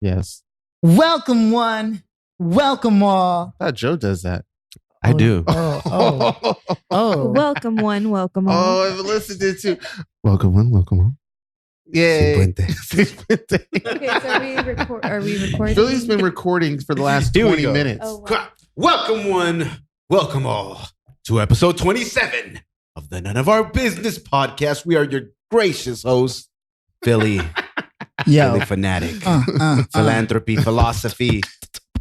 Yes. Welcome one, welcome all. I thought Joe does that. I do. Welcome one, welcome all. Oh, Melissa did too. Welcome one, welcome all. Yay. Okay, so are we recording? Philly's been recording for the last 20 minutes. Oh, wow. Welcome one, welcome all to episode 27 of the None of Our Business podcast. We are your gracious hosts, Philly, Philly fanatic, philanthropy, philosophy,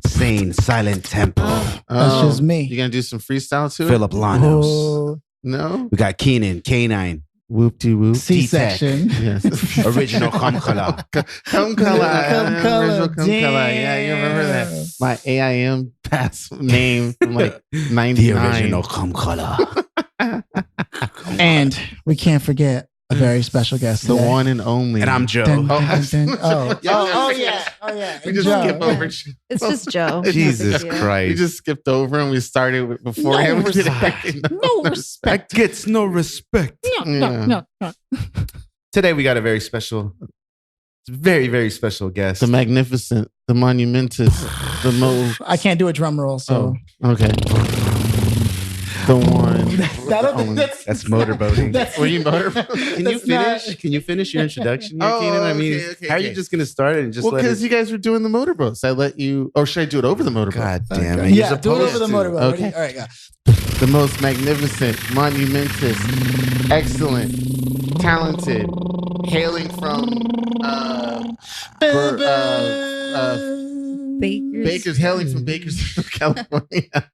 sane, silent temple. That's just me. You gonna do some freestyle too? Phillip Lanos. Oh, No? We got Cianan, K9, Whoop-de-whoop. C-section. Yes. original Kamkala. Come color. Original come color. Damn. Yeah, you remember that? My AIM pass name from like 99. The original Kamkala. And we can't forget a very special guest The today. one and only. And I'm Joe. Dun, dun, dun. Oh, Yeah, oh, yeah. yeah. We just Joe. skip over. It's just Joe. Jesus No big deal. We Christ. just skipped over and we started before No him. respect. No respect. That gets no respect. No. Today we got a very special, very, very special guest. The magnificent, the monumentous, the I can't do a drum roll, so. okay. The one. That's motorboating. Were you motorboating? Can you That's not- finish? Can you finish your introduction here, Oh, Cianan? I mean, okay, how are you okay. just going to start it and just Well, let because it? you guys were doing the motorboats. I let you, or should I do it over the motorboat? God damn Okay. it! Yeah, You're do it over supposed the to. motorboat. Okay. Ready? All right, go. The most magnificent, monumentous, excellent, talented, hailing from Baker's, hailing from Bakersfield, California,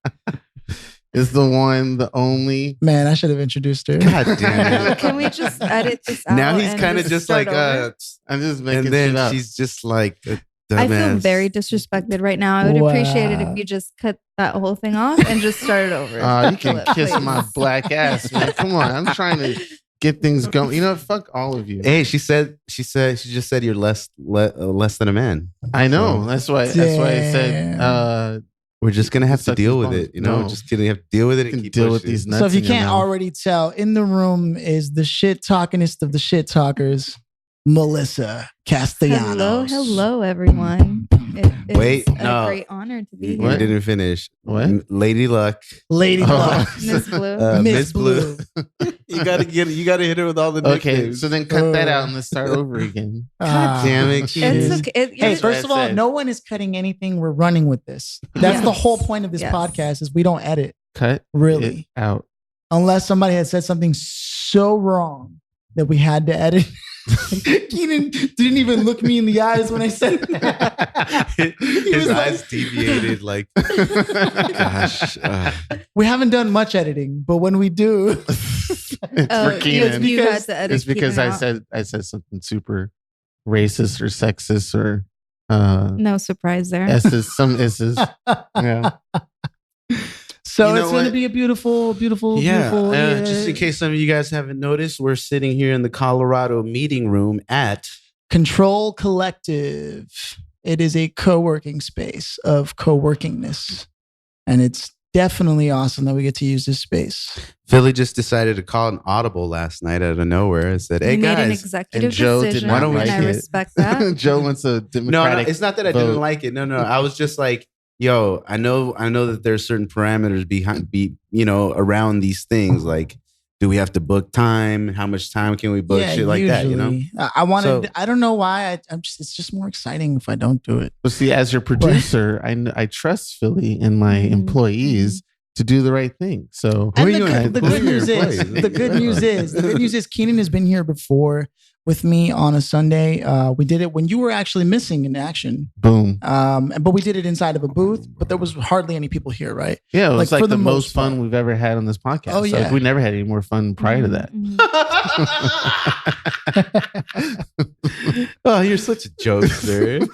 is the one, the only. Man, I should have introduced her. God damn it! Can we just edit this out? Now he's and kind of just like, start over? I'm just making and shit then up. she's just like a I feel dumbass. very disrespected right now. I would appreciate it Wow. if you just cut that whole thing off and just started over. You can Phillip, kiss please. my black ass, man. Come on, I'm trying to get things going. You know, what? Fuck all of you. Hey, she just said you're less than a man. I know. That's why I said. We're just gonna have to Suck deal his with balls. it. You know, No. just gonna have to deal with it You and can keep deal with pushing. these nuts. So if you in your can't mouth. already tell, in the room is the shit talkingest of the shit talkers, Melissa Castellanos. Hello, everyone. It's Wait, a no. great honor to be You here. didn't finish. What? Lady Luck, Lady Oh. Luck. Miss Blue. Miss Blue. you gotta hit her with all the Okay, nicknames. so then cut that out and let's start over again. Ah, damn it, shit. It's okay. Hey, That's what first of I all, said. no one is cutting anything. We're running with this. That's the Yes. whole point of this Yes. podcast is we don't edit, Cut really. it out. Unless somebody had said something so wrong that we had to edit. Keenan didn't even look me in the eyes when I said that. He His was like- eyes deviated like, gosh. We haven't done much editing, but when we do, It's Oh, for Keenan. you had to edit It's because Keenan I out. said something super racist or sexist or No surprise there. S's, some S's. Yeah. so You know it's going to what? be a beautiful, beautiful, Yeah, beautiful. just in case some of you guys haven't noticed, we're sitting here in the Colorado meeting room at Control Collective. It is a co-working space of co-workingness, and it's definitely awesome that we get to use this space. Philly. Just decided to call an audible last night out of nowhere and said, "Hey you made an guys." executive and Joe did decision, not and like I it. respect that. Joe wants a No, democratic. it's not that I vote. didn't like it. No, I was just like, yo, I know that there's certain parameters around these things. Like, do we have to book time? How much time can we book? Shit like that, you know? I wanted. So- I don't know why. It's just more exciting if I don't do it. Well, see, as your producer, I trust Philly and my Mhm. employees to do the right thing. So Who are And you gonna the employ good your news is, employees? the good news is, Keenan has been here before with me on a Sunday. We did it when you were actually missing in action. boom. But we did it inside of a booth, but there was hardly any people here, right? Yeah, it was Like, like for the the most most fun part. we've ever had on this podcast. Oh, yeah. Like, we never had any more fun prior to that. Mhm. Oh, you're such a jokester.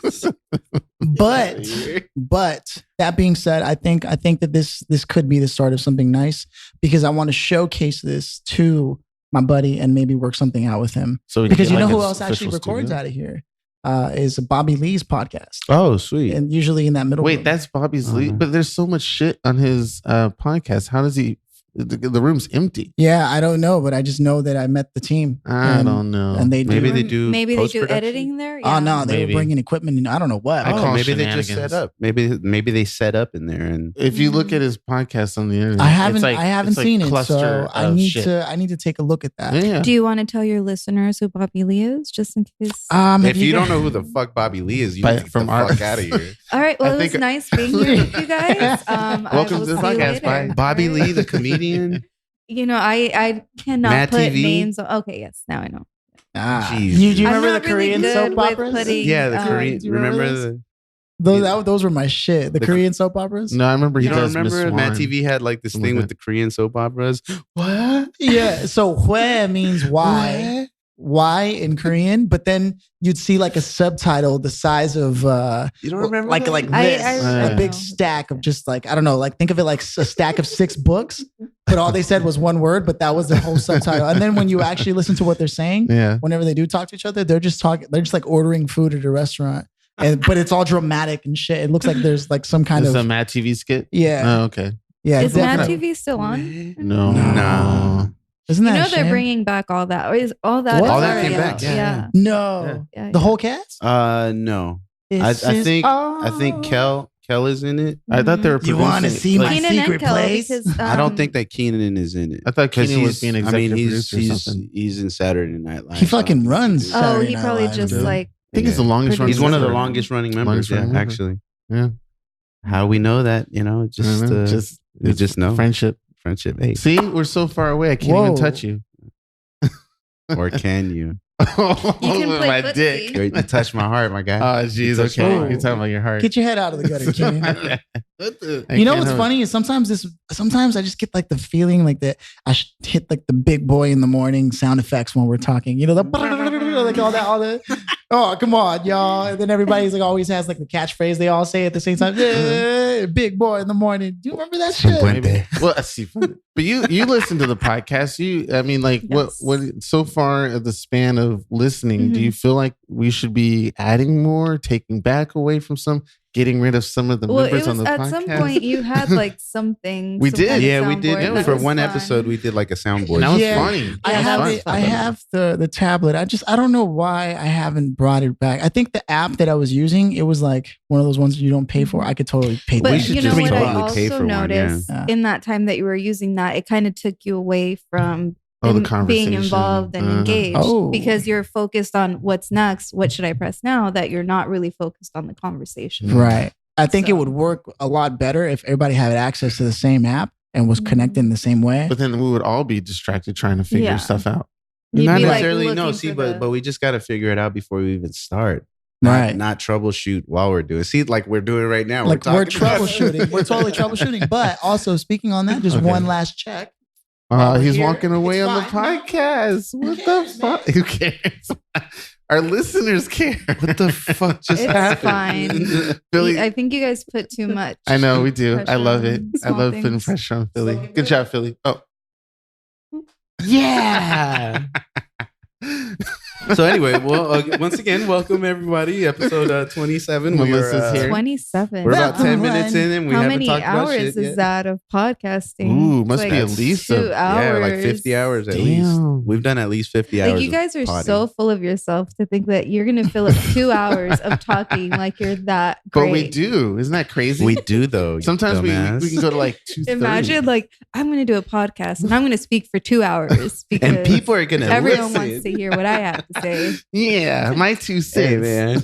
But that being said, I think that this could be the start of something nice because I want to showcase this to my buddy and maybe work something out with him. So we can Because get, you know like, who an else actually official records studio. out of here is Bobby Lee's podcast, Oh, sweet. and usually in that middle. Wait, room. that's Bobby's lead, Uh-huh. but there's so much shit on his podcast. How does he The room's empty. Yeah, I don't know, but I just know that I met the team. I don't know. And they Maybe they do. Maybe they do post-production? editing there. Oh no, they Maybe. were bringing equipment and I don't know what. I call Maybe they just shenanigans. set up. Maybe they set up in there and If you look at his podcast on the internet, I haven't it's like- I haven't it's like seen it, cluster so I of need shit. to take a look at that. Yeah. Do you want to tell your listeners who Bobby Lee is, just in case? if you don't know who the fuck Bobby Lee is, you But need to get from the our- fuck out of here. All right. Well, I it was think- nice being here with you guys. I Welcome will to the see you podcast. later. Bye. Bobby All Lee, right. the comedian. You know, I cannot Mad put TV? names. Okay, yes, now I know. Jeez. Do you I'm remember the not really Korean good soap with operas? putting- Yeah, the Korean. do you remember Remember the? Those were my shit. The Korean soap operas. No, I remember he You don't does Miss remember Matt Swan. TV had like this Something thing like with the Korean soap operas? What? Yeah. So hue means why. Why in Korean, but then you'd see like a subtitle the size of You don't remember? like that? this, I a big know. stack of just like I don't know, like think of it like a stack of 6 books, but all they said was one word, but that was the whole subtitle. And then when you actually listen to what they're saying, Yeah. whenever they do talk to each other, they're just like ordering food at a restaurant, but it's all dramatic and shit. It looks like there's like some kind Is of a Mad TV skit? yeah, Oh, okay. yeah. Is Mad definitely. TV still on? No. No. Isn't You that know a they're shame? bringing back all that. Or is all that? What? is All that already came back, out. yeah. Yeah. No, Yeah, the yeah. whole cast. No. I think Kel is in it. I thought they were You wanna producing- see my like, Keenan and secret Kel, place? because, I don't think that Keenan is in it. I thought 'Cause Keenan was being executive producer or he's something. he's in Saturday Night Live. He fucking runs. Dude. Oh, Saturday he Night probably Live, just dude. like. I think he's the longest running. He's one of the member. longest running members. Longest running Yeah, member. actually. Yeah. How we know that? You know, just I don't know, we just know friendship. friendship. Hey, See, we're so far away. I can't even Whoa. touch you. or can you? You can With play my footsie. dick. You touch my heart, my guy. Oh, jeez. touched Okay, my Ooh. heart. you're talking about your heart. Get your head out of the gutter, Keenan. What the- I You know can't what's have- funny is sometimes I just get like the feeling like that I should hit like the big boy in the morning sound effects when we're talking. You know, the like all that. Oh, come on, y'all. And then everybody's like always has like the catchphrase they all say at the same time. Yeah, big boy in the morning. Do you remember that shit? Maybe. Well, I see. But you listen to the podcast. I mean, like, Yes. what so far of the span of listening, do Mhm. you feel like we should be adding more, taking back away from some, getting rid of some of the Well, members it was on the at podcast? some point you had like something. We some did. kind of Yeah, we soundboard did. that For was one fun. episode, we did like a soundboard. And that was Yeah. funny. I That have was it. fun. I have the tablet. I don't know why I haven't brought it back. I think the app that I was using, it was like one of those ones you don't pay for. I could totally pay. But We that. should you know just what I totally pay also for one, yeah. noticed Yeah. in that time that you were using that, it kind of took you away from Oh, the being conversation. involved and Uh-huh. engaged Oh. because you're focused on what's next. What should I press now? That you're not really focused on the conversation. Right. I think it So- would work a lot better if everybody had access to the same app and was connected in the same way. But then we would all be distracted trying to figure Yeah. stuff out. You'd Not be, like, necessarily. No, looking see, for but the- we just got to figure it out before we even start. Right. Not troubleshoot while we're doing. See, like we're doing right now. Like we're talking about it. troubleshooting. We're totally troubleshooting. But also speaking on that, just Okay. one last check. While we're He's here, walking away it's on the fine. podcast. What the fuck? Who cares? Our listeners care. What the fuck just It's happened? fine. Billy, I think you guys put too much. I know we do. I pressure love it. on I small love putting things. pressure on Philly. Good job, Philly. Oh, Yeah. So anyway, well, once again, welcome everybody. Episode 27. Melissa's here. 27. We're about Yeah. 10 minutes in, and we How haven't many talked about hours shit is yet. that of podcasting? Ooh, must It's be like at least 2 hours. Yeah, like 50 hours at Damn. least. We've done at least 50 hours. Like you guys are of potting. so full of yourself to think that you're going to fill up 2 hours of talking like you're that great. but we do. Isn't that crazy? We do though. you Sometimes we dumbass. can go to like 2:30. Imagine like I'm going to do a podcast and I'm going to speak for 2 hours because and people are gonna everyone listen. wants to hear what I have to say. Yeah, my 2 cents. Hey man,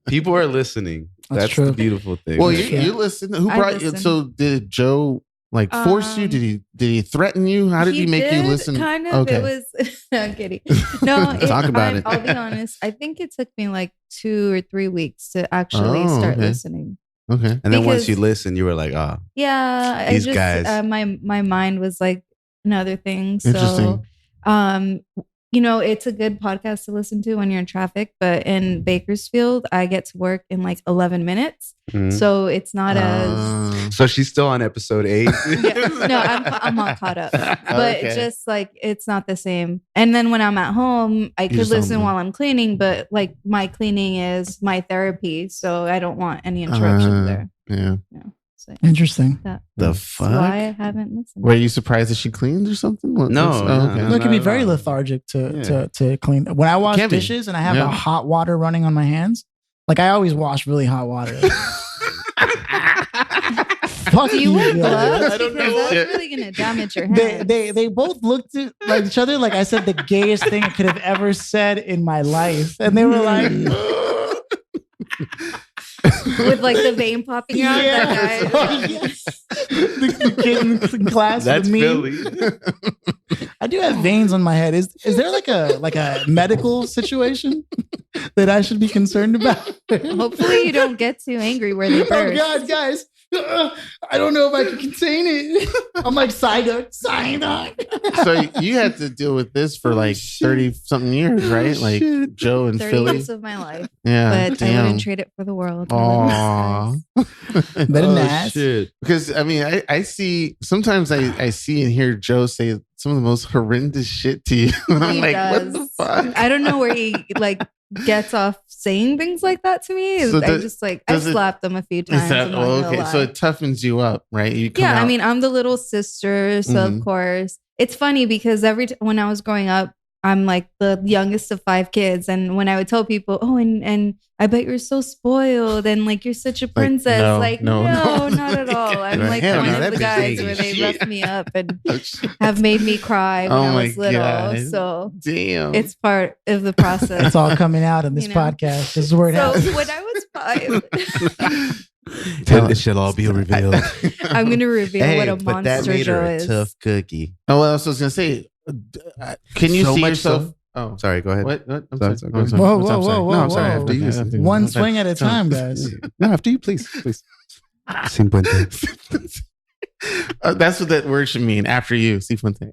people are listening. That's That's true. the beautiful thing. Well, man. you listen. Who I brought you? listen. So did Joe like force you? Um, Did he threaten you? How did he make you did, listen? Kind of. Okay. It was. I'm kidding. No, Talk about it. I'll be honest. I think it took me like 2 or 3 weeks to actually Oh, start okay. listening. Okay. and then once because- you listen, you were like, oh, Yeah, These I just guys. my mind was like another thing. So, Interesting. you know, it's a good podcast to listen to when you're in traffic. But in Bakersfield, I get to work in like 11 minutes, Mhm. so it's not as. So she's still on episode 8. Yeah, no, I'm not caught up, but Okay. just like it's not the same. And then when I'm at home, I could just don't listen know. while I'm cleaning, but like my cleaning is my therapy, so I don't want any interruptions there. Yeah. So Interesting. The that's fuck? why I haven't listened. Were you surprised that she cleans or something? No, no, okay. no. Look, it can be not very at all. lethargic Yeah. to clean. When I wash can be. dishes and I have Yeah. the hot water running on my hands, like I always wash really hot water. Fuck Do you wear guys. gloves? I don't Because know. that's really gonna damage your They, hands. they both looked at like each other like I said the gayest thing I could have ever said in my life, and they were like, with like the vein popping out. Yes. That Oh, guy. yes. The kid in class That's with me. Philly. I do have veins on my head. Is there like a medical situation that I should be concerned about? Hopefully, you don't get too angry where they Oh burst. God, guys. I don't know if I can contain it. I'm like Psyduck. So you had to deal with this for like 30 something years, right? Like shit. Joe and 30 Philly. years of my life, Yeah. but I damn. wouldn't trade it for the world. Aw. Better than ass. Shit. Because I mean, I see sometimes I see and hear Joe say some of the most horrendous shit to you. And I'm He like, does. what the fuck? I don't know where he like gets off saying things like that to me. So I just like I does it- slapped him a few times. Is that I'm not gonna okay? lie. So it toughens you up, right? You come Yeah, I out- mean, I'm the little sister, so Mhm. of course. It's funny because when I was growing up, I'm like the youngest of 5 kids, and when I would tell people, "Oh, and I bet you're so spoiled, and like you're such a princess," no, like no. not at all. I'm Right. like Hell one no, of that the bitch guys ain't where they shit. rough me up and Oh, shit. have made me cry when Oh I my was little. God. So Damn. it's part of the process. It's all coming out on this You know? podcast. This is where it So happens. when I was 5, It shall all be revealed. I'm going to reveal what a but that monster made her Joe a is. tough cookie. Oh, well, I was gonna say, can you So see much yourself? so- Oh, Sorry, go ahead. what? I'm Sorry, sorry. sorry. I'm sorry. Whoa, I'm whoa, sorry. whoa, No, I'm whoa, sorry. whoa. After you. After you. One Okay. swing at a time, guys. No, after you, please. Sin puente. That's what that word should mean. After you, see Fuente.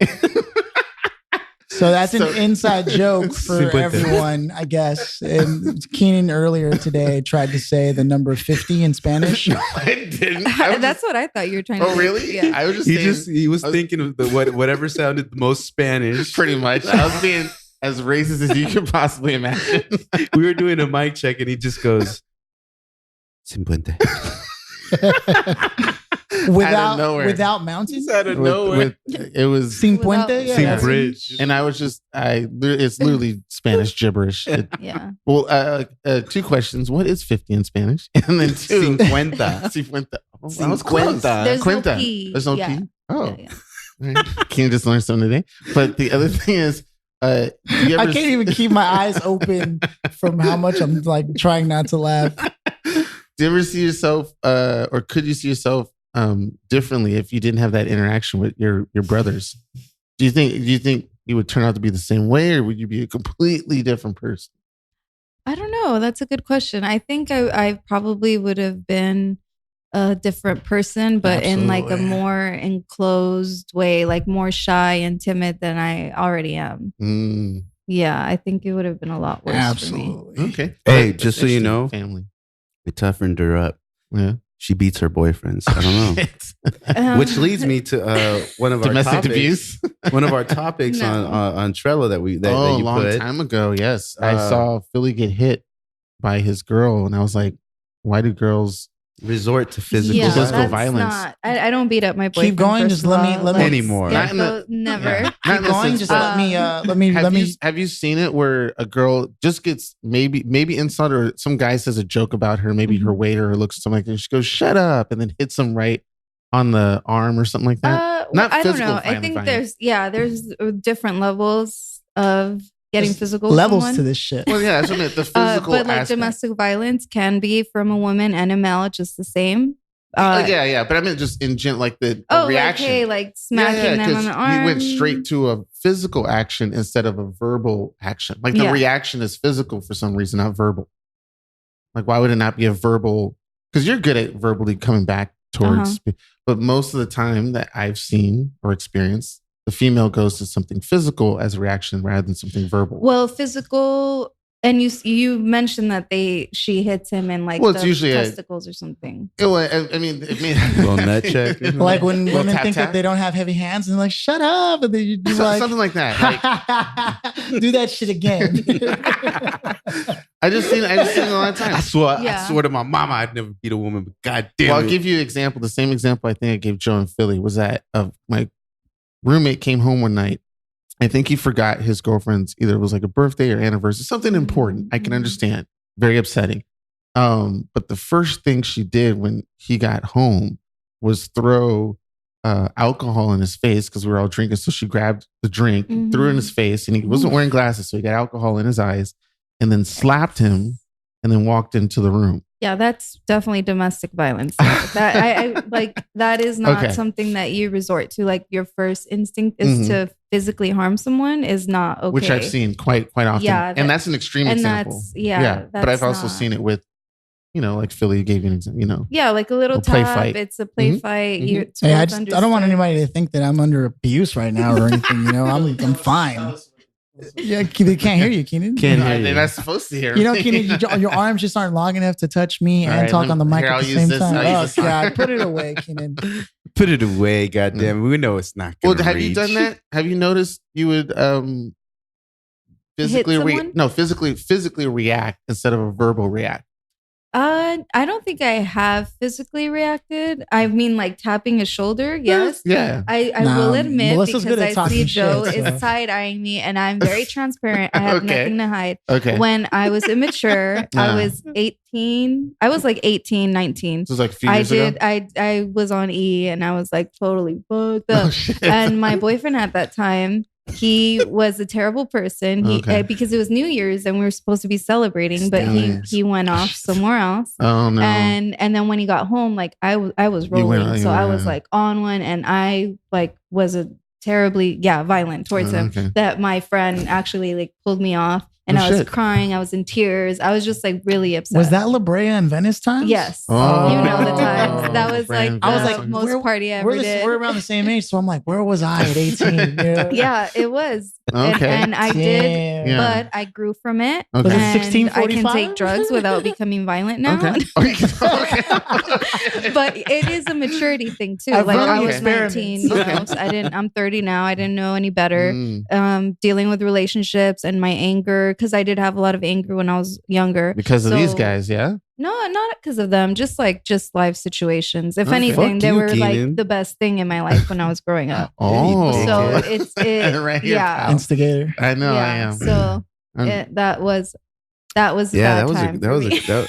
So that's So- an inside joke for Super. everyone, I guess. And Keenan earlier today tried to say the number 50 in Spanish. No, I didn't. I was That's just- what I thought you were trying oh, to really? Yeah. I was just He saying, he was I was- thinking of whatever sounded the most Spanish. pretty much. I was being as racist as you could possibly imagine. We were doing a mic check and he just goes, Sin puente. nowhere. without mountains? Out of nowhere. It was, Sin Without- puente? Yeah, Sin that's- bridge. and I was just, it's literally Spanish gibberish. Yeah. Well, 2 questions. What is 50 in Spanish? And then 2, Cincuenta. Cincuenta. Oh, that was close. Cincuenta. There's Quinta. no P. There's no Yeah. P. Oh, Yeah, yeah. all right. Can you just learn something today? But the other thing is, do you I ever can't even keep my eyes open from how much I'm like trying not to laugh. do you ever see yourself, or could you see yourself differently if you didn't have that interaction with your brothers? Do you think you would turn out to be the same way, or would you be a completely different person? I don't know. That's a good question. I think I probably would have been a different person, but in like a Absolutely. more enclosed way, like more shy and timid than I already am. Mm, Yeah, I think it would have been a lot worse for me. Absolutely. okay. Hey, That's just so you interesting. know- family. It toughened her up. Yeah. She beats her boyfriends. I don't know. Which leads me to one of our Domestic topics. abuse. One of our topics No. on Trello that Oh, that a you long put. time ago. Yes, I Uh, saw Philly get hit by his girl, and I was like, "Why do girls?" Resort to physical yeah, physical that's violence. Not, I don't beat up my boyfriend. going, first just of let me- all. let me- Let's Anymore. get Not in the- those- never. Yeah. Not Keep in the going. sense Just that- let me Have you seen it where a girl just gets maybe insulted, or some guy says a joke about her, maybe her Mhm. weight or her looks or something like that. She goes, "Shut up," and then hits him right on the arm or something like that. Well, Not I don't physical know. I think violence. there's different levels of getting There's physical. with levels someone. to this shit. Well, yeah, that's what I meant. The physical but like aspect. domestic violence can be from a woman and a male, just the same. Yeah, but I meant just in general, like the reaction. Like hey, like smacking them on the arm. he went straight to a physical action instead of a verbal action. Like the Yeah. reaction is physical for some reason, not verbal. Like why would it not be a verbal? Because you're good at verbally coming back towards, but most of the time that I've seen or experienced, the female goes to something physical as a reaction rather than something verbal. Well, physical And you mentioned that she hits him in like Well, it's the usually testicles or something. Well, I mean, Little nut check. Like when Little women tap, think tap. that they don't have heavy hands and they're like, shut up. And then you do like, something like that. Like, do that shit again. I just seen it a lot of times. I swear Yeah. to my mama I'd never beat a woman, but God damn Well, it. I'll give you an example. The same example I think I gave Joe in Philly was that my roommate came home one night. I think he forgot his girlfriend's, either it was like a birthday or anniversary, something important. I can understand. Very upsetting. But the first thing she did when he got home was throw alcohol in his face because we were all drinking. So she grabbed the drink, threw it in his face, and he wasn't wearing glasses. So he got alcohol in his eyes and then slapped him and then walked into the room. Yeah, that's definitely domestic violence. That I like. That is not Okay. something that you resort to. Like your first instinct is to physically harm someone is not okay. Which I've seen quite often. Yeah, and that's an extreme and example. that's- yeah, But I've that's also not- seen it with, like Philly gave you an example, Yeah, like a little A play tap. fight. It's a play Mhm. fight. Mhm. It's Hey, I both don't want understood. anybody to think that I'm under abuse right now or anything. I'm fine. Yeah, they can't hear you, Keenan. They're not supposed to hear. Keenan, your arms just aren't long enough to touch me All and right, talk on the mic here, at I'll the use same this- time. I'll use Oh this one. God, put it away, Keenan. Put it away, goddamn. We know it's not Well, gonna have you reach. done that? Have you noticed you would physically physically react instead of a verbal react? I don't think I have physically reacted. I mean, like tapping his shoulder. Yes. Yeah. I Nah, will admit Melissa's because good at I talking see Joe shit, so. is side eyeing me, and I'm very transparent. I have Okay. nothing to hide. Okay. When I was immature, I was 18. I was like 18, 19. This was like a few years ago. I was on E, and I was like totally fucked up. Oh, shit. And my boyfriend at that time, he was a terrible person. Okay. Because it was New Year's and we were supposed to be celebrating, but Nice. he went off somewhere else. Oh no. And then when he got home, like I was You went- rolling, so I was yeah. like on one, and I like was a terribly violent towards him. Okay. That my friend actually like pulled me off, and Oh, I was shit. crying. I was in tears. I was just like really upset. Was that La Brea and Venice times? Yes. Oh. You know the times. That was like I was the like, most party I ever did. We're around the same age, so I'm like, where was I at 18? Yeah, it was. Okay. And I did, Damn. Yeah. but I grew from it. Okay. Was it And 1645? I can take drugs without becoming violent now. Okay. Okay. But it is a maturity thing too. I've Like run I the was experiments. 19, you Okay. know, so I'm 30 now. I didn't know any better. Mm. Dealing with relationships and my anger, because I did have a lot of anger when I was younger. Because of So- these guys, yeah. No, not because of them. Just life situations. If Okay. anything, Fuck they you, were Keenan. like the best thing in my life when I was growing up. Oh. So it's Right here, yeah. pal. Instigator. I know I Yeah, am. so I'm- that was a Yeah, bad that was time that for was me. that,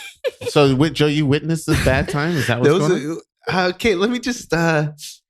So, Joe, you witnessed this bad time? Is that that what's was going a, okay. Let me just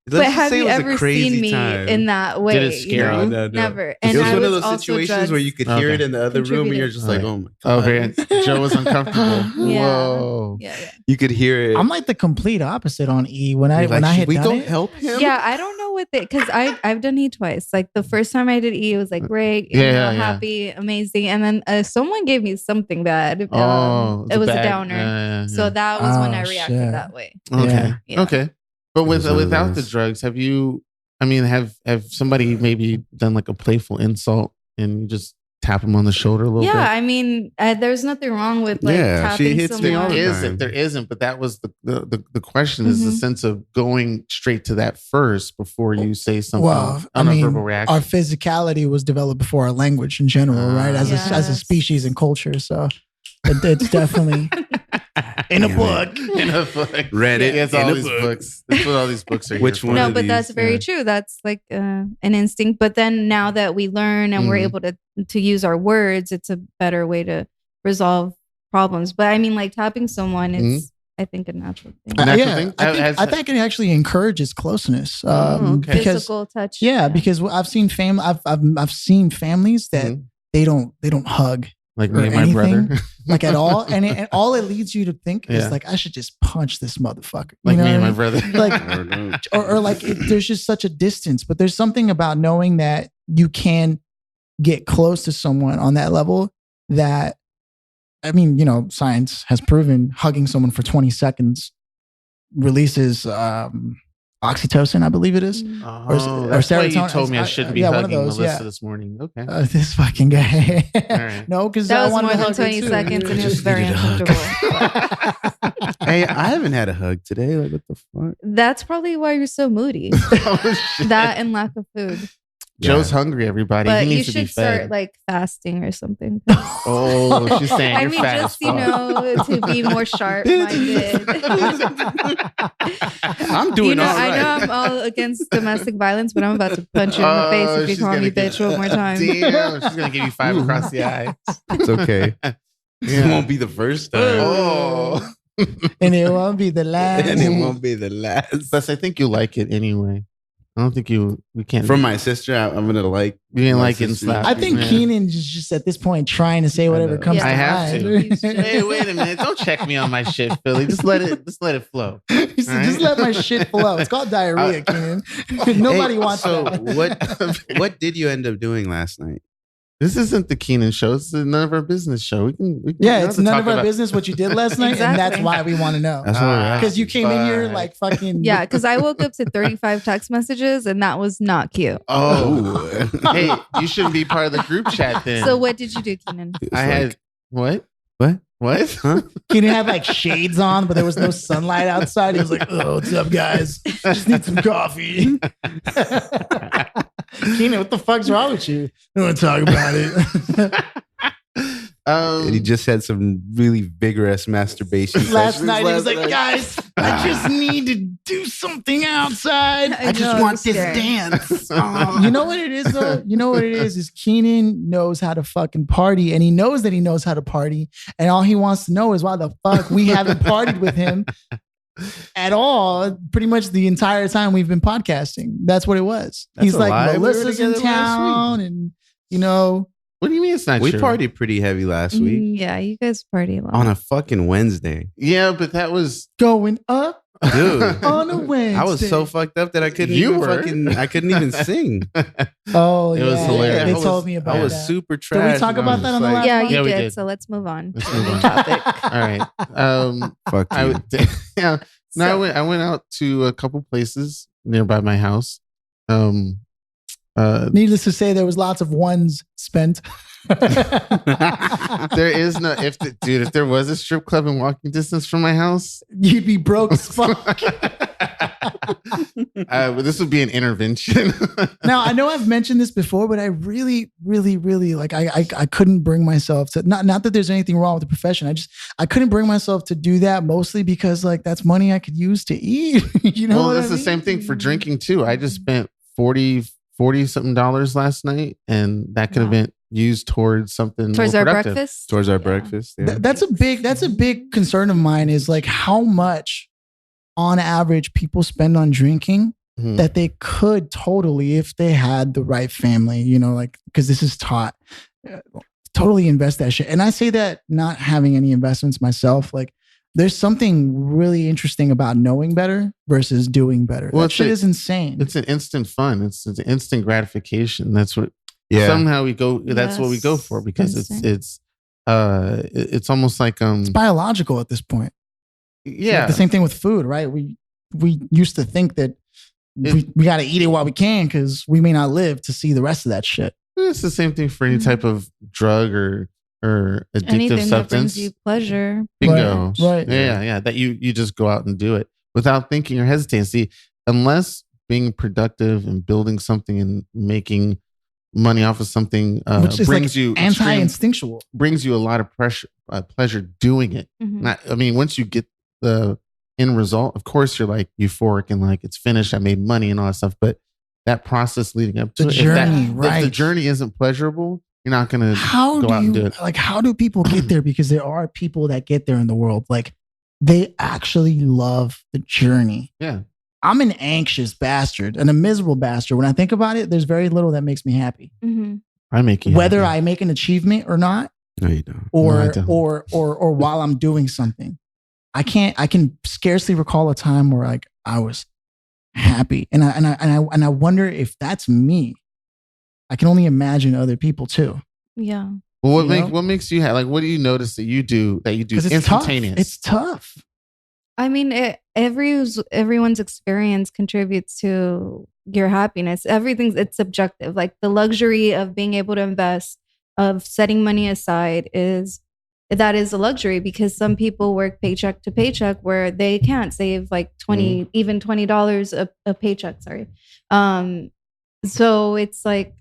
But let's just have say it you was a ever crazy seen me time. in that way? Did it scare you? you? No. Never. It was I one of those also situations where you could hear Okay. it in the other room, and you're Contributed. just like, oh my on? god. Oh, Joe was uncomfortable. Yeah. Whoa. Yeah. You could hear it. I'm like the complete opposite on E. When I You're like, when I should had we done go it, help him? Yeah, I don't know what because I've done E twice. Like the first time I did E, it was like great, Yeah. happy, amazing, and then someone gave me something bad. Oh, it was a bad- downer. yeah. So that was when Oh, I reacted shit. that way. Okay. Yeah. Okay. But was one of without the those. drugs, have you? I mean, have somebody maybe done like a playful insult and you just tap them on the shoulder a little Yeah, bit? I mean, there's nothing wrong with like Yeah, she tapping hits me someone. all the There time. isn't. There isn't. But that was the question is the Mhm. sense of going straight to that first before you say something well, I on a mean, verbal reaction. our physicality was developed before our language in general, right? As a Yes. species and culture, so it's definitely in a Damn book. In a book. Read it It's in all a these book. books. That's what all these books are. Which here one for. No, of but these, that's very yeah. true. That's like an instinct. But then now that we learn and we're Mhm. able to use our words, it's a better way to resolve problems. But I mean, like tapping someone is, I think, a natural thing. Natural Yeah, thing? I think it actually encourages closeness. Oh, okay. Because Physical touch. yeah, because I've seen I've seen families that Mhm. they don't hug Like or me and my anything. brother. like at all, and all it leads you to think Yeah. is like I should just punch this motherfucker. You Like know me and what my I mean? brother. Like Or no. or like there's just such a distance, but there's something about knowing that you can get close to someone on that level that, I mean, you know, science has proven hugging someone for 20 seconds releases oxytocin, I believe it is. Oh, that's why you serotonin. told me I shouldn't be one of hugging those, Melissa this morning. Okay. This fucking guy. right. No, because That I was wanted more to than hug 20 her too. seconds, and it was Just very needed a hug. uncomfortable. Hey, I haven't had a hug today. Like, what the fuck? That's probably why you're so moody. Oh, shit. That and lack of food. Joe's hungry, everybody. But he you needs to be should start fed. like fasting or something. Oh, she's saying I you're mean, fat just as fuck. to be more sharp minded. I'm doing all right. I know I'm all against domestic violence, but I'm about to punch you in the face if you she's call me gonna bitch one more time. Damn, she's gonna give you 5 across the eye. It's okay. Yeah. It won't be the first time. Oh, And it won't be the last. And it won't be the last. plus I think you like it anyway. I don't think we can't. From my sister, I'm gonna like. you didn't my like it and sister. slap. I think Yeah. Keenan is just at this point trying to say whatever know. comes Yeah. to I have mind. to. Hey, wait a minute! Don't check me on my shit, Philly. Just let it flow. He said, All just right. let my shit flow. It's called diarrhea, Keenan. Nobody wants so that. what did you end up doing last night? This isn't the Keenan show. This is none of our business show. We can Yeah, we it's don't have to none talk of our about- business what you did last night, and that's Exactly. why we want to know. That's all right. Because you came in here Fine. like fucking Yeah, because I woke up to 35 text messages, and that was not cute. Oh, Ooh. hey, you shouldn't be part of the group chat then. So what did you do, Keenan? It's I like, had what? what? What? Huh? Keenan had like shades on, but there was no sunlight outside. He was like, "Oh, what's up, guys? Just need some coffee." Keenan, what the fuck's wrong with you? I don't want to talk about it. And he just had some really vigorous masturbation Last sessions night he was last like, night. "Guys, I just need to do something outside. I I just know, want it's this scary. dance." You know what it is though? You know what it is Keenan knows how to fucking party, and he knows that he knows how to party, and all he wants to know is why the fuck we haven't partied with him at all pretty much the entire time we've been podcasting. That's what it was. That's He's a like, lie. We were Melissa's in together last town, and you know, What do you mean it's not We true? partied pretty heavy last week Yeah, you guys party a lot. on a fucking Wednesday. Yeah, but that was going up Dude. on a Wednesday. I was so fucked up that I couldn't You even were? I couldn't even sing. Oh, It was yeah. hilarious. They I was- told me about I was that. super Did trash. we talk and I about was that just on the like, last yeah, one? you Yeah, we did. did. So let's move on. Let's to move the on. topic. all right. Fuck I you. would, yeah. No, I went out to a couple places nearby my house. Needless to say, there was lots of ones spent. There is no if there was a strip club in walking distance from my house, You'd be broke as fuck. this would be an intervention. Now, I know I've mentioned this before, but I really, really, really like I couldn't bring myself to not that there's anything wrong with the profession. I couldn't bring myself to do that, mostly because like that's money I could use to eat. You know, Well, what it's I the mean? same thing for drinking too. I just spent 40 something dollars last night, and that could have Wow. been used towards something Towards more our productive. breakfast. Towards our Yeah. breakfast. Yeah. That's a big concern of mine is like how much on average people spend on drinking Mhm. that they could totally, if they had the right family, you know, like, because this is taught, totally invest that shit. And I say that not having any investments myself, like there's something really interesting about knowing better versus doing better. Well, That it's shit a- is insane. It's an instant fun. It's an instant gratification. That's what Yeah. somehow we go. That's what we go Yes. for because Instant. it's almost like It's biological at this point. It's yeah. like the same thing with food, right? We used to think that we got to eat it while we can because we may not live to see the rest of that shit. It's the same thing for any Mhm. type of drug or addictive Anything that substance. brings you pleasure. Bingo. Right. Yeah. That you just go out and do it without thinking or hesitating. See, unless being productive and building something and making money off of something Which is brings like you extreme- anti-instinctual. brings you a lot of pleasure doing it. Mhm. I mean, once you get the end result, of course, you're like euphoric and like it's finished. I made money and all that stuff. But that process leading up to The it, journey, if right. the journey isn't pleasurable, you're not going to How go do out you and do it. like? How do people get there? Because there are people that get there in the world. Like they actually love the journey. Yeah. I'm an anxious bastard and a miserable bastard. When I think about it, there's very little that makes me happy. Mhm. I make you Whether happy. I make an achievement or not, No, you don't. No, I or don't. or while I'm doing something. I can scarcely recall a time where like I was happy. And I wonder if that's me. I can only imagine other people too. Yeah. Well, you know? what makes you happy? Like, what do you notice that you do Because it's tough. instantaneous? It's tough. I mean, everyone's experience contributes to your happiness. It's subjective. Like the luxury of being able to invest, of setting money aside that is a luxury because some people work paycheck to paycheck where they can't save like even $20 a paycheck. Sorry. So it's like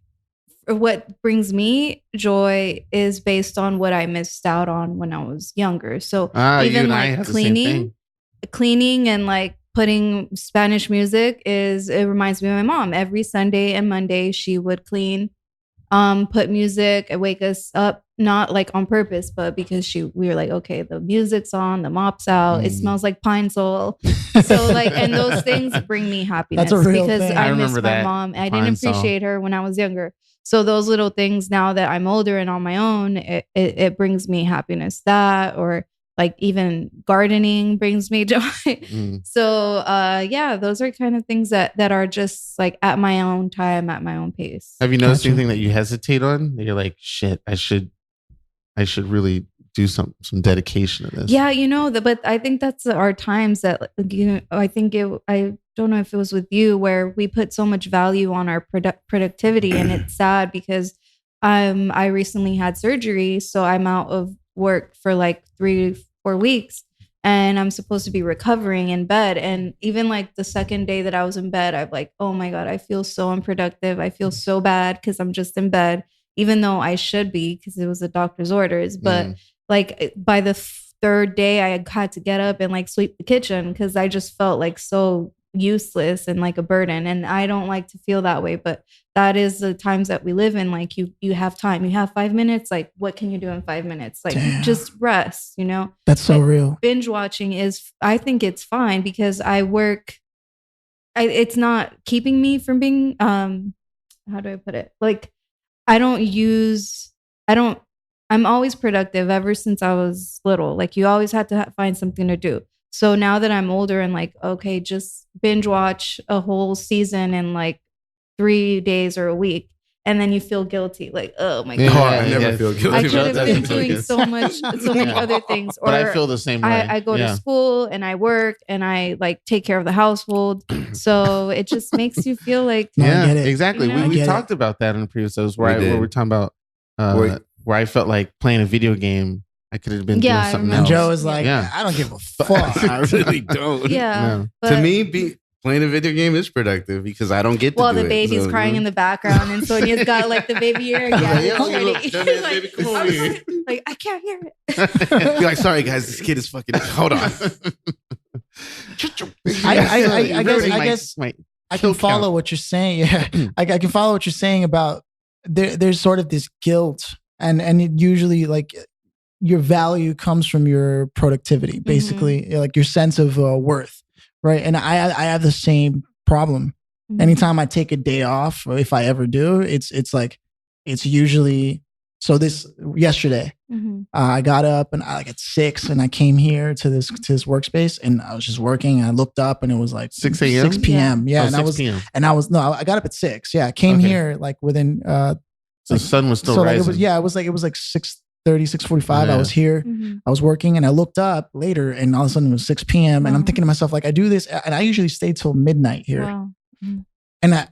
what brings me joy is based on what I missed out on when I was younger. So even like cleaning and like putting Spanish music it reminds me of my mom. Every Sunday and Monday she would clean, put music and wake us up, not like on purpose, but because we were like, okay, the music's on, the mop's out, it smells like pine sol. So like, and those things bring me happiness. That's a real because thing. I miss my mom. I didn't appreciate her when I was younger. So those little things now that I'm older and on my own, it brings me happiness. That or like even gardening brings me joy. So yeah, those are kind of things that are just like at my own time, at my own pace. Have you noticed anything that you hesitate on? That you're like, shit, I should really do some dedication to this. Yeah, but I think that's our times that I don't know if it was with you where we put so much value on our productivity, and it's sad because I recently had surgery, so I'm out of work for like 3-4 weeks, and I'm supposed to be recovering in bed. And even like the second day that I was in bed, I'm like, oh my God, I feel so unproductive. I feel so bad because I'm just in bed, even though I should be because it was the doctor's orders. But like by the third day, I had to get up and like sweep the kitchen because I just felt like so useless and like a burden. And I don't like to feel that way, but that is the times that we live in. Like you have time, you have 5 minutes. Like what can you do in 5 minutes? Like just rest, That's so real. Binge watching I think it's fine because I work. It's not keeping me from being, how do I put it? Like I'm always productive ever since I was little. Like you always had to find something to do. So now that I'm older and like, okay, just binge watch a whole season in like 3 days or a week. And then you feel guilty. Like, oh my God. I never feel guilty. I could have been doing so many other things. Or but I feel the same way. I go to school and I work and I like take care of the household. So it just makes you feel like. Yeah, exactly. We talked about that in the previous episodes where we're talking about where I felt like playing a video game. I could have been doing something else. And Joe is like, I don't give a fuck. I really don't. Yeah. No. To me, playing a video game is productive because I don't get to do it. Well, the baby's crying in the background and Sonia's got like the baby ear. Like, I can't hear it. You're like, sorry guys, this kid is fucking, hold on. I guess I can follow what you're saying. Yeah. I can follow what you're saying about there's sort of this guilt and it usually like your value comes from your productivity, basically, like your sense of worth, right? And I have the same problem. Anytime I take a day off, or if I ever do, it's usually so. This yesterday, I got up and like at 6, and I came here to this workspace, and I was just working. And I looked up, and it was like 6 a.m. 6 p.m. Yeah, and 6 p.m. I got up at 6. Yeah, I came here like within. So the sun was still rising. It was like 6:30, 6:45. I was here. I was working, and I looked up later, and all of a sudden it was 6 p.m. And I'm thinking to myself, like, I do this, and I usually stay till midnight here. Wow. And I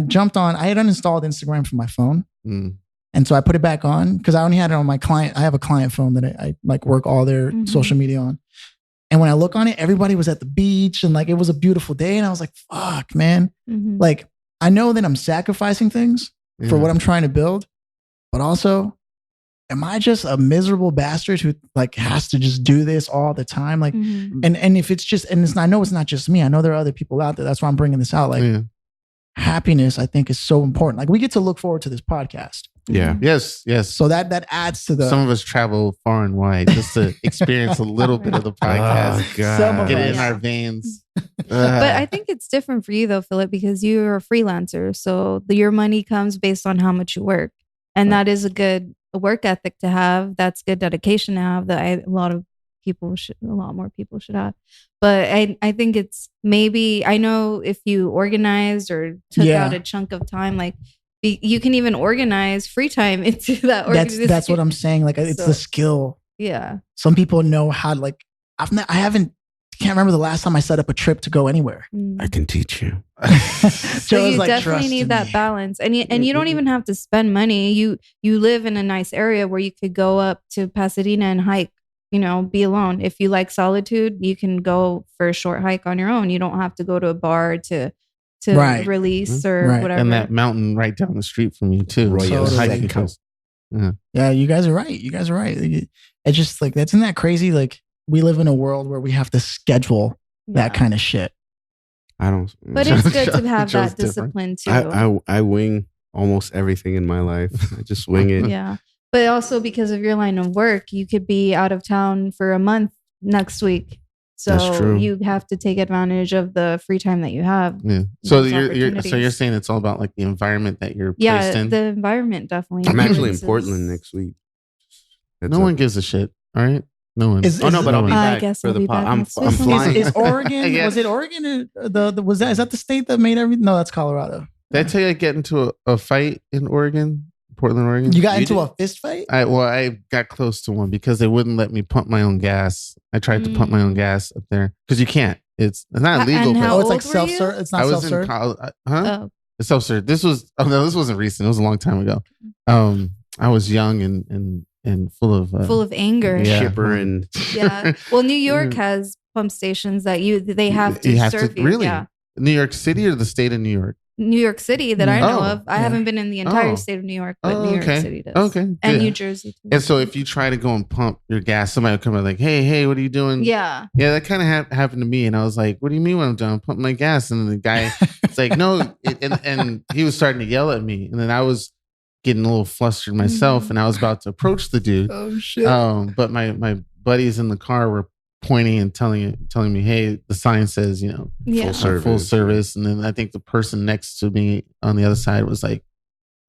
jumped on. I had uninstalled Instagram from my phone, and so I put it back on because I only had it on my client. I have a client phone that I like work all their social media on. And when I look on it, everybody was at the beach, and like it was a beautiful day, and I was like, "Fuck, man!" Like I know that I'm sacrificing things for what I'm trying to build, but also, am I just a miserable bastard who like has to just do this all the time? Like, and if it's just, I know it's not just me. I know there are other people out there. That's why I'm bringing this out. Like, happiness, I think, is so important. Like, we get to look forward to this podcast. Yeah. Yes. So that adds to the. Some of us travel far and wide just to experience a little bit of the podcast. Oh, God. Get it in our veins. But I think it's different for you though, Phillip, because you're a freelancer. So your money comes based on how much you work, and that is a good work ethic to have. That's good dedication to have that a lot more people should have. But I think it's maybe, I know if you organized or took out a chunk of time, like you can even organize free time into that organization. That's what I'm saying. Like it's the skill. Yeah. Some people know how to, like, I haven't can't remember the last time I set up a trip to go anywhere. I can teach you. So you definitely need that balance, and you don't even have to spend money. You live in a nice area where you could go up to Pasadena and hike. Be alone. If you like solitude, you can go for a short hike on your own. You don't have to go to a bar to release or whatever. And that mountain right down the street from you too. Yeah, you guys are right. It's just like isn't that crazy? Like we live in a world where we have to schedule that kind of shit. I don't. But it's good to have that discipline too. I wing almost everything in my life. I just wing it. Yeah. But also because of your line of work, you could be out of town for a month next week. So you have to take advantage of the free time that you have. Yeah. So you're saying it's all about like the environment that you're placed in? The environment definitely. I'm actually in Portland next week. No one gives a shit. All right. No one. But I'll be back for the pod. I'm flying. Is Oregon? Was it Oregon? Is that the state that made everything? No, that's Colorado. Did I tell you I get into a fight in Oregon? Portland, Oregon. You got into a fist fight? I got close to one because they wouldn't let me pump my own gas. I tried to pump my own gas up there because you can't. It's not illegal. It's like self-serve. It's not self-serve. It's self-serve. This wasn't recent. It was a long time ago. I was young and full of anger, shipper and Well, New York has pump stations that they have to serve you. Really? Yeah. New York City or the state of New York? New York City that I know of. I haven't been in the entire state of New York, but New York City does. Okay. And New Jersey too. And so if you try to go and pump your gas, somebody will come out like, hey, what are you doing? Yeah. Yeah, that kind of happened to me. And I was like, what do you mean when I'm done? Pump my gas. And the guy was like, no. And he was starting to yell at me. And then I was getting a little flustered myself. And I was about to approach the dude. Oh, shit. But my buddies in the car were pointing and telling me, hey, the sign says, full service. And then I think the person next to me on the other side was like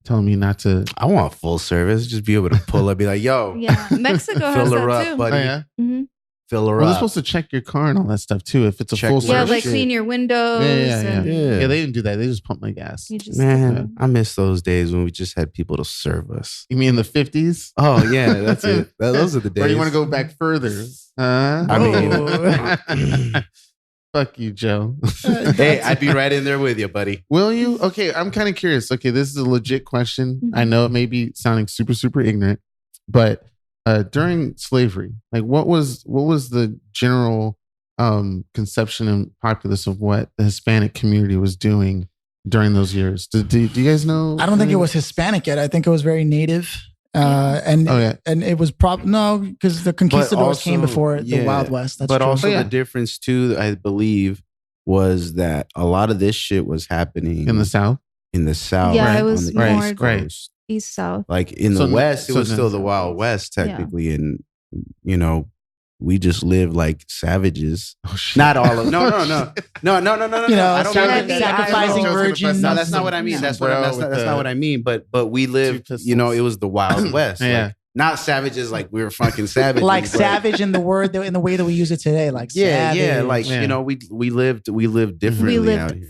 telling me not to. I want full service. Just be able to pull up, be like, yo. Yeah. Mexico has fill that her up, too. buddy. Oh, yeah? Mm-hmm. Fill her They're up. supposed to check your car and all that stuff too. If it's a full service. Yeah, like clean your windows. Yeah, they didn't do that. They just pumped my gas. I miss those days when we just had people to serve us. You mean the 50s? Oh, yeah, that's it. Those are the days. Or you want to go back further? I mean, fuck you, Joe. Hey, I'd be right in there with you, buddy. Will you? Okay, I'm kind of curious. Okay, this is a legit question. Mm-hmm. I know it may be sounding super, super ignorant, but during slavery, like what was the general conception and populace of what the Hispanic community was doing during those years? Do you guys know? I don't think it was Hispanic yet. I think it was very native. And it was because the conquistadors came before the Wild West. That's but true. Also the difference too, I believe, was that a lot of this shit was happening in the South. Yeah, it was more east south. Like in the West, it was still the Wild West technically, and we just lived like savages. Oh, shit. Not all of no. I don't sacrificing virgins. No, that's not what I mean. That's not what I mean. But we lived. It was the Wild West. Yeah. Like, not savages like we were fucking savages. Like savage in the way that we use it today. Like savage. Like we lived differently. We lived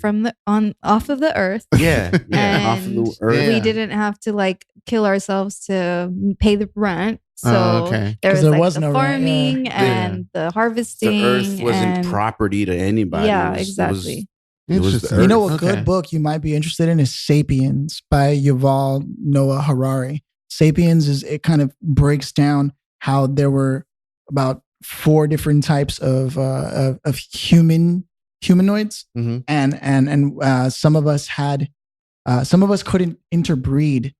off of the earth. Yeah, off of the earth. We didn't have to like kill ourselves to pay the rent. So there was no farming and the harvesting. The earth wasn't property to anybody. Yeah, exactly. It was the earth. You know, a good book you might be interested in is 'Sapiens by Yuval Noah Harari. *Sapiens* it kind of breaks down how there were about 4 different types of humanoids, mm-hmm. and some of us couldn't interbreed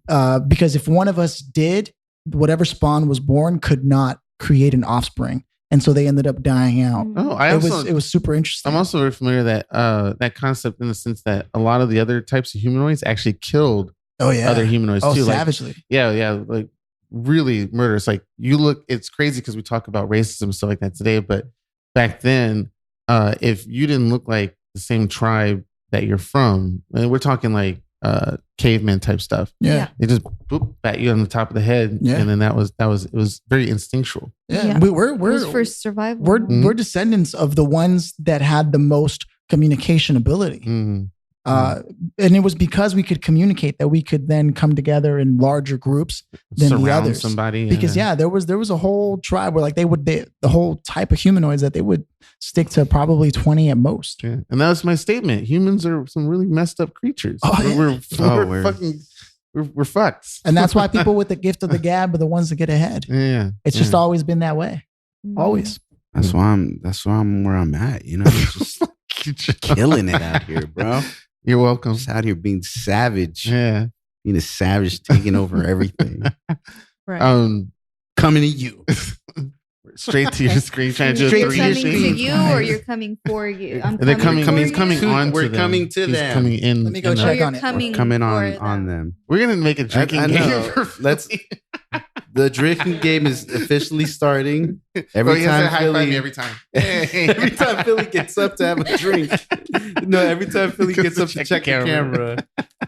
because if one of us did, whatever spawn was born could not create an offspring, and so they ended up dying out. It was super interesting. I'm also very familiar that concept in the sense that a lot of the other types of humanoids actually killed other humanoids too. Savagely. Like, like really murderous. Like it's crazy because we talk about racism and stuff like that today, but back then, if you didn't look like the same tribe that you're from, and we're talking like caveman type stuff. Yeah. They just bat you on the top of the head. Yeah. And then it was very instinctual. Yeah. We're for survival. We're descendants of the ones that had the most communication ability. Mm-hmm. And it was because we could communicate that we could then come together in larger groups than Surround the others. somebody. Because there was a whole tribe where like the whole type of humanoids that they would stick to probably 20 at most. Yeah. And that was my statement. Humans are some really messed up creatures. We're fucked. And that's why people with the gift of the gab are the ones that get ahead. Yeah. It's just always been that way. Always. That's why I'm where I'm at, you know, just killing it out here, bro. You're welcome. Just out here being savage. Yeah. Being a savage, taking over everything. Right. Coming to you. Straight to your screen, trying to You're coming to you, or you're coming for you. They're coming on. We're coming to He's them. coming in. Let me go check on it. We're coming on them. We're gonna make a drinking game. The drinking game is officially starting. Every time Philly gets up to have a drink. No, every time Philly gets up to check the camera.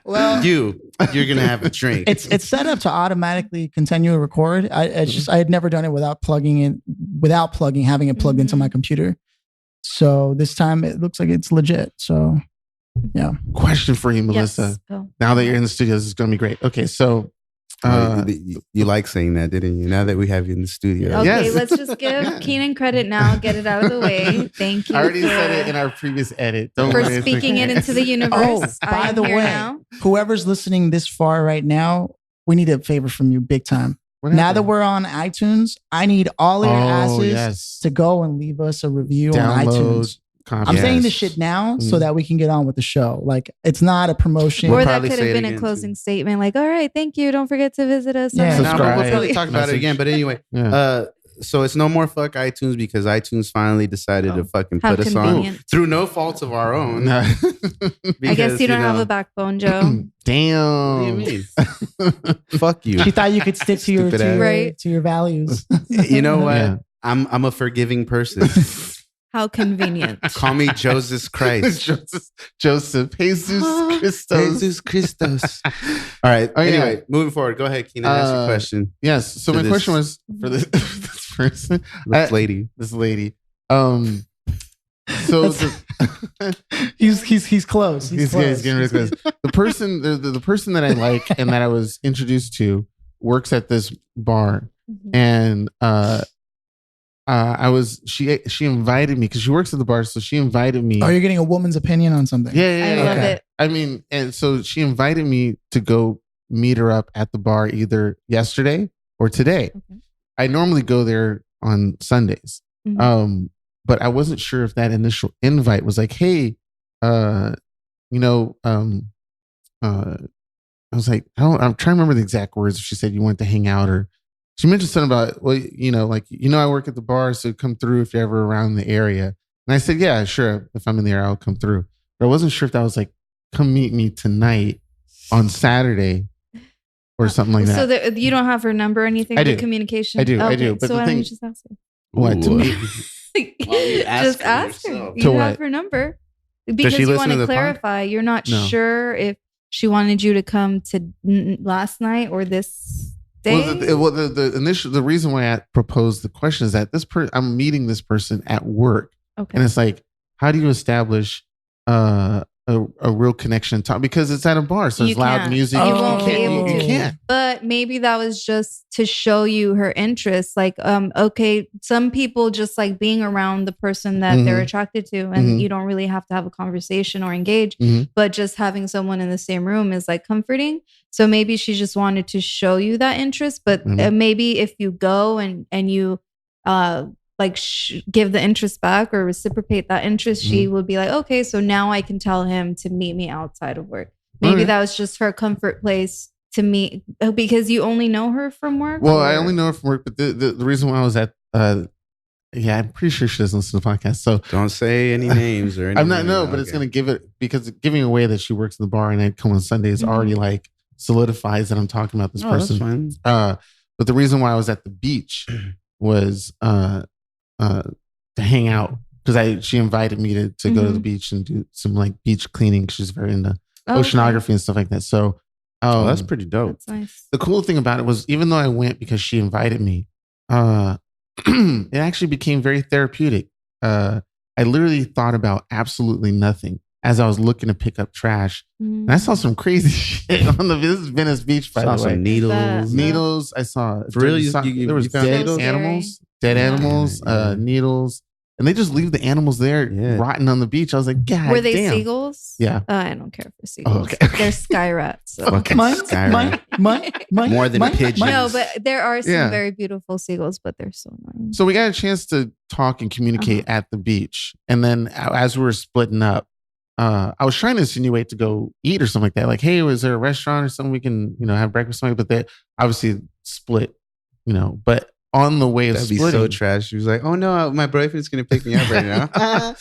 Well, you're gonna have a drink. It's set up to automatically continue to record. I had never done it without having it plugged into my computer. So this time it looks like it's legit. So yeah. Question for you, Melissa. Yes. Now that you're in the studio, this is gonna be great. Okay, so you like saying that, didn't you? Now that we have you in the studio. Okay, let's just give Cianan credit now. Get it out of the way. Thank you. I already said it in our previous edit. Don't for worry, speaking it into the universe. By the way, whoever's listening this far right now, we need a favor from you big time. Now that we're on iTunes, I need all of your asses to go and leave us a review on iTunes. I'm saying this shit now so that we can get on with the show. Like, it's not a promotion. Or that could have been a closing statement. Like, all right, thank you. Don't forget to visit us. Yeah, we'll probably talk about it again. But anyway, so it's no more fuck iTunes because iTunes finally decided to fucking put us on through no fault of our own. Because, I guess you don't have a backbone, Joe. Damn. What do you mean? Fuck you. She thought you could stick to your values. You know what? Yeah. I'm a forgiving person. How convenient. Call me Joseph Christ. Joseph. Jesus Christos. All right. Anyway, moving forward. Go ahead, Cianan. Ask your question. Yes. So my question was for this person. This lady. So he's close. He's getting really close. The person that I like and that I was introduced to works at this bar, and she invited me because she works at the bar, so she invited me. Oh, you're getting a woman's opinion on something. Yeah. I love it. I mean, and so she invited me to go meet her up at the bar either yesterday or today. Okay. I normally go there on Sundays. But I wasn't sure if that initial invite was like, hey, I was like, I'm trying to remember the exact words. She said you wanted to hang out, or she mentioned something about, I work at the bar, so come through if you're ever around the area. And I said, yeah, sure. If I'm in the area, I'll come through. But I wasn't sure if that was like, come meet me tonight on Saturday or something like that. So you don't have her number or anything? I do. Communication? I do. But so why don't you just ask her? What, to me? Just ask her. You have her number. Because you want to clarify. You're not sure if she wanted you to come to last night or this day. The reason why I proposed the question is that I'm meeting this person at work. Okay. And it's like, how do you establish a real connection and talk, because it's at a bar, so it's loud music. You won't be able to. You can't. But maybe that was just to show you her interest. Like, okay, some people just like being around the person that they're attracted to, and you don't really have to have a conversation or engage. But just having someone in the same room is like comforting. So maybe she just wanted to show you that interest. But maybe if you go and you give the interest back or reciprocate that interest, she would be like, okay, so now I can tell him to meet me outside of work. Maybe that was just her comfort place to meet, because you only know her from work. Well, I only know her from work, but the reason why I was at, I'm pretty sure she doesn't listen to the podcast. So don't say any names or anything. I'm not, but it's going to give it, because giving away that she works in the bar and I come on Sundays already like solidifies that I'm talking about this person. That's fine. But the reason why I was at the beach was, to hang out, because she invited me to go to the beach and do some like beach cleaning. She's very into oceanography and stuff like that. So that's pretty dope. That's nice. The cool thing about it was, even though I went because she invited me, it actually became very therapeutic. I literally thought about absolutely nothing. as I was looking to pick up trash. And I saw some crazy shit on this is Venice Beach, by the way. Some needles. Needles. I saw. For real? There was found dead animals, needles. And they just leave the animals there rotting on the beach. I was like, God Were they damn. seagulls? Yeah. I don't care for seagulls. Oh, okay. They're sky rats. So. Okay. More than pigeons. No, but there are some very beautiful seagulls, but they're so annoying. So we got a chance to talk and communicate at the beach. And then as we were splitting up, I was trying to insinuate to go eat or something like that. Like, hey, was there a restaurant or something we can, have breakfast or something? But they obviously split, but on the way of That'd splitting. be so trash. She was like, oh no, my boyfriend's going to pick me up right now.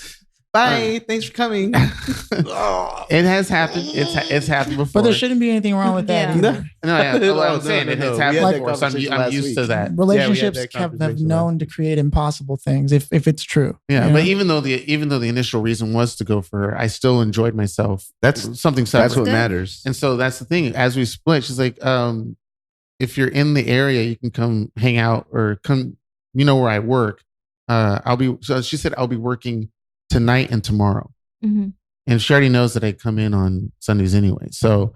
Bye. Thanks for coming. It has happened. It's happened before. But there shouldn't be anything wrong with that either. I'm saying it has happened before. So I'm used to that. Relationships have known to create impossible things if it's true. Yeah, but even though the initial reason was to go for her, I still enjoyed myself. That's something separate. That's what matters. And so that's the thing. As we split, she's like, if you're in the area, you can come hang out or come. Where I work. So she said I'll be working tonight and tomorrow. Mm-hmm. And she already knows that I come in on Sundays anyway. So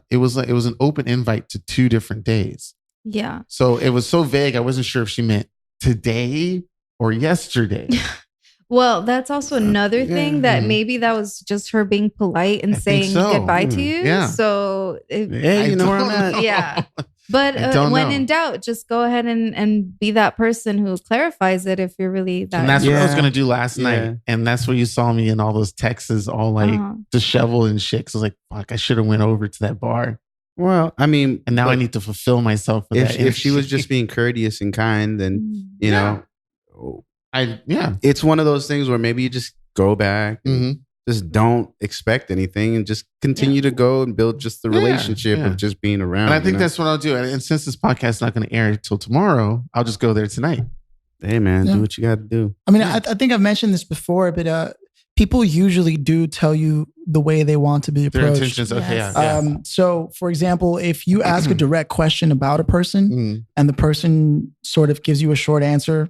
it was an open invite to 2 different days. Yeah. So it was so vague. I wasn't sure if she meant today or yesterday. Well, that's also another thing that maybe that was just her being polite and saying goodbye to you. Yeah. So hey, you know where I'm at. Yeah. But when in doubt, just go ahead and be that person who clarifies it if you're really that. And that's what I was going to do last night. And that's where you saw me in all those texts all like disheveled and shit. So I was like, fuck, I should have went over to that bar. Well, I mean. And now I need to fulfill myself with that. If she was just being courteous and kind, then, it's one of those things where maybe you just go back and just don't expect anything and just continue to go and build just the relationship of just being around. And I think that's what I'll do. And since this podcast is not going to air till tomorrow, I'll just go there tonight. Hey, man, do what you got to do. I mean, I think I've mentioned this before, but people usually do tell you the way they want to be approached. Their intentions, okay, So, for example, if you ask a direct question about a person and the person sort of gives you a short answer,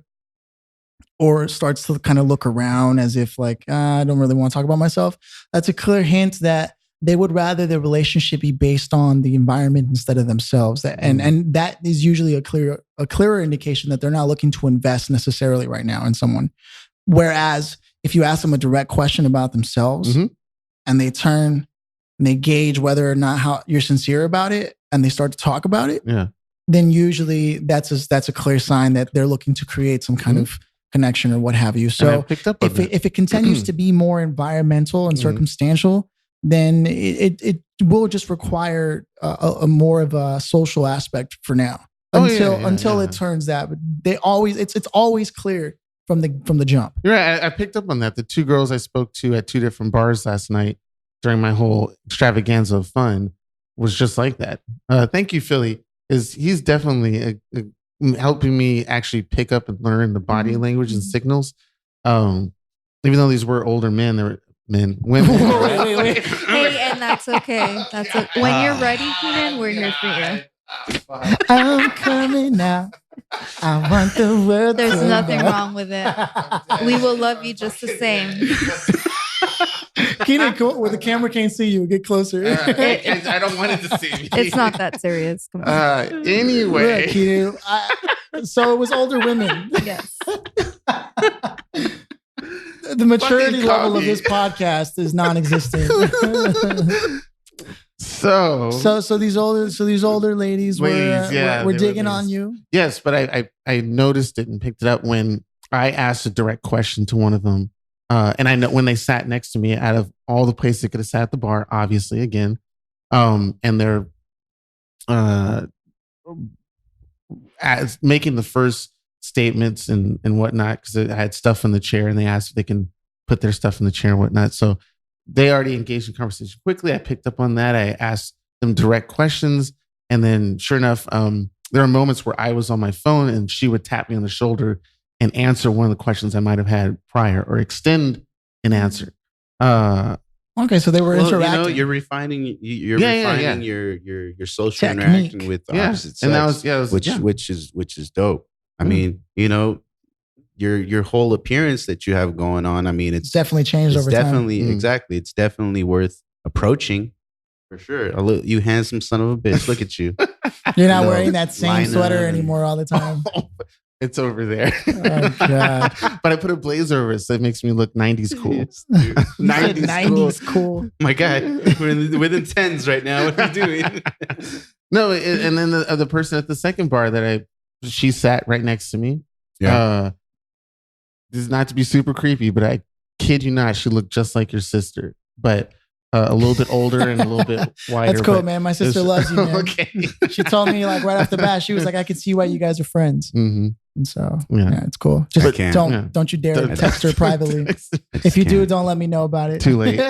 or starts to kind of look around as if like, I don't really want to talk about myself. That's a clear hint that they would rather their relationship be based on the environment instead of themselves. And that is usually a clearer indication that they're not looking to invest necessarily right now in someone. Whereas if you ask them a direct question about themselves and they turn and they gauge whether or not how you're sincere about it and they start to talk about it, then usually that's a clear sign that they're looking to create some kind of connection or what have you. So if it continues to be more environmental and circumstantial, then it will just require a more of a social aspect for now until it turns that. But it's always clear from the jump. You're right. I picked up on that. The 2 girls I spoke to at 2 different bars last night during my whole extravaganza of fun was just like that. Thank you, Philly. He's definitely helping me actually pick up and learn the body language and signals. Even though these were older men, they were women. Wait. Hey, and that's okay. When you're ready, Cianan, we're here for you. I'm coming now. I want the world. There's nothing wrong with it. We will love you just the same. Cianan, where the camera can't see you, get closer. I don't want it to see me. It's not that serious. Come on. Anyway. Cianan, so it was older women. Yes. The maturity level of this podcast is non-existent. So these older ladies were digging on you. Yes, but I noticed it and picked it up when I asked a direct question to one of them. And I know when they sat next to me, out of all the places they could have sat at the bar, obviously, again, and they're making the first statements and whatnot, because I had stuff in the chair and they asked if they can put their stuff in the chair and whatnot. So they already engaged in conversation quickly. I picked up on that. I asked them direct questions. And then sure enough, there are moments where I was on my phone and she would tap me on the shoulder and answer one of the questions I might have had prior or extend an answer. Okay, so they were interacting. You're refining your social technique. Interaction with the opposite sex, and that was which is dope. I mean, your whole appearance that you have going on. I mean, it's definitely changed over definitely, time. Exactly. It's definitely worth approaching for sure. You handsome son of a bitch. Look at you. You're not wearing that same sweater anymore all the time. It's over there. Oh, God. But I put a blazer over it, so it makes me look 90s cool. Yes, dude. 90s cool. My God, we're in tens right now. What are you doing? No, and then the person at the second bar she sat right next to me. Yeah. This is not to be super creepy, but I kid you not, she looked just like your sister, but a little bit older and a little bit wider. That's cool, man. My sister loves you, man. Okay. She told me like right off the bat, she was like, I could see why you guys are friends. Mm-hmm. And so, yeah, it's cool. Just don't you dare text her privately. If you do, don't let me know about it. Too late.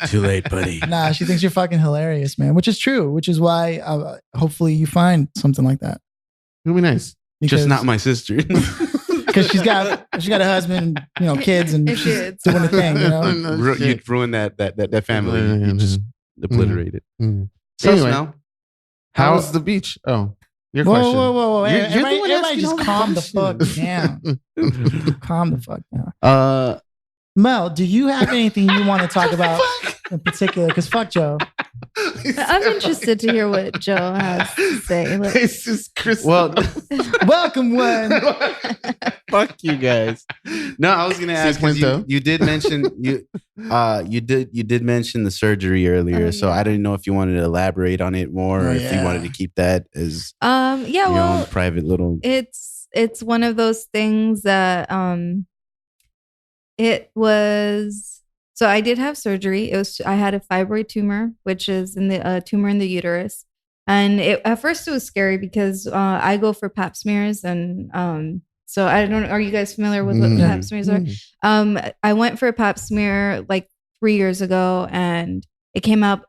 Too late, buddy. Nah, she thinks you're fucking hilarious, man, which is true, which is why hopefully you find something like that. It'll be nice. Just not my sister. Because she's got a husband, kids, and she's doing a thing. You'd ruin that family. You just obliterate it. Mm-hmm. So anyway, Mel, how was the beach? Oh, your question. Whoa! You're Everybody just calm the fuck down. Calm the fuck down. Mel, do you have anything you want to talk about in particular? Because fuck Joe. I'm interested to hear what Joe has to say. It's just Chris. Well, welcome one. Fuck you guys. No, I was gonna ask because you did mention you did mention the surgery earlier, so I didn't know if you wanted to elaborate on it more, or if you wanted to keep that as your own private little. It's one of those things that it was. So I did have surgery. I had a fibroid tumor, which is tumor in the uterus. And at first it was scary because I go for pap smears. And so I don't know, are you guys familiar with what pap smears are? I went for a pap smear like 3 years ago and it came up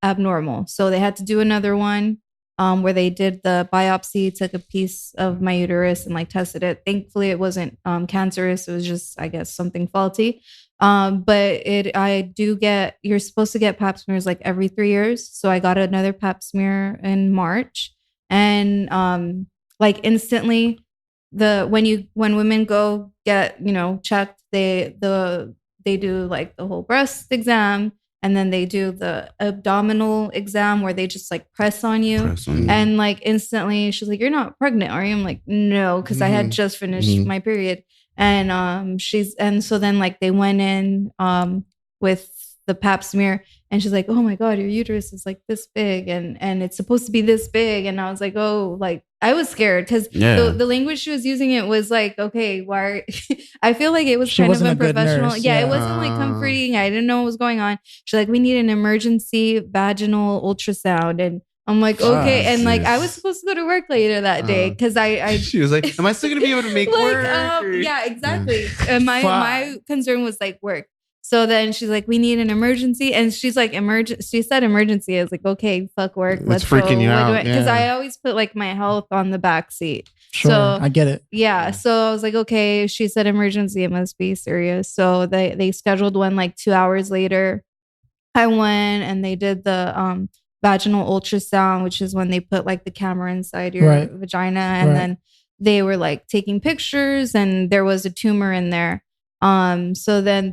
abnormal. So they had to do another one where they did the biopsy, took a piece of my uterus and like tested it. Thankfully it wasn't cancerous. It was just, I guess, something faulty. But you're supposed to get pap smears like every 3 years. So I got another pap smear in March and, like instantly when women go get, checked, they do like the whole breast exam and then they do the abdominal exam where they just like press on you. And like instantly she's like, "You're not pregnant, are you?" I'm like, "No," because I had just finished my period. And so then like they went in with the pap smear and she's like, "Oh my God, your uterus is like this big and it's supposed to be this big." And I was like, "Oh," like I was scared because the language she was using, it was like, okay, why I feel like it was kind of unprofessional. Yeah, it wasn't like comforting. I didn't know what was going on. She's like, "We need an emergency vaginal ultrasound." And I'm like, okay. And like, I was supposed to go to work later that day because she was like, "Am I still going to be able to make work?" Yeah, exactly. And my concern was like work. So then she's like, "We need an emergency." And she's like, she said emergency. I was like, okay, fuck work. Let's go. Freaking you out. Because I always put like my health on the back seat. Sure, so, I get it. Yeah. So I was like, okay, she said emergency. It must be serious. So they scheduled one like 2 hours later. I went and they did the vaginal ultrasound, which is when they put like the camera inside your vagina. And then they were like taking pictures and there was a tumor in there. So then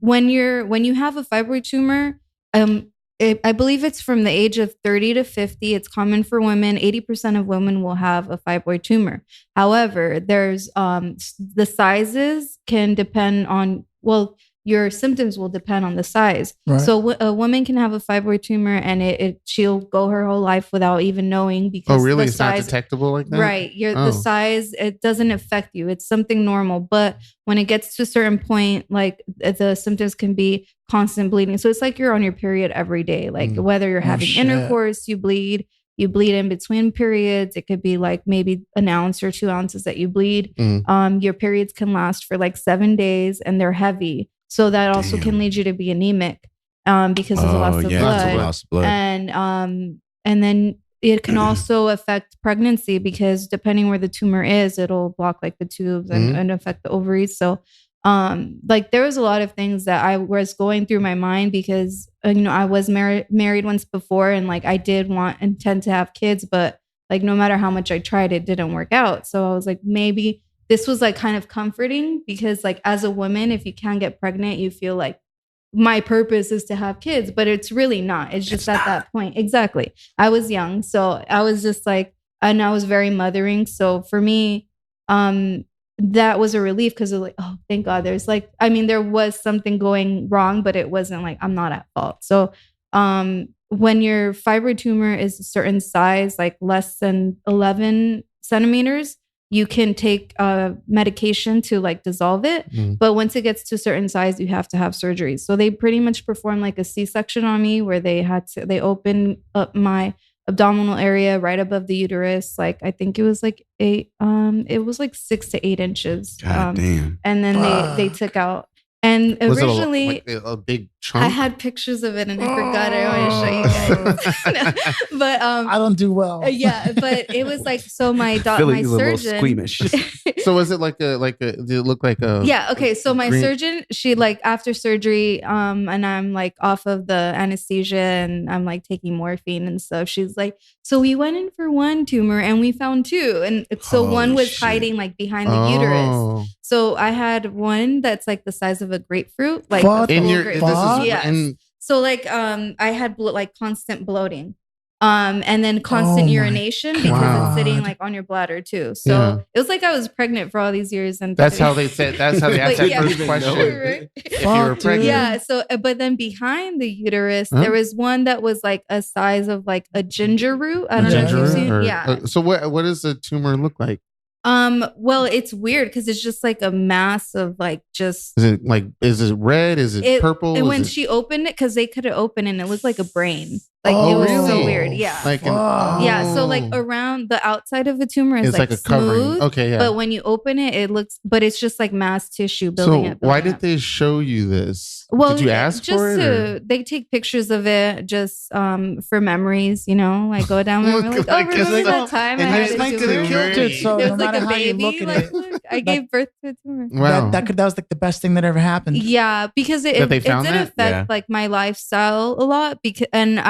when you have a fibroid tumor, I believe it's from the age of 30 to 50. It's common for women. 80% of women will have a fibroid tumor. However, there's the sizes can depend on, your symptoms will depend on the size. Right. So a woman can have a fibroid tumor and she'll go her whole life without even knowing because really? The it's size, not detectable like that? Right. The size, it doesn't affect you. It's something normal. But when it gets to a certain point, like the symptoms can be constant bleeding. So it's like you're on your period every day. Like whether you're having intercourse, you bleed in between periods. It could be like maybe an ounce or 2 ounces that you bleed. Your periods can last for like 7 days and they're heavy. So that also can lead you to be anemic because of the loss of blood. And then it can also affect pregnancy because depending where the tumor is, it'll block like the tubes and affect the ovaries. So like there was a lot of things that I was going through my mind because, I was married once before and like I did intend to have kids, but like no matter how much I tried, it didn't work out. So I was like, maybe this was like kind of comforting because like as a woman, if you can't get pregnant, you feel like my purpose is to have kids, but it's really not. It's just at that point. Exactly. I was young. So I was just like, and I was very mothering. So for me, that was a relief because like, oh, thank God. There's like, I mean, there was something going wrong, but it wasn't like, I'm not at fault. So when your fibroid tumor is a certain size, like less than 11 centimeters, you can take medication to like dissolve it. But once it gets to a certain size, you have to have surgery. So they pretty much performed like a C-section on me where they opened up my abdominal area right above the uterus. Like, I think it was like 6 to 8 inches. God damn. And then they took out. And originally, was it a big chunk? I had pictures of it and I forgot. I want to show you guys. No, but I don't do well. Yeah, but it was like so. My Phillip, my surgeon. Squeamish. So was it like a? Did it look like a? Yeah. Okay. So my surgeon, she like after surgery, and I'm like off of the anesthesia and I'm like taking morphine and stuff. She's like, so we went in for one tumor and we found two, and so one was hiding like behind the uterus. So I had one that's like the size of a grapefruit, like in your. So like I had like constant bloating. And then constant urination because it's sitting like on your bladder too. So it was like I was pregnant for all these years. And that's how they said. That's how they asked that first question. Right? If you were pregnant, yeah. So, but then behind the uterus, there was one that was like a size of like a ginger root. I don't know if you've seen. Yeah. So what does a tumor look like? Well, it's weird because it's just like a mass of like just. Is it red? Is it purple? And when she opened it, because they could have opened it, and it looked like a brain. Like it was so weird. Yeah. Yeah. So like around the outside of the tumor is like a smooth, covering. Okay. Yeah. But when you open it, it looks, but it's just like mass tissue building up. So why did they show you this? Well, did you ask for it? They take pictures of it just for memories, you know, like go down there and we're like, remember that time I had a tumor? So it no was like matter a how you baby. look at Like, it, look, I gave birth to a tumor. Wow. That was like the best thing that ever happened. Yeah, because it did affect like my lifestyle a lot and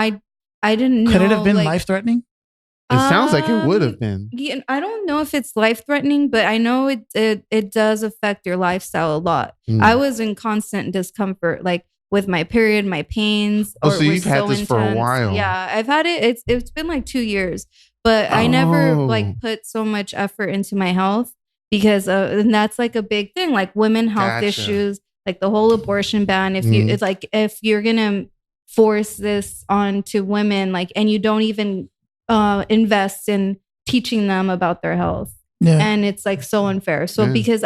I didn't know. Could it have been life-threatening? It sounds like it would have been. Yeah, I don't know if it's life-threatening, but I know it does affect your lifestyle a lot. I was in constant discomfort, like with my period, my pains. So you've had this for a while. Yeah, I've had it. It's been like 2 years, but I never like put so much effort into my health because and that's like a big thing, like women health issues, like the whole abortion ban. If you it's like if you're gonna force this onto women, like, and you don't even invest in teaching them about their health, and it's like so unfair. So because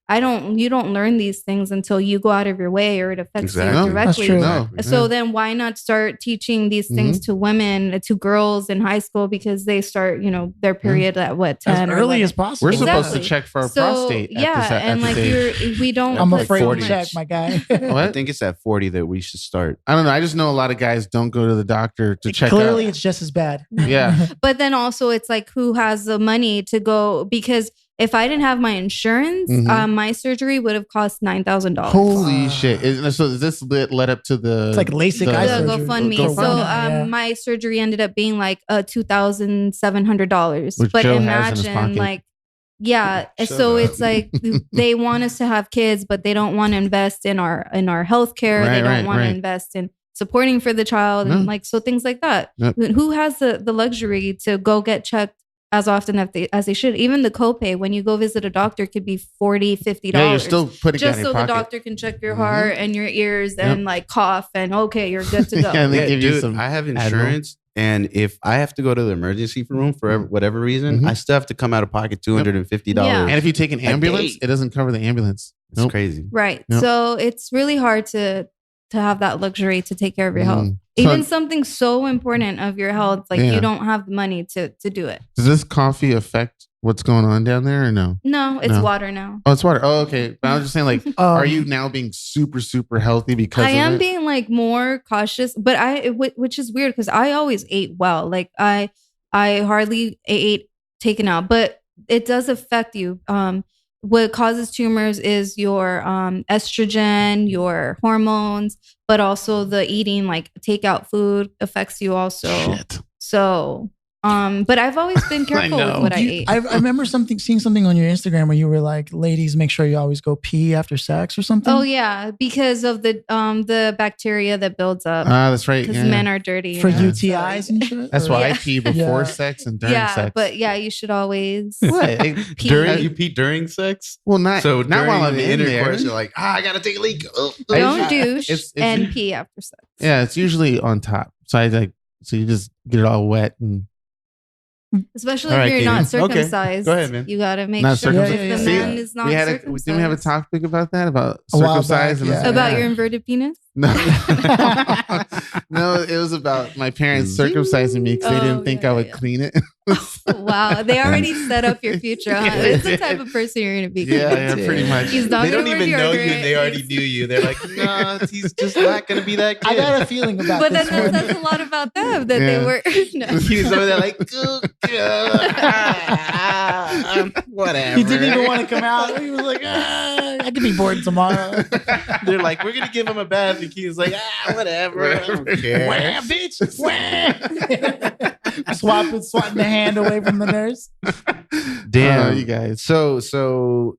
you don't learn these things until you go out of your way or it affects you directly. So then why not start teaching these things to women, to girls in high school, because they start, their period at what, 10 as early as possible. We're supposed to check for our prostate. And like we don't. I'm afraid to check, my guy. I think it's at 40 that we should start. I don't know. I just know a lot of guys don't go to the doctor to check. Clearly, it's just as bad. Yeah. But then also it's like who has the money to go, because if I didn't have my insurance, my surgery would have cost $9,000. Holy shit! So this led up to the it's like LASIK eye surgery. GoFundMe. So my surgery ended up being like $2,700. But Joe imagine like, so it's like they want us to have kids, but they don't want to invest in our healthcare. They don't want to invest in supporting for the child, and like so things like that. Who has the luxury to go get checked as often as they should? Even the copay when you go visit a doctor could be $40, $50. Yeah, you're still putting just it in so your the pocket. doctor can check your heart and your ears and like cough and okay, you're good to go. I have insurance, and if I have to go to the emergency room for whatever reason, I still have to come out of pocket $250. And if you take an ambulance, it doesn't cover the ambulance. It's crazy, right? So it's really hard to have that luxury to take care of your health. Even something so important of your health, like you don't have the money to do it. Does this coffee affect what's going on down there or no? No, it's water now. Oh, it's water. Oh, okay. But I was just saying, like, are you now being super, super healthy because I am being like more cautious, but which is weird because I always ate well. Like I hardly ate taken out, but it does affect you. What causes tumors is your estrogen, your hormones, but also the eating, like takeout food affects you also. Shit. So But I've always been careful with what I eat. I remember seeing something on your Instagram where you were like, ladies, make sure you always go pee after sex or something. Oh yeah, because of the bacteria that builds up. That's right. Because men are dirty for UTIs and shit. That's why I pee before sex and during sex. But you should always pee. You pee during sex? Well, not while I'm in intercourse. there. You're like, I gotta take a leak. Don't douche and pee after sex. Yeah, it's usually on top. So you just get it all wet and. Especially if you're not circumcised. Okay. Go ahead, man. You got to make sure if the man is not circumcised. Didn't we have a topic about that? About circumcised? About your inverted penis? No. No, it was about my parents circumcising me because they didn't think I would clean it. Wow. They already set up your future. Huh? It's the type of person you're going to be. Yeah, pretty much. He's not they don't even know you. They already knew you. They're like, no, he's just not going to be that kid. I got a feeling about this. But then that says a lot about them that they were. No. He was over there like, whatever. He didn't even want to come out. He was like, I could be bored tomorrow. They're like, we're going to give him a bath. And he was like, whatever. I don't care. Wham, bitch. Wham. Swatting the hand away from the nurse. Damn, you guys. So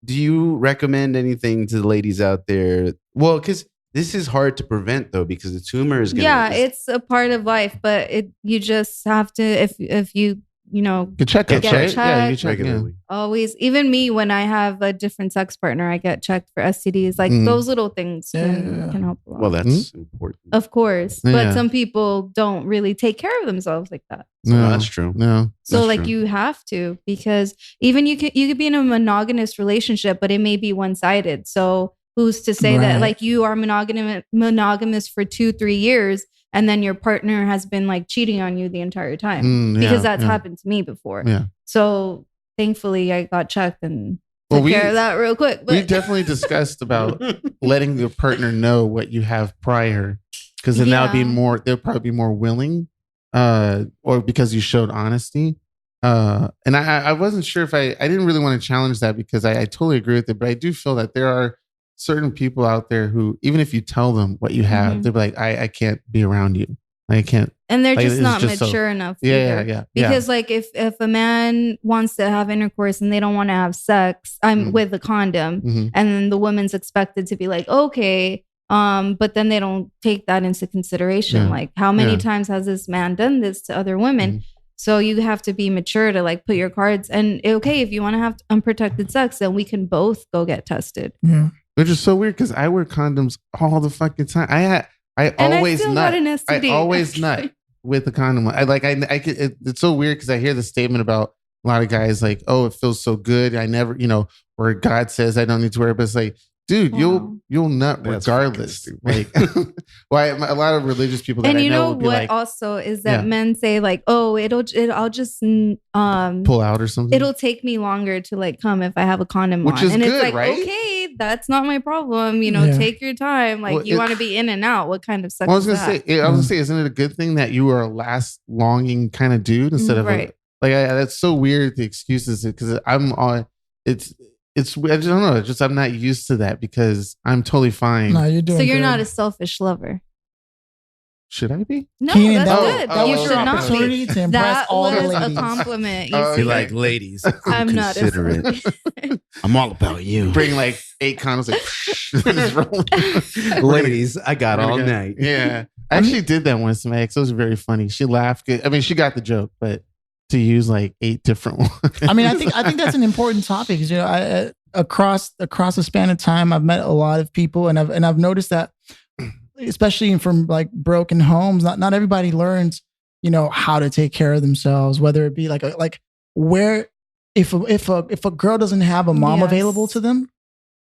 do you recommend anything to the ladies out there? Well, because this is hard to prevent though, because the tumor is going to... it's a part of life, but you just have to, if you get checkups, right? Checked. Yeah, you check regularly. Always, even me, when I have a different sex partner, I get checked for STDs. Like those little things can help a lot. Well, that's important. Of course. But some people don't really take care of themselves like that. No, that's true. No. So you have to, because even you could be in a monogamous relationship, but it may be one-sided. So who's to say that like you are monogamous for 2-3 years and then your partner has been like cheating on you the entire time? Because that's happened to me before. Yeah. So thankfully I got checked and took care of that real quick. But we definitely discussed about letting your partner know what you have prior, because then they'll probably be more willing, or because you showed honesty. And I wasn't sure if I didn't really want to challenge that, because I totally agree with it, but I do feel that there are certain people out there who, even if you tell them what you have, they'll be like, I can't be around you. I can't. And they're just not mature enough. Yeah. Because like if a man wants to have intercourse and they don't want to have sex, I'm with a condom, and then the woman's expected to be like, okay, but then they don't take that into consideration. Yeah. Like, how many times has this man done this to other women? So you have to be mature to like put your cards. And okay, if you want to have unprotected sex, then we can both go get tested. Yeah. Which is so weird, because I wear condoms all the fucking time. I always nut. I always nut with the condom. It's so weird, because I hear the statement about a lot of guys like, oh, it feels so good. I never, where God says I don't need to wear it, but it's like, dude, you'll nut regardless. Like, a lot of religious people that and I you know will be what like, also is that men say like, oh, I'll just pull out or something. It'll take me longer to like come if I have a condom on. Is and good, it's like, right? Okay, that's not my problem. Take your time. Like, you want to be in and out. What kind of sex? I was gonna say, isn't it a good thing that you are a last longing kind of dude instead of that's so weird. The excuses, because it's I don't know. I'm not used to that, because I'm totally fine. No, you're doing. So you're good. not a selfish lover. Should I be? No, Keenan, that's good. That you was should your not opportunity be. to impress That all the was ladies. a compliment. Be like, ladies, I'm not considerate. I'm all about you. Bring like 8 condoms. Like, ladies, I got all night. Yeah, I actually did that once to my ex. It was very funny. She laughed. I mean, she got the joke, but to use like 8 different ones. I mean, I think that's an important topic, because I across a span of time, I've met a lot of people, and I've noticed that, especially from like broken homes, not everybody learns, how to take care of themselves. Whether it be like where if a girl doesn't have a mom available to them,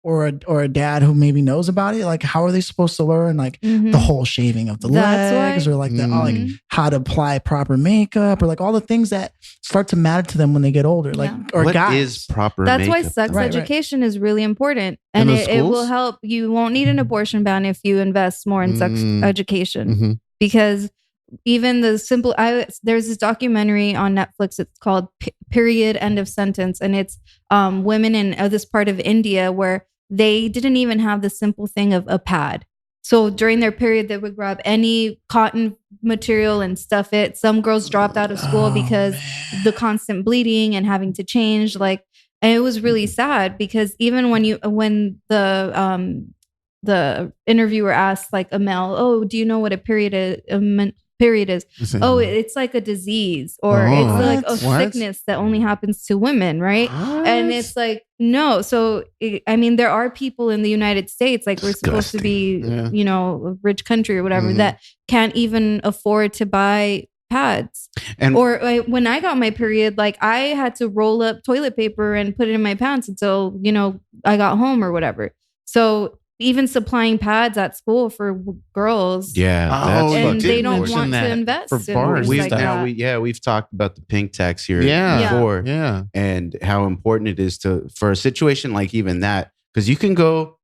or a dad who maybe knows about it, like how are they supposed to learn like the whole shaving of the legs, or like like how to apply proper makeup, or like all the things that start to matter to them when they get older, like or what guys. is proper That's makeup, why sex education is really important, and it will help. You won't need an abortion ban if you invest more in sex education, because even the simple there's this documentary on Netflix. It's called Period End of Sentence, and it's women in this part of India where they didn't even have the simple thing of a pad. So during their period, they would grab any cotton material and stuff it. Some girls dropped out of school because the constant bleeding and having to change. Like, and it was really sad because even when the interviewer asked like a male, "Oh, do you know what a period is?" Oh, it's like a disease or it's like a sickness that only happens to women, right? What? And it's like, no. So, I mean, there are people in the United States, like we're supposed to be, you know, a rich country or whatever, that can't even afford to buy pads. Or when I got my period, like I had to roll up toilet paper and put it in my pants until, you know, I got home or whatever. So even supplying pads at school for girls. Yeah. And they don't want to invest for bars. We've talked about the pink tax here before. Yeah. And how important it is for a situation like even that. Because you go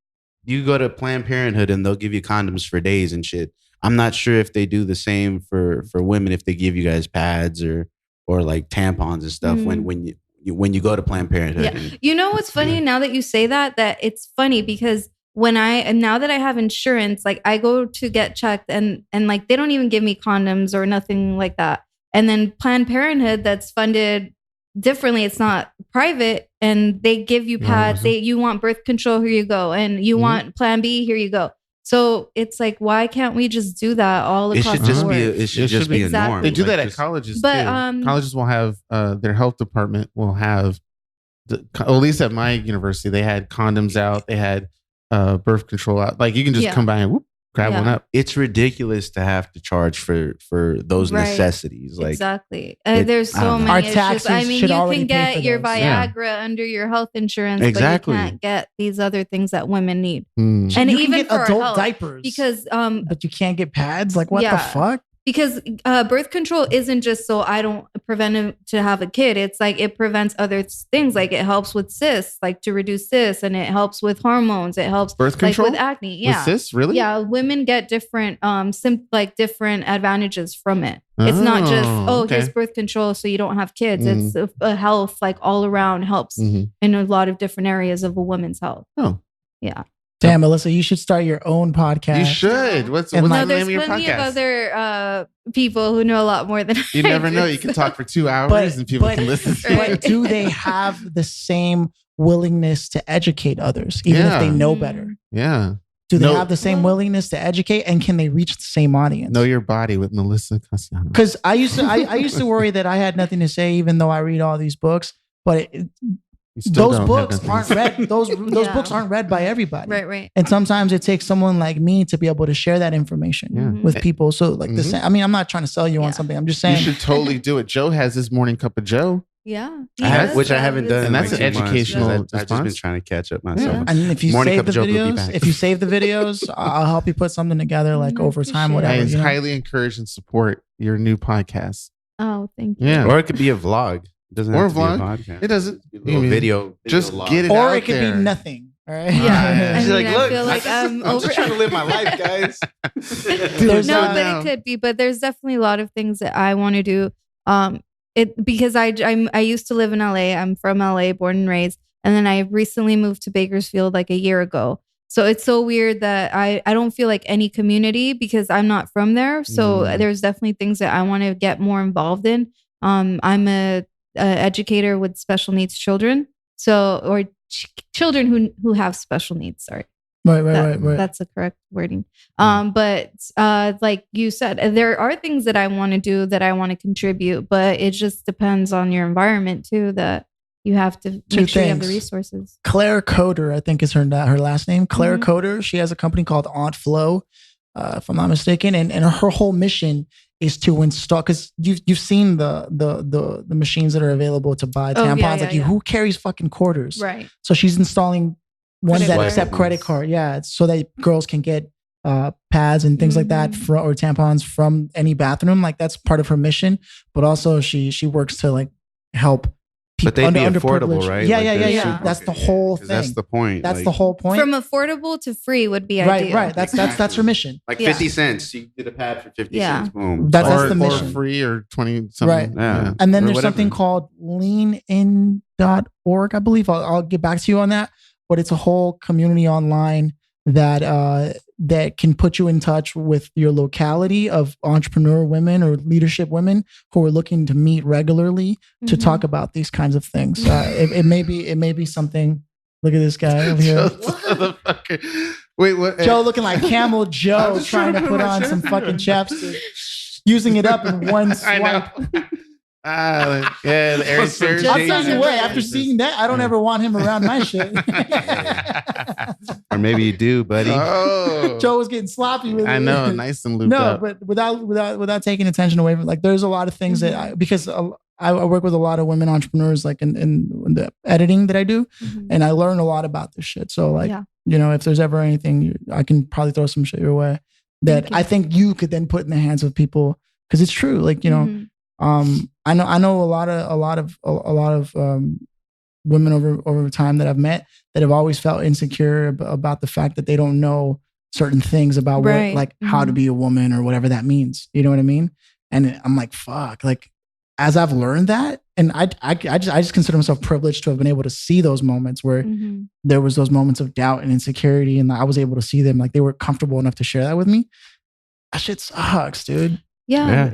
to Planned Parenthood and they'll give you condoms for days and shit. I'm not sure if they do the same for women, if they give you guys pads or like tampons and stuff when you go to Planned Parenthood. Yeah. You know what's funny now that you say that it's funny because now that I have insurance, like I go to get checked and like they don't even give me condoms or nothing like that. And then Planned Parenthood that's funded differently, it's not private, and they give you pads. You want birth control, here you go. And you want Plan B, here you go. So it's like, why can't we just do that all across the board? It should just be a norm. They do that at colleges too. Colleges will have their health department will have at least at my university, they had condoms out. They had birth control out. Like you can just come by and grab one up. It's ridiculous to have to charge for those necessities. Like exactly. There's so many. Our taxes I mean, should you already can get your those. Viagra under your health insurance, exactly. but you can't get these other things that women need. And you even can get for adult health, diapers because but you can't get pads. Like what the fuck? Because birth control isn't just so I don't prevent to have a kid. It's like it prevents other things. Like it helps with cysts, like to reduce cysts, and it helps with hormones. It helps birth control with acne. Yeah, with cysts, really? Yeah, women get different different advantages from it. It's not just here's birth control so you don't have kids. It's a health like all around helps in a lot of different areas of a woman's health. Oh, yeah. Damn, Melissa, you should start your own podcast. You should. What's the name of your podcast? There's plenty of other people who know a lot more than you never know. You can talk for 2 hours and people can listen to But do they have the same willingness to educate others, even if they know better? Yeah. Do they have the same willingness to educate, and can they reach the same audience? Know Your Body with Melissa Castellanos. Because I used to worry that I had nothing to say, even though I read all these books. But those books aren't read. Those books aren't read by everybody. Right. And sometimes it takes someone like me to be able to share that information with people. So like the same. I mean, I'm not trying to sell you on something. I'm just saying you should totally do it. Joe has his morning cup of Joe. Yeah, which I haven't done, and that's an educational. I've just been trying to catch up myself. Yeah. And if you save the videos, I'll help you put something together like over time, whatever. I highly encourage and support your new podcast. Oh, thank you. Yeah, or it could be a vlog. It doesn't have to be a podcast. It doesn't. Video just vlog. get it or out it could there. be nothing. All right. Yeah. She's like, look, I'm just trying to live my life, guys. But it could be. But there's definitely a lot of things that I want to do. Because I used to live in LA. I'm from LA, born and raised, and then I recently moved to Bakersfield like a year ago. So it's so weird that I don't feel like any community because I'm not from there. So there's definitely things that I want to get more involved in. I'm a educator with special needs children. So children who have special needs. Sorry. Right. That's the correct wording. But like you said, there are things that I want to do that I want to contribute, but it just depends on your environment too. That you have to make sure you have the resources. Claire Coder, I think is her last name. Claire Coder. She has a company called Aunt Flo, if I'm not mistaken, and her whole mission is to install, because you've seen the machines that are available to buy tampons. Who carries fucking quarters? Right. So she's installing ones that accept credit card. Yeah, so that girls can get pads and things like that or tampons from any bathroom. Like that's part of her mission. But also she works to like help people. But they'd be affordable, right? Yeah. That's the whole thing. That's the point. That's the whole point. From affordable to free would be ideal. Right. That's her mission. Like 50 cents. You get a pad for 50 cents. Boom. That's the mission. Or free or 20 something. Right. Yeah. And then there's something called leanin.org, I believe. I'll get back to you on that. But it's a whole community online that can put you in touch with your locality of entrepreneur women or leadership women who are looking to meet regularly to talk about these kinds of things. It may be something. Look at this guy over here. Wait, what? Joe looking like Camel Joe trying to put on some fucking chapstick, using it up in one swipe. Yeah, the Eric Spears. I'll tell you what, after seeing that, I don't ever want him around my shit. Or maybe you do, buddy. Oh. Joe was getting sloppy with it. I know, nice and looped up. But without taking attention away from, like, there's a lot of things that because I work with a lot of women entrepreneurs, like in the editing that I do, and I learn a lot about this shit. So, like, if there's ever anything, I can probably throw some shit your way that I think you could then put in the hands of people, because it's true. Like, I know a lot of women over time that I've met that have always felt insecure about the fact that they don't know certain things about what, like how to be a woman or whatever that means. You know what I mean? And I'm like, fuck. Like, as I've learned that, and I just consider myself privileged to have been able to see those moments where there was those moments of doubt and insecurity, and I was able to see them. Like, they were comfortable enough to share that with me. That shit sucks, dude. Yeah,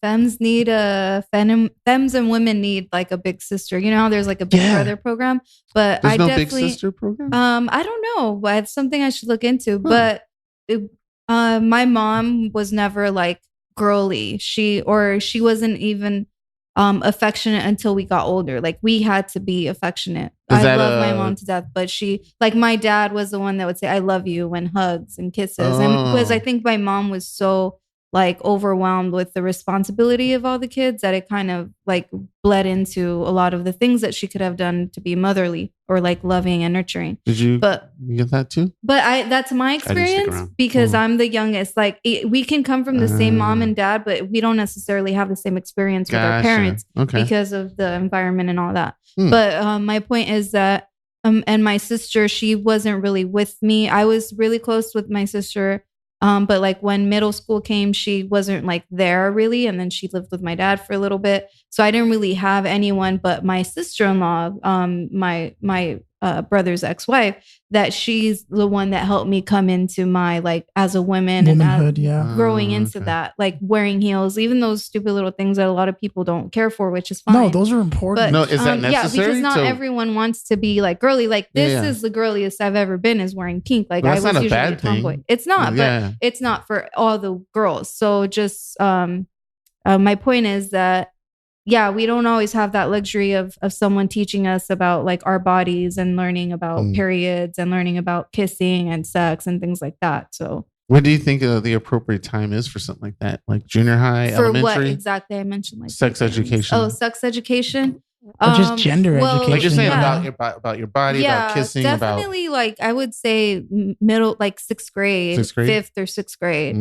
femmes need femmes and women need like a big sister. You know how there's like a big brother program, but there's no definitely big sister program. I don't know, but it's something I should look into. But my mom was never like girly. She wasn't even affectionate until we got older. Like, we had to be affectionate. I love my mom to death, but my dad was the one that would say I love you and hugs and kisses. And because I think my mom was so like overwhelmed with the responsibility of all the kids that it kind of like bled into a lot of the things that she could have done to be motherly or like loving and nurturing. Did you get that too? But that's my experience because I'm the youngest. Like, we can come from the same mom and dad, but we don't necessarily have the same experience with our parents because of the environment and all that. But my point is that and my sister, she wasn't really with me. I was really close with my sister. But like when middle school came, she wasn't like there really. And then she lived with my dad for a little bit. So I didn't really have anyone but my sister-in-law, my brother's ex-wife, that she's the one that helped me come into my, like, as a woman womanhood, and growing into that, like wearing heels, even those stupid little things that a lot of people don't care for, which is fine. No, those are important. But, no, is that necessary? Yeah, because not everyone wants to be like girly. Like, this is the girliest I've ever been, is wearing pink. Like, I was usually a tomboy. It's not, but it's not for all the girls. So just my point is that we don't always have that luxury of someone teaching us about like our bodies and learning about periods and learning about kissing and sex and things like that. So what do you think the appropriate time is for something like that? Like junior high, for elementary? what exactly? I mentioned like sex education. Oh, sex education. Or just gender education. Like you're saying about your body, about kissing, definitely like I would say middle, like sixth grade, fifth or sixth grade,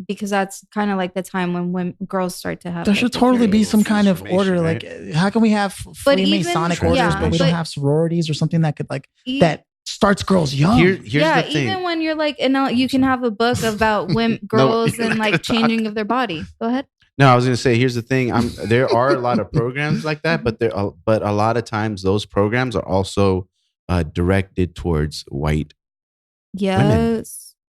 because that's kind of like the time when girls start to have. There should totally be some kind of order. Right? Like, how can we have Freemasonic orders, but we don't have sororities or something that could like that starts girls young? Here's the thing. Even when you're like, and you can have a book about women, girls, and like changing of their body. Go ahead. No, I was going to say, here's the thing. There are a lot of programs like that, but a lot of times those programs are also directed towards white women.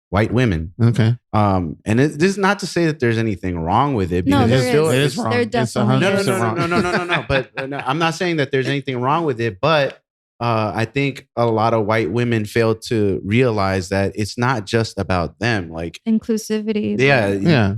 White women. Okay. And this is not to say that there's anything wrong with it. No, because it is wrong. There definitely No. But I'm not saying that there's anything wrong with it, but I think a lot of white women fail to realize that it's not just about them. Like inclusivity. Yeah.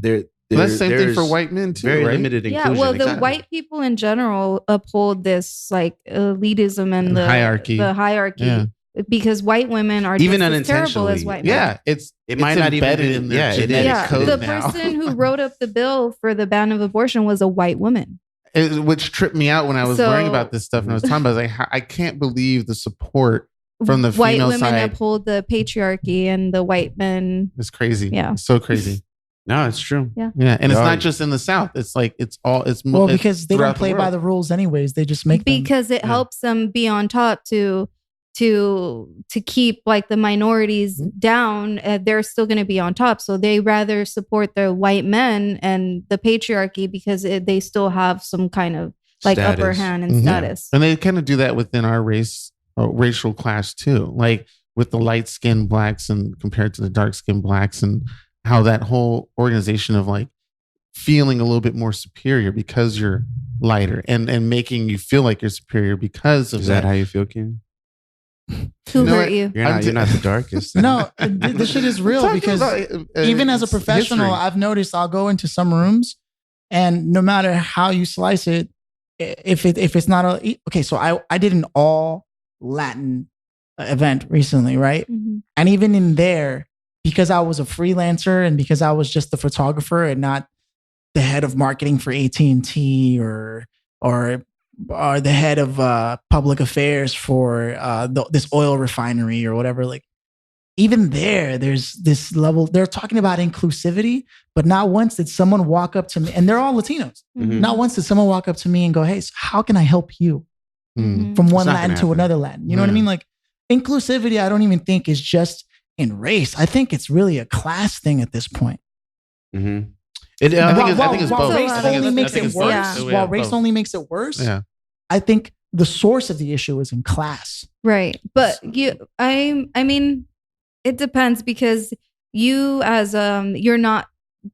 That's the same thing for white men too, very right? limited inclusion. Yeah, well, the white people in general uphold this like elitism and the hierarchy. Because white women are even just as terrible as white men. It might not even be in their genetic code the now. person who wrote up the bill for the ban of abortion was a white woman. Which tripped me out when I was learning about this stuff and I was talking about. I was like, I can't believe the support from the white female women side. Uphold the patriarchy and the white men. It's crazy. Yeah, it's so crazy. No, it's true. Yeah, and it's not just in the South. It's like it's well because they don't play by the rules anyways. They just make because it helps them be on top to keep like the minorities down. They're still going to be on top, so they rather support the white men and the patriarchy because they still have some kind of like status. Upper hand and status. And they kind of do that within our race racial clash too, like with the light skinned blacks and compared to the dark skinned blacks, and how that whole organization of like feeling a little bit more superior because you're lighter, and making you feel like you're superior because of Is that how you feel, Ken? Who hurt you? You're not the darkest. No, this shit is real because even as a professional, history. I've noticed I'll go into some rooms, and no matter how you slice it, if it's not okay. So I did an all Latin event recently, right? Mm-hmm. And even in there, because I was a freelancer and because I was just the photographer and not the head of marketing for AT&T or the head of public affairs for this oil refinery or whatever, like even there's this level. They're talking about inclusivity, but not once did someone walk up to me, and they're all Latinos. Mhm. Not once did someone walk up to me and go, "Hey, so how can I help you?" Mm. From one not Latin gonna to happen. another Latin. You know what I mean? Like inclusivity, I don't even think is just in race. I think it's really a class thing at this point. Mm-hmm. I think it's while both. race I think only it's- makes I think it it's worse. both. While Yeah, race both. only makes it worse. Yeah. I think the source of the issue is in class. Right. But I mean, it depends because you as you're not,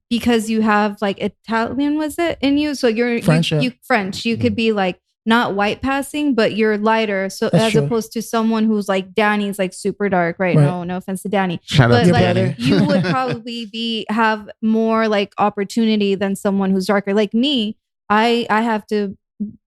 because you have like Italian, was it in you? So you're French, yeah. you French. You could be like not white passing, but you're lighter. So That's as true. opposed to someone who's like Danny's like super dark, right? Right. No offense to Danny. Shout out But to like Danny. you would probably have more like opportunity than someone who's darker. Like me, I have to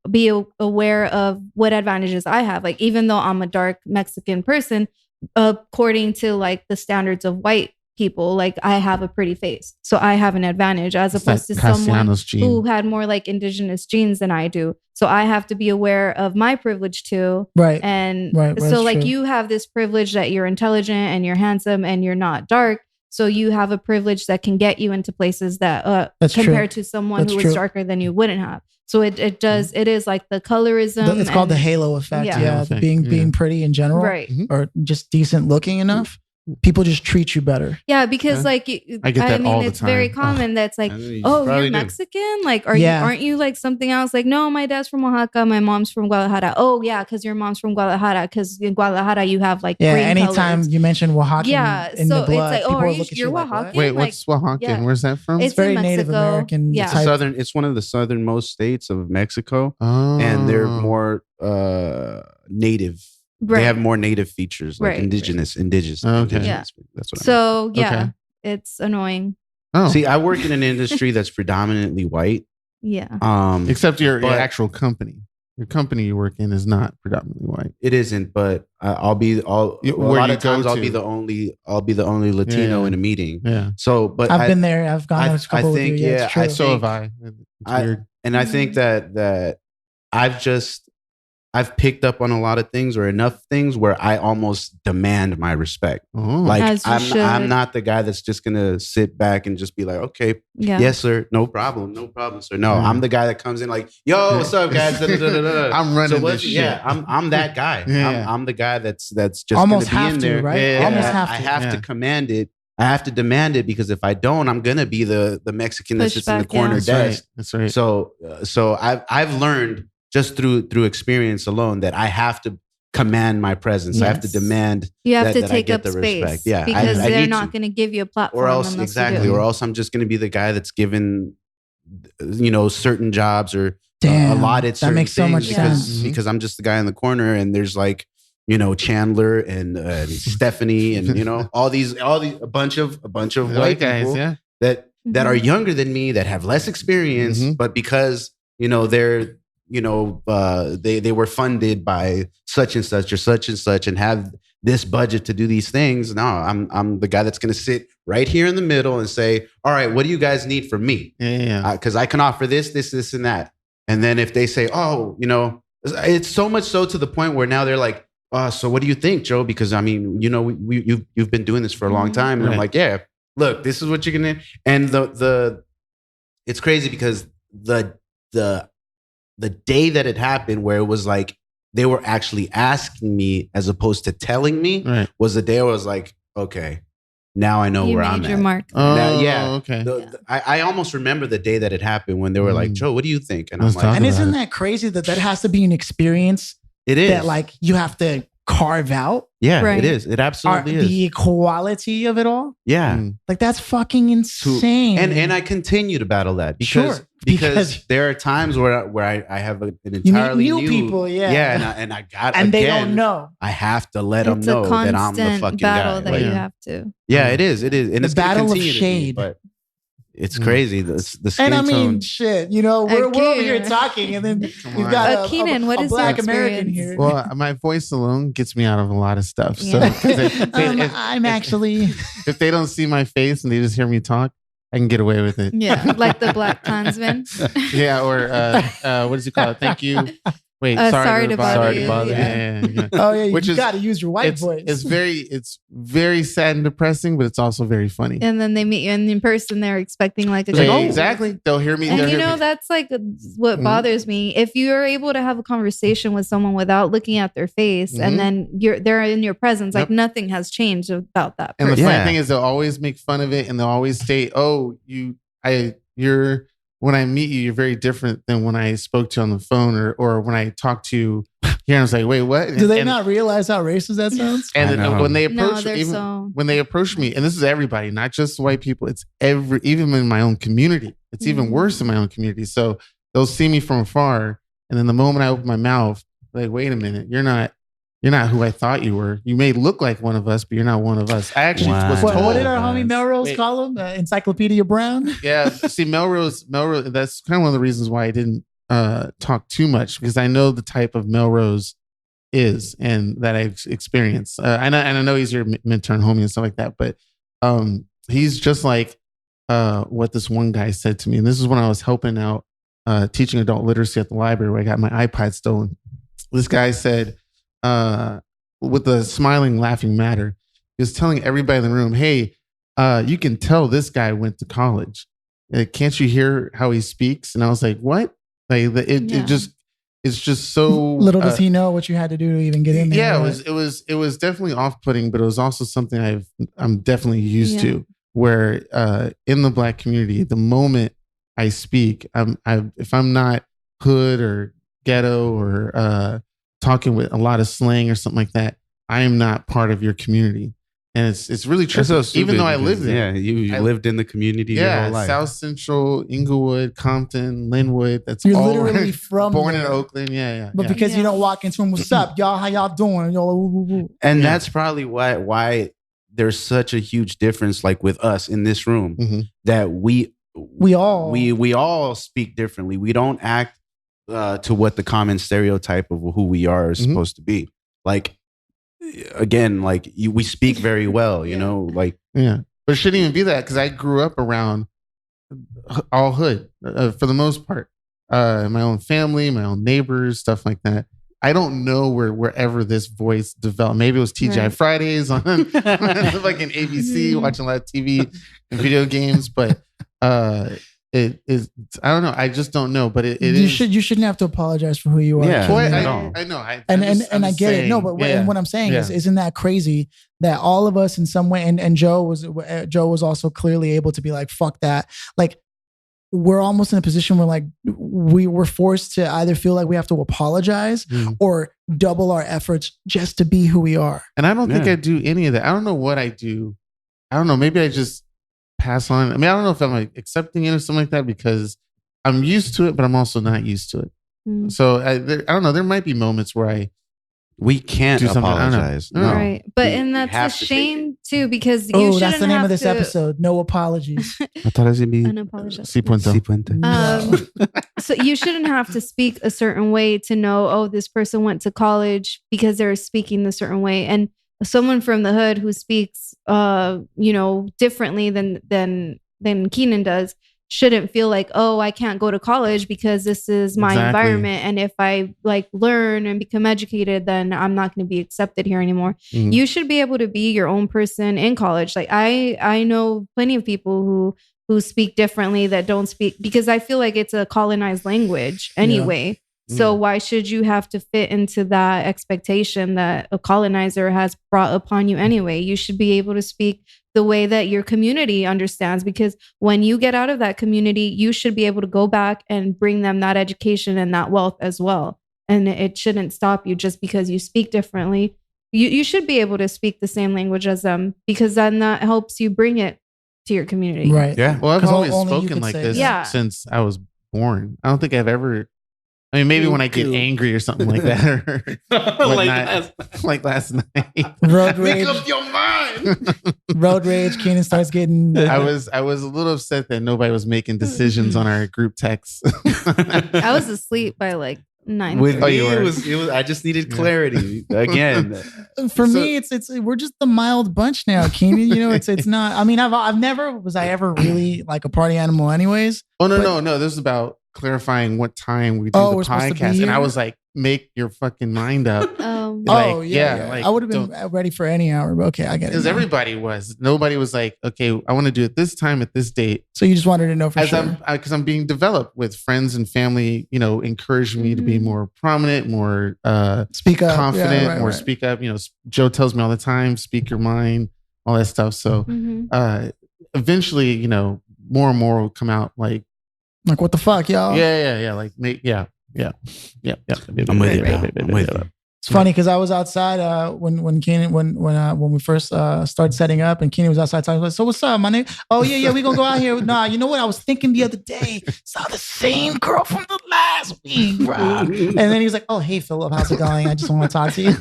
be aware of what advantages I have. Like even though I'm a dark Mexican person, according to like the standards of white people, like I have a pretty face, so I have an advantage as It's opposed that to someone Castellanos gene. who had more like indigenous genes than I do. So I have to be aware of my privilege too. Right. And Right, so that's like true. you have this privilege that you're intelligent and you're handsome and you're not dark. So you have a privilege that can get you into places that That's true. compared to someone That's who is true. darker than you wouldn't have. So it is like the colorism. It's called the and- halo effect. Yeah. Yeah. Halo effect, Being yeah. pretty in general. Right. Or just decent looking enough. People just treat you better. Yeah, because Yeah. like I get that all the it's very time. common. That's like, I know you oh, probably you're do. Mexican. Like, Yeah. aren't you like something else? Like, no, my dad's from Oaxaca. My mom's from Guadalajara. Oh yeah, because your mom's from Guadalajara. Because in Guadalajara you have like Yeah. green Anytime colors. you mention Oaxacan Yeah, in so the it's blood, like, oh, people are look you- at you you're like, what? Oaxacan? Wait, like, what's Oaxacan? yeah. Where's that from? It's very in Native Mexico. American Yeah. type. It's one of the southernmost states of Mexico, Oh. and they're more native. Right. They have more native features, like Right. indigenous. Okay. Indigenous. That's what I mean. So yeah, Okay. it's annoying. Oh. See, I work in an industry that's predominantly white. Yeah. Except your but- actual company. Your company you work in is not predominantly white. It isn't, but a Where lot you of times go I'll to. be the only Latino Yeah. in a meeting. Yeah. So, but I've been there. I've gone to a couple with think, you. Yeah, yeah, it's true. I So think- have I. It's I- weird. And I think that I've picked up on a lot of things or enough things where I almost demand my respect. Oh. Like As you should. I'm not the guy that's just gonna sit back and just be like, okay, Yeah. yes, sir, no problem, sir. No, I'm the guy that comes in like, yo, what's up, guys? Da, da, da, da, da. I'm running what's- this Yeah, shit. I'm that guy. Yeah. I'm the guy that's just Almost gonna be have in to, there. right? Yeah. Almost have to. I have Yeah. to command it. I have to demand it because if I don't, I'm gonna be the Mexican that Push sits in the back, corner yeah. That's right. desk. That's right. So I've learned just through experience alone that I have to command my presence. I have to Yes. demand You have that- to that I take get up the space. respect. Yeah, Because I they're need not to. going to give you a platform. or else unless you exactly, do. or else I'm just going to be the guy that's given, certain jobs or Damn, allotted that certain makes so much things sense. because I'm just the guy in the corner and there's like, Chandler and Stephanie and all these a bunch of The white guys, people yeah. that Mhm. are younger than me that have less experience, Mhm. but because they're they were funded by such and such or such and such and have this budget to do these things. No, I'm the guy that's going to sit right here in the middle and say, all right, what do you guys need from me? Yeah. Because I can offer this, and that. And then if they say, oh, it's so much so to the point where now they're like, so what do you think, Joe? Because I mean, you've been doing this for a long Mhm. time, and I'm Right. like, yeah, look, this is what you're gonna. And it's crazy because the day that it happened, where it was like they were actually asking me as opposed to telling me, Right. was the day I was like, okay, now I know You where made I'm your at. mark. Oh, Now, yeah. Okay. I almost remember the day that it happened when they were like, Mm. Joe, what do you think? And Let's I'm talk like, And about isn't it. that crazy that has to be an experience it is. that like you have to carve out. Yeah, Right. it is. It absolutely is. The equality of it all. Yeah. Like that's fucking insane. And I continue to battle that because there are times where I have an entirely new people, and they don't know. I have to let them know that I'm the fucking battle guy. that you have to. Yeah, it is, and the it's battle of shade. shade. But it's crazy. The skin And I mean, tone. shit. We're over here talking, and then we've got Keenan, what a is Black your American experience? here. Well, my voice alone gets me out of a lot of stuff. So I'm actually. if they don't see my face and they just hear me talk, I can get away with it. Yeah, like the Black Klansman. Yeah, or what does he call it? Thank you. Wait, sorry to bother you. Yeah. Oh yeah, Which you is- got to use your white It's voice. it's very sad and depressing, but it's also very funny. And then they meet you in person. They're expecting like a Exactly. They'll hear me. And they'll you hear know, me. that's like what bothers me. If you're able to have a conversation with someone without looking at their face, and then they're in your presence, like nothing has changed about that And person. the funny thing is, they'll always make fun of it, and they'll always state, "Oh, you're when I meet you, you're very different than when I spoke to you on the phone, or when I talked to you here." And I was like, "Wait, what?" Do they not realize how racist that sounds? And then when they No, approach, they're when they approach me, and this is everybody, not just white people, it's even in my own community. It's even worse in my own community. So they'll see me from afar, and then the moment I open my mouth, like, "Wait a minute, you're not who I thought you were. You may look like one of us, but you're not one of us." I actually was told. What did our homie Melrose call him? Encyclopedia Brown? Yeah. See, Melrose, that's kind of one of the reasons why I didn't talk too much, because I know the type of Melrose is and that I've experienced. And I know he's your mentor and homie and stuff like that, but he's just like what this one guy said to me. And this is when I was helping out teaching adult literacy at the library, where I got my iPad stolen. This guy said, with a smiling, laughing manner, he was telling everybody in the room, "Hey, you can tell this guy went to college. Can't you hear how he speaks?" And I was like, "What?" Like it's just so little does he know what you had to do to even get in there. Yeah, it was definitely off-putting, but it was also something I'm definitely used to. Where in the Black community, the moment I speak, if I'm not hood or ghetto or talking with a lot of slang or something like that, I am not part of your community. And it's really true. So even though I lived there. Yeah, you lived in the community your whole life. South Central, Inglewood, Compton, Linwood. You're all literally from born there. in Oakland. Yeah. But because you don't walk into them, "What's up, y'all? How y'all doing?" Y'all, and that's probably why there's such a huge difference, like with us in this room, that we all speak differently. We don't act to what the common stereotype of who we are is supposed to be. Like, again, like we speak very well, you know, like. Yeah. But it shouldn't even be that, because I grew up around all hood for the most part. My own family, my own neighbors, stuff like that. I don't know wherever this voice developed. Maybe it was TGI Fridays on like an ABC, watching a lot of TV and video games, but it is. I don't know. I just don't know. But you shouldn't have to apologize for who you are. Yeah, I know. And I get it. No, but what I'm saying is, isn't that crazy that all of us in some way, and Joe was also clearly able to be like, "Fuck that." Like, we're almost in a position where like we were forced to either feel like we have to apologize or double our efforts just to be who we are. And I don't think I do any of that. I don't know what I do. I don't know. Maybe I just pass on. I mean, I don't know if I'm like accepting it or something like that, because I'm used to it, but I'm also not used to it. So I don't know. There might be moments where we can't apologize. No. Right. But and that's a shame too, because you shouldn't that's the name have of this to, episode. No apologies. I thought it was going to be unapologetic. Si puente. So you shouldn't have to speak a certain way to know, oh, this person went to college because they're speaking a certain way. And someone from the hood who speaks differently than Keenan does shouldn't feel like, oh, I can't go to college because this is my environment. And if I like learn and become educated, then I'm not going to be accepted here anymore. You should be able to be your own person in college. Like I know plenty of people who speak differently that don't speak, because I feel like it's a colonized language anyway. So why should you have to fit into that expectation that a colonizer has brought upon you anyway? You should be able to speak the way that your community understands, because when you get out of that community, you should be able to go back and bring them that education and that wealth as well. And it shouldn't stop you just because you speak differently. you should be able to speak the same language as them, because then that helps you bring it to your community. Right. Yeah. Well, I've 'Cause always only you spoken could like say this that. since I was born. I don't think I've ever. I mean, maybe when I get angry or something like that, or like last night. Road Make rage. up your mind. Road rage. Keenan starts getting. I was a little upset that nobody was making decisions on our group text. I was asleep by like 9. With me, you were. it was. I just needed clarity again. For me, it's we're just the mild bunch now, Keenan. You know, it's not. I mean, I've never was I ever really like a party animal, anyways. Oh no! This is about clarifying what time we do the we're supposed to be podcast, and I here? was like, make your fucking mind up. Like, yeah. Like, I would have been ready for any hour, but okay, I get it. Because everybody was. Nobody was like, okay, I want to do it this time at this date. So you just wanted to know for sure. Because I'm being developed with friends and family, encouraging me to be more prominent, more speak up, confident, more speak up. Joe tells me all the time, speak your mind, all that stuff. So eventually, more and more will come out like what the fuck, y'all? Yeah. Like, yeah. I'm with you. It's funny because I was outside when Keenan when we first started setting up, and Keenan was outside talking. Like, so what's up, my nigga? Oh yeah, we gonna go out here. Nah, you know what? I was thinking the other day, saw the same girl from the last week, bro. And then he was like, oh hey Phillip, how's it going? I just want to talk to you.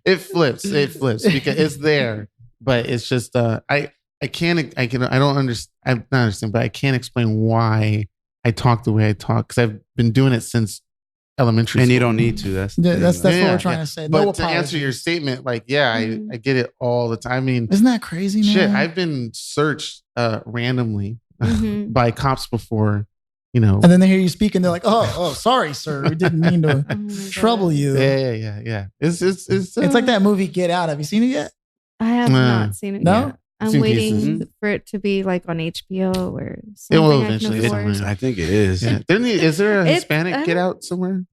It flips because it's there, but it's just I don't understand, but I can't explain why I talk the way I talk, because I've been doing it since elementary And school. you don't need to. That's what we're trying to say. But No to apology. answer your statement, like, I get it all the time. I mean, Isn't that crazy, man? shit, I've been searched randomly by cops before, And then they hear you speak, and they're like, "Oh, sorry, sir. We didn't mean to trouble you." Yeah. It's like that movie Get Out. Have you seen it yet? I have not seen it No? yet. I'm waiting for it to be like on HBO or something. It will eventually. I think it is. Yeah. Is there a Hispanic Get Out somewhere?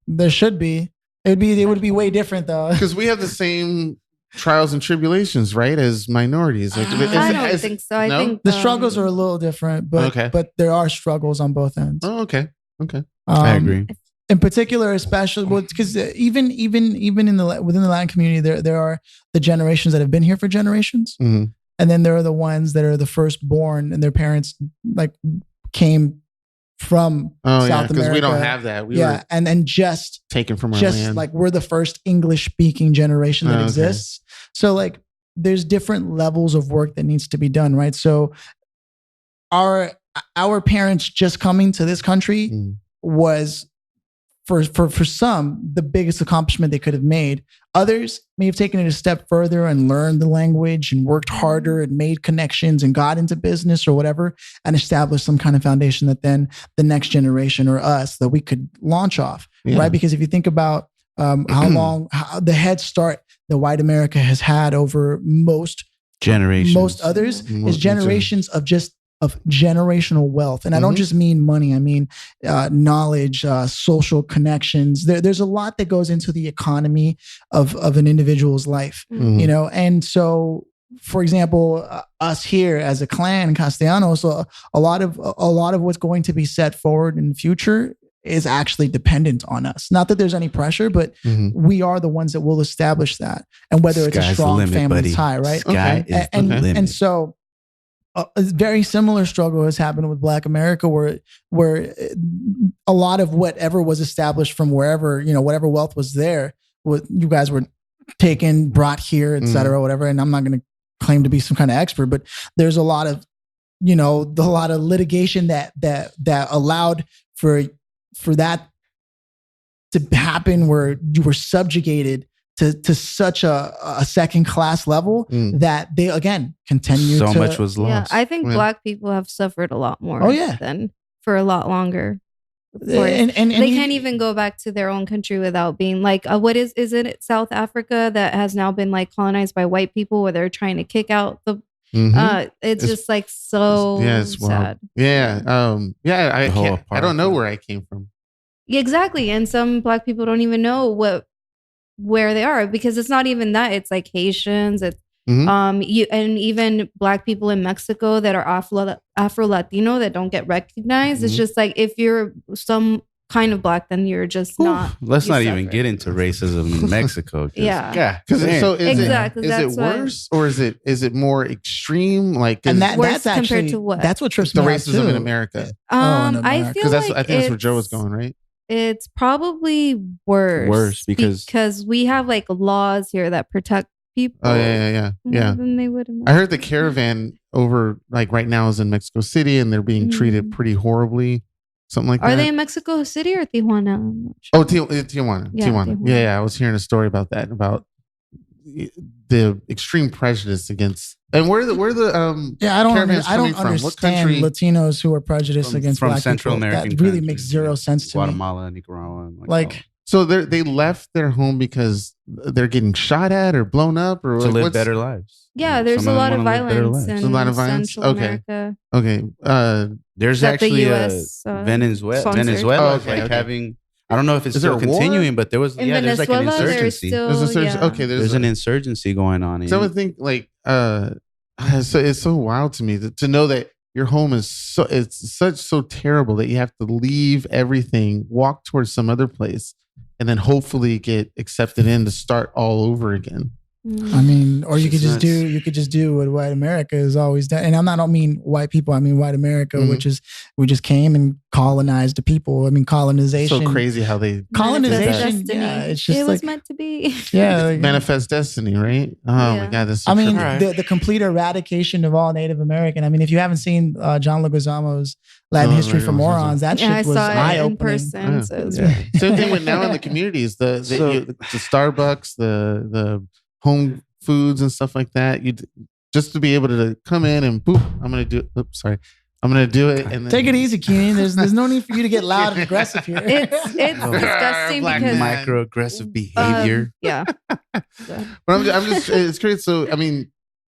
There should be. It would be way different though. Because we have the same trials and tribulations, right? As minorities. I don't think so. I think the struggles are a little different, but there are struggles on both ends. Oh, okay. I agree. In particular, especially because even within the Latin community, there are the generations that have been here for generations, and then there are the ones that are the firstborn, and their parents like came from South America. Because we don't have that. We were and then just taken from our land. Like we're the first English speaking generation that exists. So like there's different levels of work that needs to be done, right? So our parents just coming to this country was for some the biggest accomplishment they could have made. Others may have taken it a step further and learned the language and worked harder and made connections and got into business or whatever and established some kind of foundation that then the next generation or us that we could launch off, right? Because if you think about how the head start that white America has had over most others is generations of generational wealth. And I don't just mean money. I mean knowledge, social connections. There's a lot that goes into the economy of an individual's life, And so, for example, us here as a clan, Castellanos, a lot of what's going to be set forward in the future is actually dependent on us. Not that there's any pressure, but we are the ones that will establish that. And whether it's a strong family tie, right? Sky is the limit. And so a very similar struggle has happened with Black America, where a lot of whatever was established from wherever, whatever wealth was there, you guys were taken, brought here, et cetera, whatever. And I'm not going to claim to be some kind of expert, but there's a lot of, a lot of litigation that allowed for that to happen, where you were subjugated to such a second class level that they again continue so much was lost. Yeah, I think Black people have suffered a lot more than for a lot longer. And they can't even go back to their own country without being like, what is it South Africa that has now been like colonized by white people, where they're trying to kick out the it's just like so sad. I don't know where I came from. Exactly. And some Black people don't even know where they are, because it's not even that. It's like Haitians, it's and even Black people in Mexico that are Afro Latino that don't get recognized. It's just like, if you're some kind of black, then you're just not. Let's you not even suffer. get into racism in Mexico. Yeah. Because so Exactly, is it that's why- worse or is it more extreme? Like, And Worse that's actually compared to what? that's what trips the me out racism too. in America. in I America. feel Because like I think that's where Joe was it's- going, right? It's probably worse. Worse because we have like laws here that protect people. Oh yeah. more than they would. In I heard the caravan over like right now is in Mexico City, and they're being treated pretty horribly. Something like that. Are they in Mexico City or Tijuana? I'm not sure. Oh, Tijuana. Yeah, Tijuana. Tijuana. Yeah. I was hearing a story about that, about the extreme prejudice against. And where the Yeah, I don't caravans coming understand from? What country? Latinos who are prejudiced against from black Central people. American That really countries, makes zero sense to me. Guatemala, Nicaragua, and Like, So they left their home because they're getting shot at or blown up or to like, live what's- better lives. Yeah, there's Some a them lot of wanna live better violence lives. in A lot of violence? Central Okay. America. Okay. There's that the actually US, Venezuela. sponsored. Venezuela Oh, is okay, like okay. having. I don't know if it's Is there still a war? continuing, but there was. In There's like an Venezuela, there's insurgency. still There's a surge. yeah. Okay. There's an insurgency going on. So I would think like so it's so wild to me to know that your home is so terrible that you have to leave everything, walk towards some other place, and then hopefully get accepted in to start all over again. I mean, or you could Shit's just do what white America has always done. And I don't mean white people. I mean white America, Mhm. which is we just came and colonized the people. I mean colonization. So crazy how they Colonization, Destiny. yeah, it's just it was like- meant to be. Yeah, like- manifest destiny, right? Oh my Yeah. god, that's so I mean, trippy. the complete eradication of all Native American. I mean, if you haven't seen John Leguizamo's Latin Oh, History for Leguizamo. Morons, that Yeah, I shit was saw it eye in opening. person. Yeah. So it was Yeah. Same thing with now in the communities, the Starbucks, the home foods and stuff like that. You just to be able to come in and boop, I'm gonna do it. Oops, sorry, I'm gonna do it. And then, Take it easy, Keenan. There's no need for you to get loud and aggressive here. It's disgusting Black because man. Microaggressive behavior. yeah. But I'm just it's crazy. So I mean,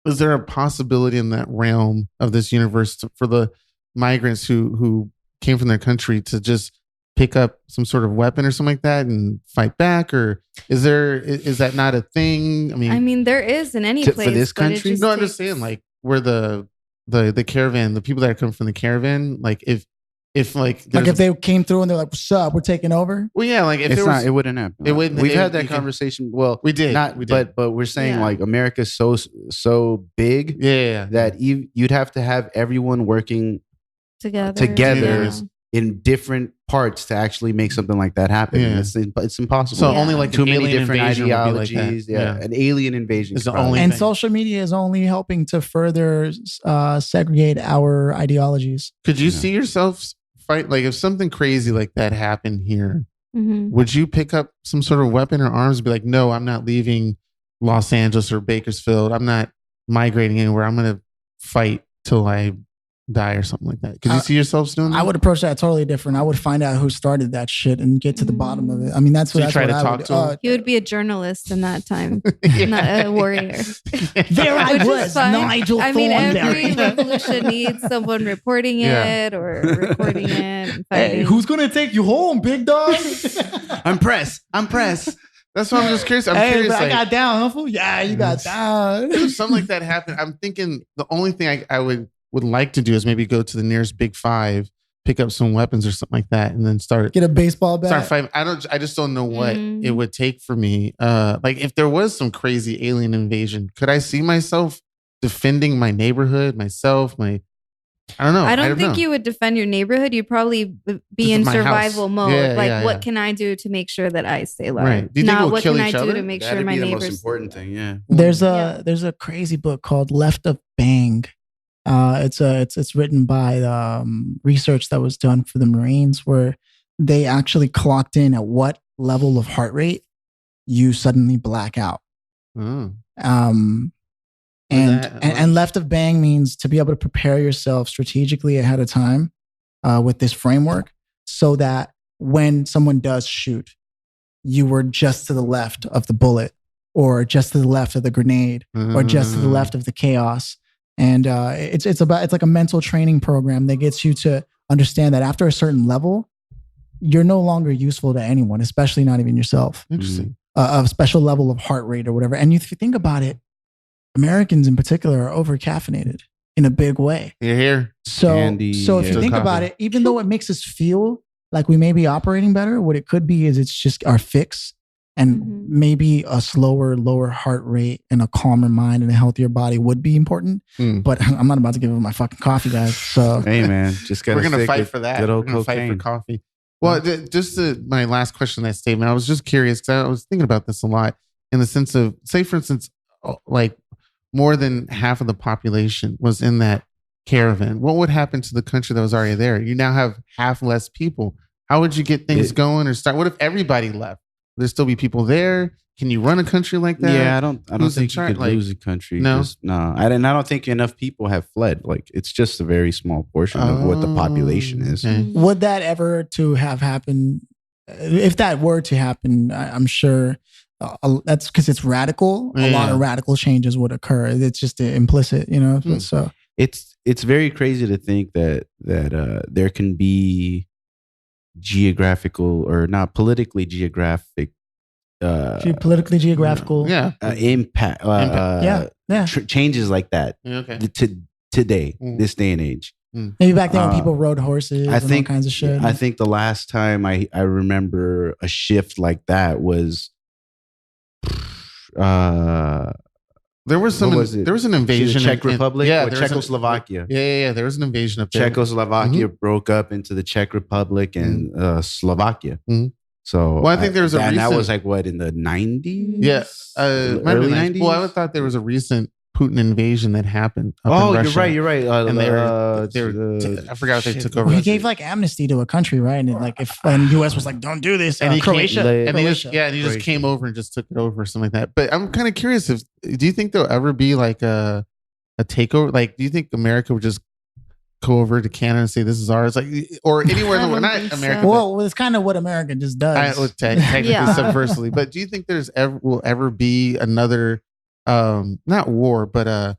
is there a possibility in that realm of this universe for the migrants who came from their country to just pick up some sort of weapon or something like that and fight back, or is that not a thing? I mean, there is in any For place this but it country? just No, I'm takes- just saying, like, where the caravan, the people that come from the caravan, like if like Like there's if they came through and they're like, "What's up? We're taking over." well, yeah, like if It's there not. was, It wouldn't happen. it wouldn't- We've it- had that you can- conversation. Well, we did, not. we did. But we're saying Yeah. like America's so big yeah. that you'd have to have everyone working together Yeah. in different parts to actually make something like that happen. Yeah. It's impossible. So Yeah. only like too an many alien different invasion would be like that. ideologies. Yeah. An alien invasion. It's the probably. only And thing. social media is only helping to further segregate our ideologies. Could you Yeah. see yourself fight? Like if something crazy like that happened here, Mhm. would you pick up some sort of weapon or arms and be like, no, I'm not leaving Los Angeles or Bakersfield. I'm not migrating anywhere. I'm going to fight till I die or something like that. Could you see yourself doing that? I would approach that totally different. I would find out who started that shit and get to the bottom of it. I mean, that's So what you that's try what to I talk would to do. him? He would be a journalist in that time, not a warrior. There I Which is was, fine. Nigel I mean, every Thornberry. revolution needs someone reporting Yeah. it or recording it and Hey, fighting. who's gonna take you home, big dog? I'm press. That's why I'm just curious. I'm hey, curious. but I Like, got down, huh, fool? Yeah, you got down. if something like that happened, I'm thinking the only thing I would like to do is maybe go to the nearest Big Five, pick up some weapons or something like that, and then start Get a baseball bat. fighting. I just don't know what Mm. it would take for me. Like if there was some crazy alien invasion, could I see myself defending my neighborhood, myself, I don't know. I don't think know. you would defend your neighborhood. You'd probably be This in is my survival house. mode. Yeah, like, yeah, what yeah. can I do to make sure that I stay alive? Right. Do you think Not we'll what kill can I each do other? to make That'd sure my be the neighbors. most important thing. Yeah. There's Yeah. a crazy book called Left of Bang. It's written by research that was done for the Marines, where they actually clocked in at what level of heart rate you suddenly black out. Oh. And, that- and left of bang means to be able to prepare yourself strategically ahead of time with this framework so that when someone does shoot, you were just to the left of the bullet or just to the left of the grenade or just to the left of the chaos. And it's like a mental training program that gets you to understand that after a certain level, you're no longer useful to anyone, especially not even yourself. Interesting. A special level of heart rate or whatever. And if you think about it, Americans in particular are over caffeinated in a big way. You're here. So, Candy, so if you yeah. think Coffee. about it, even though it makes us feel like we may be operating better. What it could be is it's just our fix and maybe a slower, lower heart rate and a calmer mind and a healthier body would be important. But I'm not about to give up my fucking coffee, guys. So hey man, just gotta we're gonna fight for that. Good old we're gonna cocaine. fight for coffee. Well, my last question on that statement, I was just curious because I was thinking about this a lot in the sense of, say, for instance, like more than half of the population was in that caravan. What would happen to the country that was already there? You now have half less people. How would you get things going or start? What if everybody left? Would there still be people there? Can you run a country like that? Yeah, I don't think you could lose a country. No, I don't think enough people have fled. Like it's just a very small portion of what the population is. Okay. Would that ever to have happened? If that were to happen, I'm sure that's because it's radical. A lot of radical changes would occur. It's just implicit, you know. So it's very crazy to think that there can be geographical or not politically geographic politically geographical impact changes like that today, this day and age. Maybe back then when people rode horses and all kinds of shit. I think the last time I remember a shift like that was there was an invasion in the Czech Republic or Czechoslovakia. There was an invasion up there. Czechoslovakia broke up into the Czech Republic and Slovakia. So I think there was and that was like what, in the 90s? Yeah, early 90s. Well, I thought there was a recent Putin invasion that happened. Up in Russia. You're right. And they were I forgot what they took over. He gave like amnesty to a country, right? And like and U.S. was like, don't do this. And Croatia. And he just came over and just took it over or something like that. But I'm kind of curious do you think there'll ever be like a takeover? Like, do you think America would just go over to Canada and say this is ours, like, or anywhere in the world? Not America. So. Well, it's kind of what America just does. Technically, subversely. But do you think will ever be another, not war, but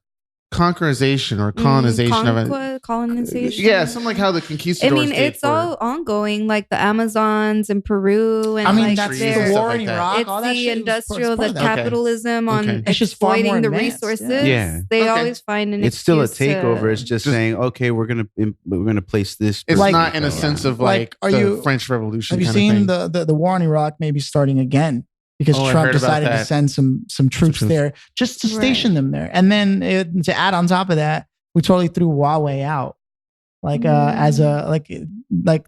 conquerization or colonization of it? Colonization. Yeah, something like how the conquistadors. It's all ongoing, like the Amazons in Peru, and that's the war in Iraq. It's the industrial, the capitalism on exploiting the resources. Yeah, they always find an. It's still a takeover. It's just saying, okay, we're gonna place this. It's not in a sense of like the French Revolution. Have you seen the war in Iraq maybe starting again? Because Trump decided to send some troops there just to station them there. And then to add on top of that, we totally threw Huawei out. Like as a like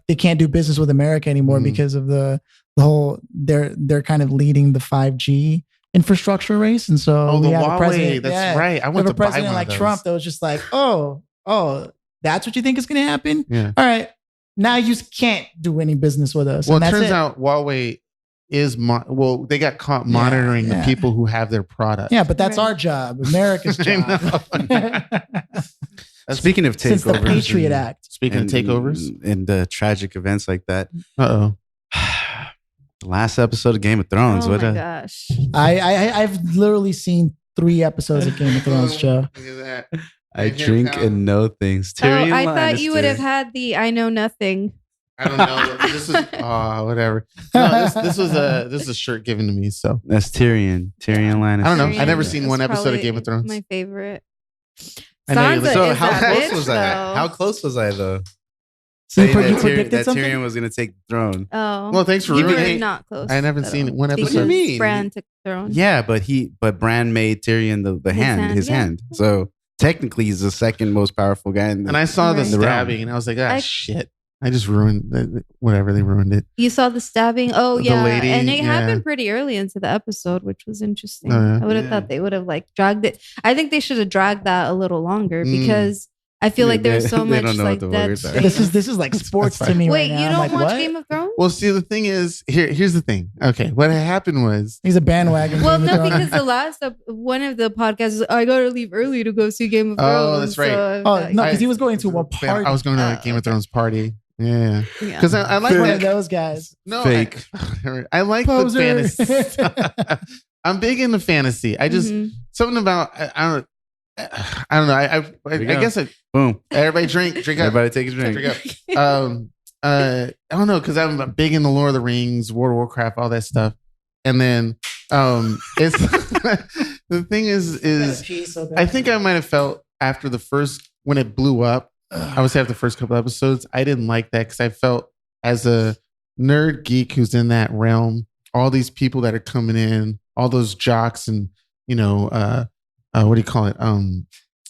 they can't do business with America anymore because of the whole they're kind of leading the 5G infrastructure race. And so we have Huawei, a president. That's right. I want to buy one president like of those. Trump that was just like, oh, that's what you think is gonna happen? Yeah. All right. Now you can't do any business with us. Well, it turns out Huawei is they got caught monitoring the people who have their product. Yeah, but that's our job, America's job. Speaking of takeovers, since the Patriot Act. Speaking of takeovers and tragic events like that. The last episode of Game of Thrones. Oh my gosh! I've literally seen 3 episodes of Game of Thrones, Joe. Look at that. I drink and know things. Tyrion I thought Lannister. you would have had the I know nothing. I don't know. This is whatever. No, this was a shirt given to me. So that's Tyrion Lannister. I don't know. I never seen one episode of Game of Thrones. My favorite. So how close was I? How close was I though? So you predicted something? Tyrion was going to take the throne. Oh, well, thanks for you ruining were it. not close. I haven't seen one episode. What do you mean? Bran took the throne. Yeah, but Bran made Tyrion his hand. So technically, he's the second most powerful guy. And I saw the stabbing, and I was like, shit. I just ruined whatever. They ruined it. You saw the stabbing? Oh, The yeah. lady, and it happened pretty early into the episode, which was interesting. Oh, yeah. I would have thought they would have like dragged it. I think they should have dragged that a little longer because I feel like there's so much like that. This is like sports to me. Wait, right now. you don't like, watch what? Game of Thrones? Well, see, the thing is, here's the thing. Okay, what happened was he's a bandwagon. Well, no, because the last one of the podcasts, I gotta leave early to go see Game of Thrones. Oh, that's right. So no, because he was going to a party. I was going to a Game of Thrones party. Yeah, because I like one of those guys. No, fake. I like Poser. the fantasy. I'm big into fantasy. I just something about I don't know. I guess boom. Everybody drink up. Everybody take a drink. Drink up. I don't know because I'm big into Lord of the Rings, World of Warcraft, all that stuff. And then it's the thing is I think I might have felt after the first when it blew up. I would say after the first couple episodes, I didn't like that because I felt as a nerd geek who's in that realm, all these people that are coming in, all those jocks and, what do you call it?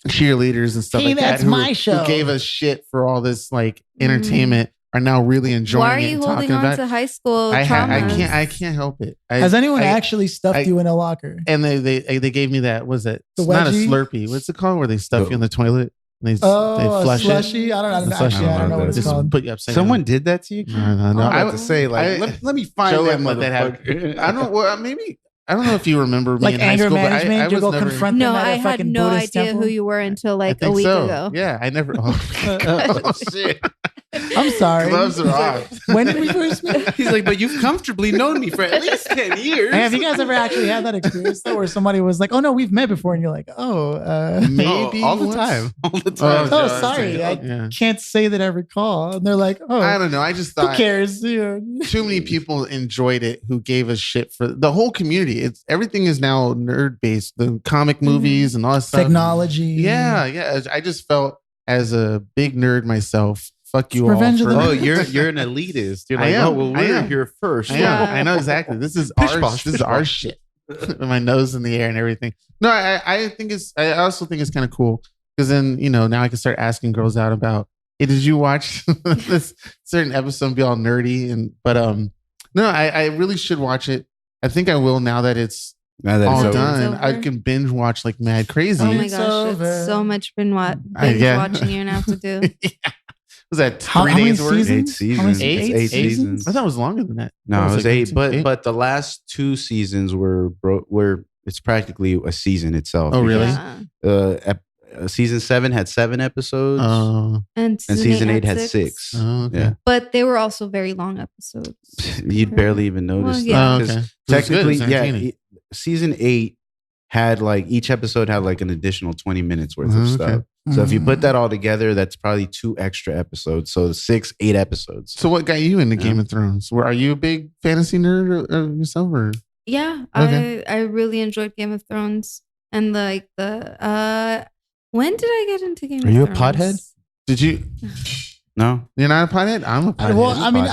Cheerleaders and stuff Hey, like that. that's my show. Who gave us shit for all this like entertainment are now really enjoying it. Why are you holding on to high school traumas? I can't help it. Has anyone actually stuffed you in a locker? And they gave me that. Was it? The It's not a wedgie? Slurpee. What's it called? Where they stuff you in the toilet and they flush a slushy? it. I don't know. The slushy. Actually, I don't know what it's Just called. put you upside Someone down. did that to you? No. I'm about to say, let me find Joe that let that motherfucker. happen. I don't. Well, maybe I don't know if you remember me Like in high anger school, but management, I you was go never. confront No, them at I a had fucking no Buddhist idea temple? who you were until I like a think week so. ago. Yeah, I never. Oh shit! I'm sorry. Gloves are off. When did we first meet? He's like, but you've comfortably known me for at least 10 years. Hey, have you guys ever actually had that experience though, where somebody was like, "Oh no, we've met before," and you're like, Maybe all the once. time. All the time. Oh, Joe, sorry, I yeah. can't say that I recall." And they're like, "Oh, I don't know. I just who thought cares?" You know? too many people enjoyed it who gave us shit for the whole community. It's everything is now nerd based. The comic movies and all that stuff. Technology. Yeah. I just felt as a big nerd myself. Fuck you all. Revenge of the Oh, Nerds. you're an elitist. You're I like, am. oh, well, I we're am. here first. I know exactly. This is Pish our posh, this is pish our posh. shit. With my nose in the air and everything. No, I think it's. I also think it's kind of cool because then now I can start asking girls out about. Hey, did you watch this certain episode and be all nerdy but no, I really should watch it. I think I will now that it's Now that all it's over. done. It's I over. can binge watch like mad crazy. Oh my It's gosh, over. it's so much binge Yeah. watching you're gonna have to do. Was that How 3 many days worth? seasons? Eight seasons. How many- It's eight eight seasons? seasons. I thought it was longer than that. No, it was like 8. But the last 2 seasons were it's practically a season itself. Oh, really? Yeah. Season 7 had 7 episodes, And and season 8 had 6. Okay. Yeah, But they were also very long episodes. you'd barely even notice. Well, yeah. that, 'cause Okay. Technically, It's entertaining. season 8 had like each episode had like an additional 20 minutes worth of Okay. stuff. So if you put that all together, that's probably 2 extra episodes. So 8 episodes. So what got you into Yeah. Game of Thrones? Are you a big fantasy nerd yourself? Or? Yeah, Okay. I really enjoyed Game of Thrones and like the when did I get into Game Are of you a Thrones? pothead? Did you? No. You're not a pothead? I'm a pothead. Well, I mean,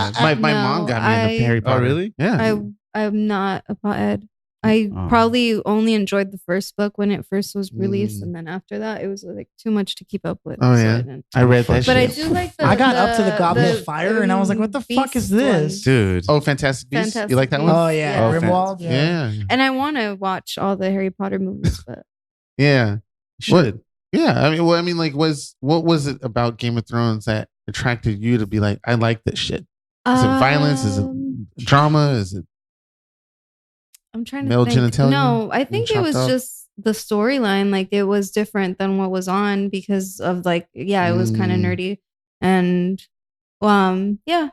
my No, mom got me into Harry Potter. really? Yeah. I'm not a pothead. I Oh. probably only enjoyed the first book when it first was released, Mm. and then after that, it was like too much to keep up with. Oh, so yeah. I didn't. I read that But I shit. do like the. I got up to the Goblet of Fire and I was like, what the fuck is Beast this? one. Dude. Oh, Fantastic Beasts. Fantastic You like that one? Oh yeah, Oh, Grimwald. Yeah. And I want to watch all the Harry Potter movies, but Yeah. Should. Yeah. I mean, like, what was it about Game of Thrones that attracted you to be like, I like this shit? Is it violence? Is it drama? Is it I'm trying to male think. genitalia No, I think it chopped was up? just the storyline. Like it was different than what was on because of like, yeah, it was kind of Mm. nerdy. And yeah,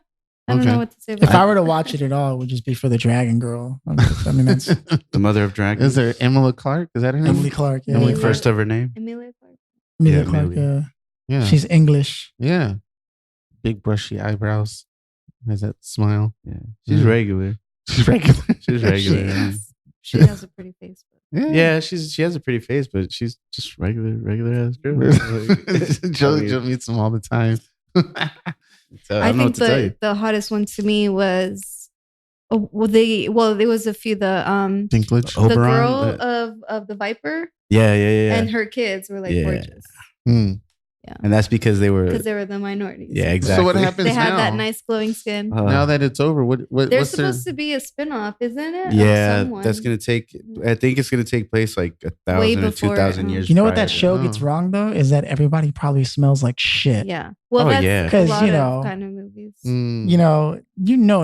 I don't Okay. know what to say If about I were to watch it at all, it would just be for the Dragon Girl. I mean, that's The mother of dragons. Is there Emilia Clarke? Is that her name? Emily Clark. Yeah, Emily Emilia- first of her name? Emilia Clarke. Emilia Yeah, Clarke. Amelia. Yeah. Yeah. She's English. Yeah. Big brushy eyebrows. Has that smile. Yeah. She's Yeah. regular. She's regular. She's She, regular. yeah. she has a pretty face. But Yeah, she has a pretty face, but she's just regular ass girl. Joe meets them all the time. So I don't know what think to tell you. the hottest one to me was there was a few the Dinklage. the Oberon, girl of the Viper Yeah. and her kids were like Yeah. gorgeous Hmm. And that's because they were. because they were the minorities. Yeah, exactly. So what happens They had now? that nice glowing skin. Now that it's over, what There's what's their, supposed to be a spin-off, isn't it? of Yeah, someone? that's gonna take. I think it's gonna take place like 1,000 or before, 2,000 years. You know what prior that to show Oh. gets wrong though is that everybody probably smells like shit. Yeah. Well, Oh, that's yeah. a 'Cause, lot you know, of kind of movies. Mm. You know,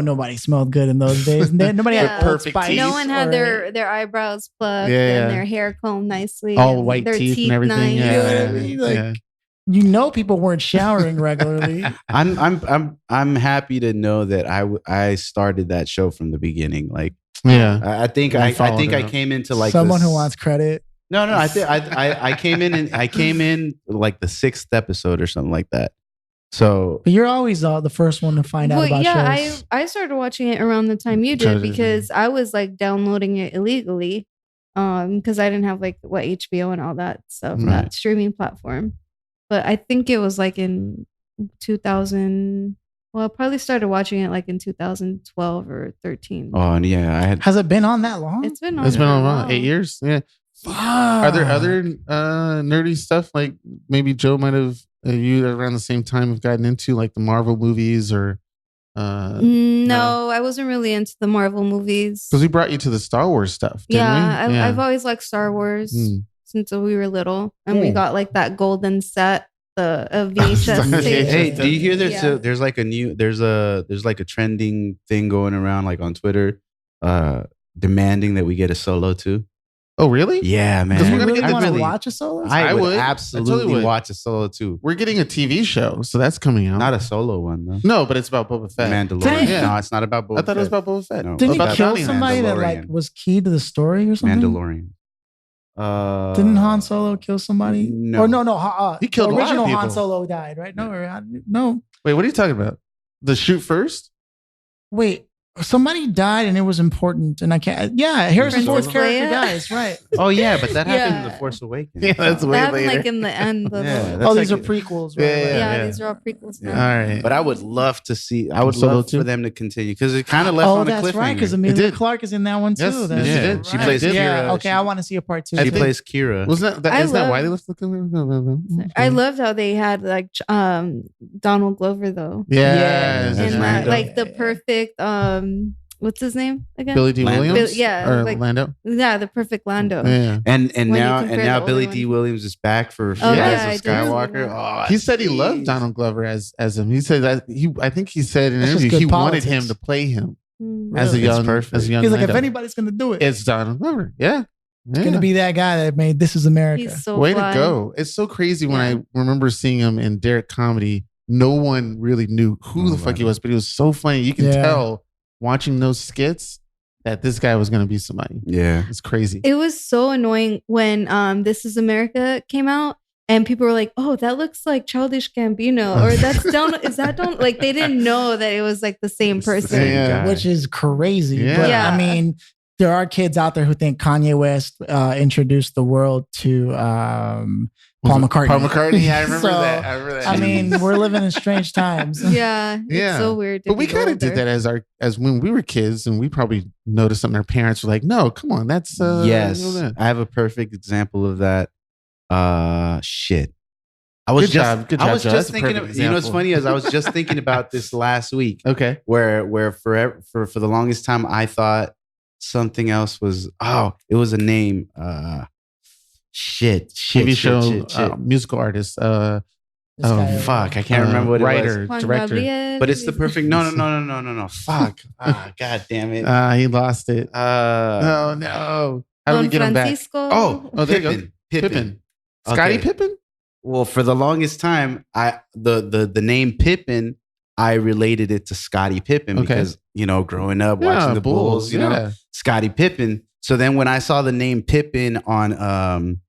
nobody smelled good in those days. Nobody Yeah. had Old Perfect Spice teeth. No one had or- their eyebrows plucked Yeah. and their hair combed nicely. all and white their teeth and everything. nice. You know what I Yeah, mean? Like, yeah. people weren't showering regularly. I'm happy to know that I started that show from the beginning. Like Yeah. I think You I followed think it I up. came into like Someone this- who wants credit. No, I think I came in and I came in like the 6th episode or something like that. So But you're always the first one to find out Well, about yeah, shows. I started watching it around the time you did because I was like downloading it illegally, because I didn't have like HBO and all that stuff, Right. that streaming platform. But I think it was like in 2000. Well, I probably started watching it like in 2012 or 13. Oh, and yeah, I had. Has it been on that long? It's been on. It's been for on a a while, while. 8 years. Yeah. Fuck. Are there other nerdy stuff like maybe Joe might have you around the same time have gotten into like the Marvel movies or No, I wasn't really into the Marvel movies. because we brought you to the Star Wars stuff, didn't we? I've always liked Star Wars since we were little, and we got like that golden set, the VHS tape. Hey, do you hear there's Yeah. there's like a new there's like a trending thing going around like on Twitter, demanding that we get a Solo too. Oh, really? Yeah, man. Because we're You gonna really get want to really- watch a solo? I would would. I absolutely totally would. watch a Solo too. We're getting a TV show, so that's coming out. Not a Solo one though. No, but it's about Boba Fett. Mandalorian. Yeah. No, it's not about Boba I thought it was Fett. about Boba Fett. No. Didn't he About kill bounty somebody that Mandalorian. like was key to the story or something? Mandalorian. Didn't Han Solo kill somebody? No. Or no. He killed a lot of original Han people. Solo died, right? No. Wait, what are you talking about? The shoot first? Wait, somebody died and it was important, and I can't. Yeah, Harrison Princess Ford's character Leia? dies, right? Oh yeah, but that happened in Yeah. The Force Awakens. Yeah, that's way That happened later. like in the end. Of Yeah, the, that's Oh, these are like- prequels, Yeah, right? yeah, these are all prequels Yeah. now. All right. But I would love to see. I would Solo love too? for them to continue because it kind of left Oh, on a that's cliffhanger. right, because It Emilia did. Clarke is in that one too. Yes, That's yes, she Yeah, did. she right. plays Yeah, Kira. okay, I want to see a part two. I She think- plays Kira. Wasn't that, I is that why love- they left the I loved how they had like Donald Glover though, Yeah. Yeah. it's and Lando. like the perfect what's his name again? Billy D. Lando. Williams? Yeah, Or like- Lando? Yeah, the perfect Lando. Yeah. And When you now compare now the Billy older D. one. Williams is back for Oh, yeah, Rise I of did see Skywalker. that. Oh, He said he jeez. loved Donald Glover as him. He said that I think he said in an That's just interview he good wanted politics. him to play him Mm. as a Really? It's young perfect. as a young He's like, if Lando. anybody's gonna do it, It's Donald Glover. Yeah. it's gonna be that guy that made "This Is America." He's so Way fly. to go. It's so crazy when Yeah. I remember seeing him in Derek Comedy. No one really knew who the fuck he was, but he was so funny. You can Yeah. tell watching those skits that this guy was going to be somebody. Yeah. It's crazy. It was so annoying when This Is America came out and people were like, "Oh, that looks like Childish Gambino," or "That's Donald." Is that Donald? Like they didn't know that it was like the same It's the person. same Yeah. guy. Which is crazy. Yeah. But Yeah. I mean, there are kids out there who think Kanye West introduced the world to Paul McCartney. Paul McCartney. Yeah, I remember So, that. I remember that. I mean, we're living in strange times. Yeah, Yeah. it's so weird. but we kind of did that as when we were kids, and we probably noticed something. Our parents were like, "No, come on, that's Yes. you know that." I have a perfect example of that. Shit. I was Good just job. Good I job, was Joe. just That's a thinking perfect of, you know what's example. funny is I was just thinking about this last week Okay. where for the longest time I thought something else was it was a name. TV show musical artist. This guy- Fuck, I can't remember what it writer, was. director. But it's the perfect no. Fuck. God damn it. He lost it. Oh no! How do we get him back? Oh, Oh, there you go. Pippin. Pippin. Scotty Okay. Pippin. Well, for the longest time, the name Pippin, I related it to Scottie Pippen Okay. because, you know, growing up watching the Bulls, you know, Scottie Pippen. So then when I saw the name Pippin on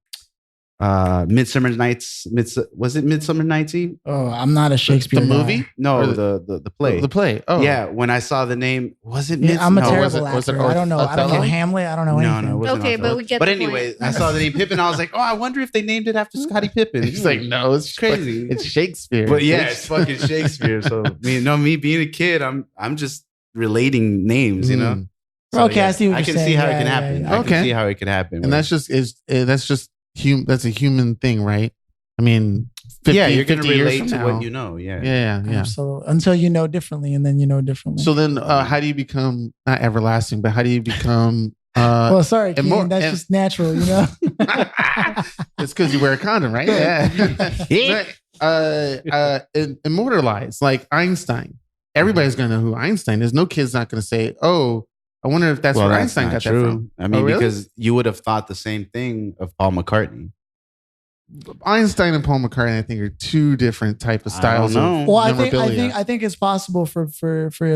Midsummer Night's was it Midsummer Night's Eve? Oh, I'm not a Shakespeare the guy. movie? No, Or the play. The play. Oh, Yeah, when I saw the name, was it Yeah, I'm a no, terrible was it actor. I don't know. I don't know Othello? Hamlet. I don't know No, anything. no, it wasn't Okay, Othello. but we get But the anyway, point. I saw the name Pippin. I was like, oh, I wonder if they named it after Scottie Pippen. He's like, no, it's crazy. It's Shakespeare. But yeah, it's fucking Shakespeare. So me being a kid, I'm just relating names, you know. Mm. So, Okay, I see what I you're can saying. see how Yeah, it can yeah, happen. yeah. I Okay. can see how it could happen. And that's just that's a human thing, right? I mean, 50, yeah, you're gonna 50 years relate from to now. what you know. Yeah. Yeah. Absolutely. Until you know differently, and then you know differently. So then, how do you become not everlasting, but how do you become? well, sorry, and more- Keenan, that's and- just natural, you know. It's because you wear a condom, right? Yeah. Immortalized, like Einstein. Everybody's gonna know who Einstein is. No kid's not gonna say, "Oh, I wonder if that's where Einstein not got that from." I mean, Oh, really? because you would have thought the same thing of Paul McCartney. Einstein and Paul McCartney, I think, are two different type of I styles. don't know. Of Well, I memorabilia. think it's possible for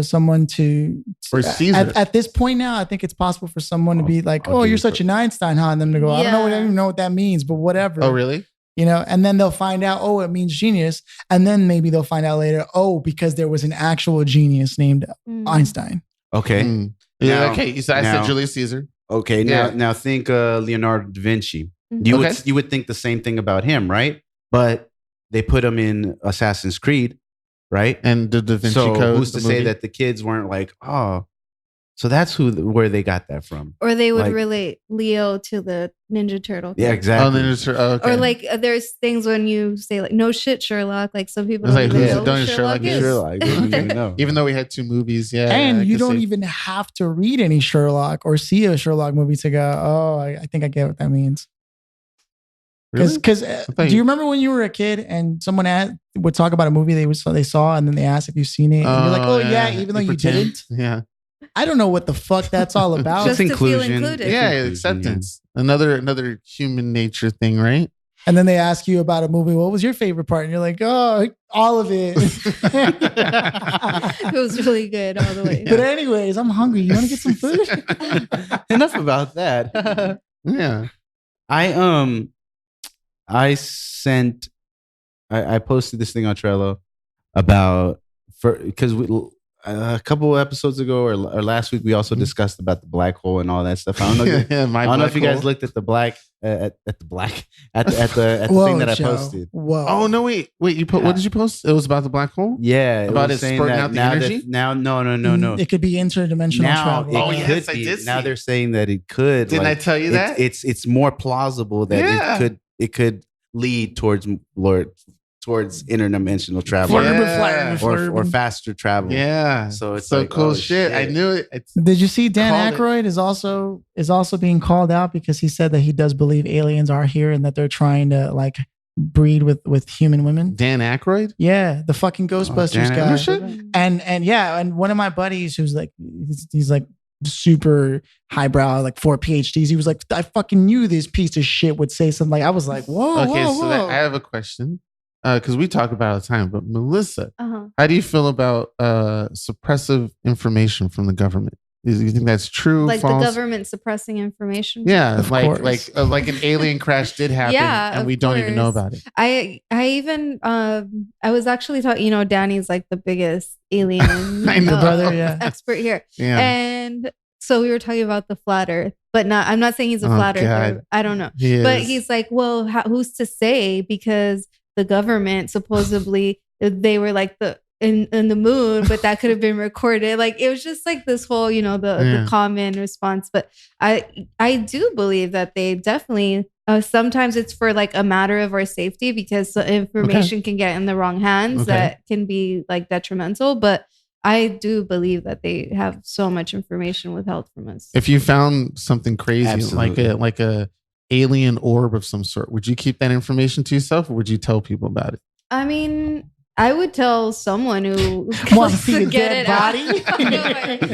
someone to For Caesar. at this point now. I think it's possible for someone to be like, I'll "Oh, do you're it such for- an Einstein," huh? And them to go, "I don't even know what that means, but whatever." Oh, really? You know, and then they'll find out, "Oh, it means genius," and then maybe they'll find out later, "Oh, because there was an actual genius named Mm. Einstein." Okay. Mm. Yeah. Now- Okay. So I said now- Julius Caesar. Okay. Yeah. Now think Leonardo da Vinci. Mhm. You Okay. would think the same thing about him, right? But they put him in Assassin's Creed. right? And the Da Vinci So Code. who's to say that the kids weren't like, oh, so that's where they got that from? Or they would Like- relate Leo to the Ninja Turtle. Yeah, kid. exactly. Okay. Or like there's things when you say like no shit Sherlock, like some people It's don't like, even who's know it done who in Sherlock Sherlock is. Sherlock, they don't even know. Even though we had 2 movies, yeah. I And you could don't say- even have to read any Sherlock or see a Sherlock movie to go, oh, I think I get what that means. Really? Because thought do you- you remember when you were a kid and someone would talk about a movie they saw and then they asked if you've seen it and you're like, oh yeah, even though you pretend. didn't. Yeah. I don't know what the fuck that's all about. Just It's to feel inclusion. included. Yeah, Inclusion, acceptance. Another human nature thing, right? And then they ask you about a movie. What was your favorite part? And you're like, oh, all of it. It was really good all the way. But anyways, I'm hungry. You want to get some food? Enough about that. Yeah. I posted this thing on Trello about because a couple of episodes ago or last week we also discussed about the black hole and all that stuff. I don't know. I don't know if you guys looked at the black at the thing that I Joe. posted. Whoa. Oh no! Wait! You put what did you post? It was about the black hole. Yeah, About was it saying spurting that out the now energy? that- Now, no. It could be interdimensional Now travel. Oh, it yes, could I be. did see Now it. they're saying that it could. Didn't I tell you that? It's more plausible that Yeah. it could lead towards interdimensional travel Yeah. or faster travel. Yeah. So it's so like, cool oh, shit. I shit. knew it. Did you see Dan Called it. Aykroyd is also being called out because he said that he does believe aliens are here and that they're trying to like breed with human women. Dan Aykroyd. Yeah, the fucking Ghostbusters Dan guy. Aykroyd? And one of my buddies who's like he's like super highbrow, like 4 PhDs. He was like, I fucking knew this piece of shit would say something. Like I was like, whoa, Okay, whoa, so whoa. I have a question because we talk about it all the time. But Melissa, Uh-huh. how do you feel about suppressive information from the government? Do you think that's true? Like false? the government suppressing information. Yeah, Of like course. like an alien crash did happen, Yeah, and of we don't even know course. about it. I even I was actually talking, Danny's like the biggest alien I know. Brother, yeah. expert here. Yeah, And so we were talking about the flat earth, but I'm not saying he's a Oh, flat earther. God. I don't know. he But is. he's like, well, who's to say? Because the government supposedly they were like in the moon, but that could have been recorded. Like it was just like this whole, the common response. But I do believe that they definitely sometimes it's for like a matter of our safety because the information can get in the wrong hands Okay. that can be like detrimental. But I do believe that they have so much information withheld from us. If you found something crazy Absolutely. like a alien orb of some sort, would you keep that information to yourself, or would you tell people about it? I mean, I would tell someone who Want to wants see the get dead it out.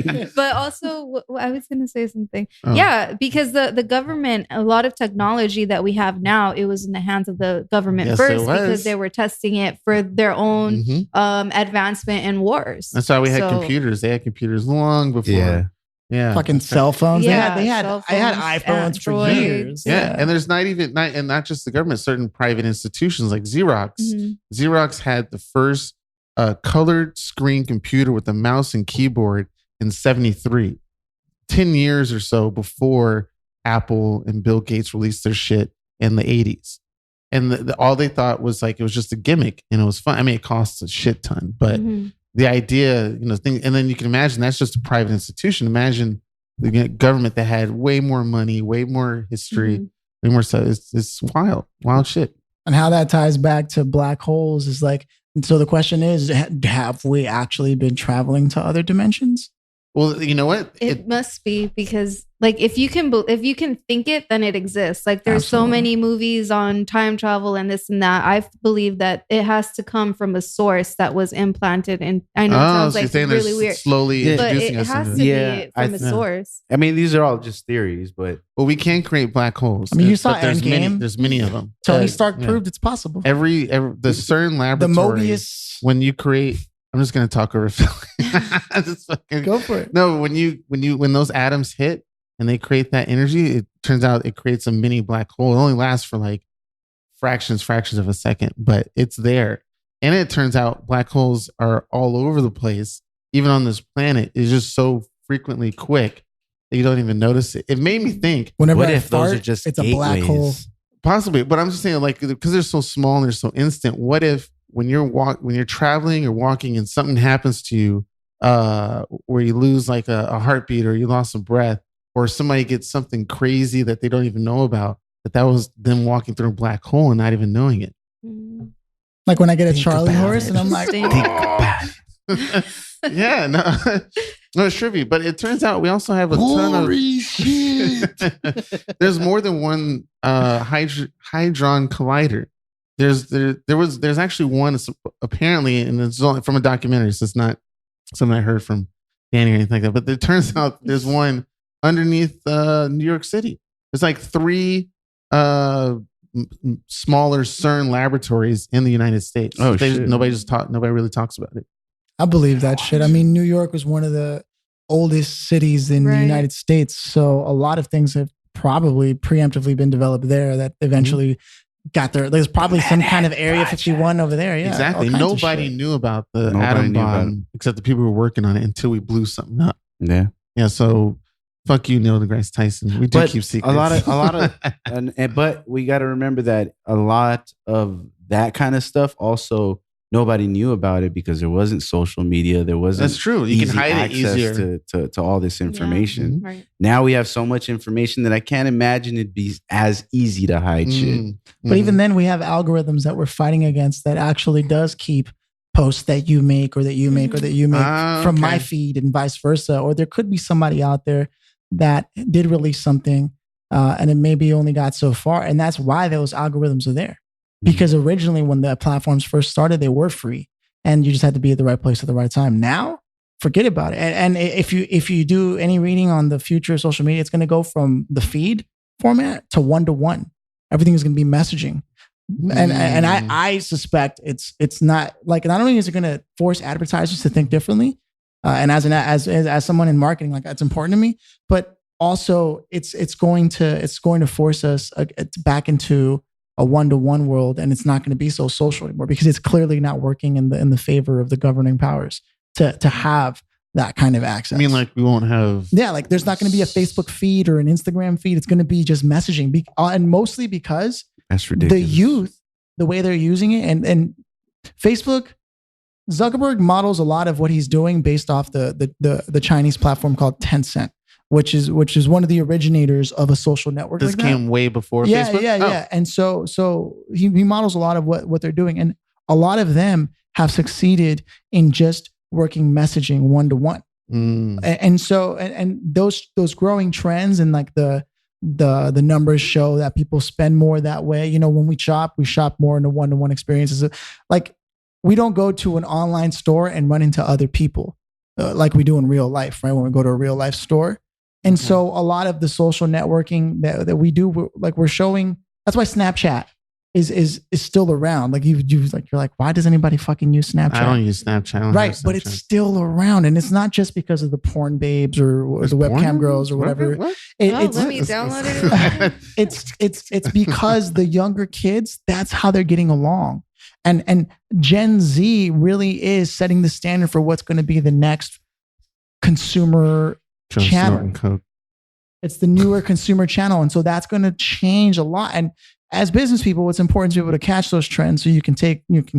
body? But also, I was going to say something. Oh. Yeah, because the government, a lot of technology that we have now, it was in the hands of the government Yes, it first was. because they were testing it for their own Mhm. advancement in wars. That's why we had So- computers. They had computers long before. Yeah. Yeah. Fucking cell phones. Yeah, they had cell I had phones, iPhones for Androids. years. Yeah. And there's not just the government, certain private institutions like Xerox. Mhm. Xerox had the first colored screen computer with a mouse and keyboard in 73, 10 years or so before Apple and Bill Gates released their shit in the 80s. And all they thought was like, it was just a gimmick and it was fun. I mean, it costs a shit ton, but Mhm. the idea, and then you can imagine that's just a private institution. Imagine the government that had way more money, way more history, Mhm. way more stuff. It's wild shit. And how that ties back to black holes is like, so the question is, have we actually been traveling to other dimensions? Well, you know what? It must be because, like, if you can think it, then it exists. Like, there's so Absolutely. many movies on time travel and this and that. I believe that it has to come from a source that was implanted. And I know it sounds so you're like saying really they're weird, slowly Yeah. but introducing it us has into to it. Yeah, be from a yeah. source. I mean, these are all just theories, but Well, we can create black holes. I mean, you But saw there's many. Endgame. There's many of them. Tony Stark yeah. proved it's possible. Every the CERN The laboratory. Mobius. When you create, I'm just gonna talk over Phil. Just fucking, Go for it. No, when those atoms hit and they create that energy, it turns out it creates a mini black hole. It only lasts for like fractions of a second, but it's there. And it turns out black holes are all over the place, even on this planet. It's just so frequently quick that you don't even notice it. It made me think Whenever what I if those fart, are just it's a black gateways? hole. possibly, but I'm just saying like because they're so small and they're so instant. What if when you're traveling or walking and something happens to you, where you lose like a heartbeat or you lost a breath, or somebody gets something crazy that they don't even know about, that was them walking through a black hole and not even knowing it. Like when I get a Charlie horse and I'm like, yeah, no, it's trippy. But it turns out we also have a ton of shit. There's more than one hadron collider. There's actually one apparently, and it's from a documentary, so it's not something I heard from Danny or anything like that. But it turns out there's one underneath New York City. There's like 3 smaller CERN laboratories in the United States. Oh, shit. Nobody really talks about it. I believe that shit. I mean, New York was one of the oldest cities in the United States, so a lot of things have probably preemptively been developed there that eventually got there. There's probably some kind of Area 51 over there. Yeah, exactly. Nobody knew about the atom bomb except the people who were working on it until we blew something up. Yeah. So fuck you, Neil deGrasse Tyson. We do keep secrets. A lot of, but we got to remember that a lot of that kind of stuff also nobody knew about it because there wasn't social media. There wasn't. That's true. You can hide it easier to all this information. Yeah. Right. Now we have so much information that I can't imagine it'd be as easy to hide shit. But even then, we have algorithms that we're fighting against that actually does keep posts that you make or that you make or that you make from my feed and vice versa. Or there could be somebody out there that did release something and it maybe only got so far. And that's why those algorithms are there. Because originally when the platforms first started, they were free and you just had to be at the right place at the right time. Now, forget about it. And if you do any reading on the future of social media, it's going to go from the feed format to one-to-one. Everything is going to be messaging. And I suspect it's not like, not only is it going to force advertisers to think differently, and as someone in marketing, like that's important to me, but also it's going to force us back into a one-to-one world, and it's not going to be so social anymore because it's clearly not working in the favor of the governing powers to have that kind of access. I mean, like we won't have. Yeah, like there's not going to be a Facebook feed or an Instagram feed. It's going to be just messaging, and mostly because that's ridiculous. The youth, the way they're using it, and Facebook, Zuckerberg models a lot of what he's doing based off the Chinese platform called Tencent, which is one of the originators of a social network. This came way before Facebook? Yeah. And so he models a lot of what they're doing. And a lot of them have succeeded in just working messaging one-to-one. And so those growing trends and like the numbers show that people spend more that way. You know, when we shop more in the one-to-one experiences. Like we don't go to an online store and run into other people like we do in real life, right? When we go to a real life store. And so a lot of the social networking that we do, like we're showing, that's why Snapchat is still around. Like you're like, why does anybody fucking use Snapchat? I don't use Snapchat. Right. But it's still around. And it's not just because of the porn babes or the webcam girls or whatever. Let me download it. It's because the younger kids, that's how they're getting along. And Gen Z really is setting the standard for what's going to be the next consumer channel. It's the newer consumer channel. And so that's going to change a lot. And as business people, it's important to be able to catch those trends so you can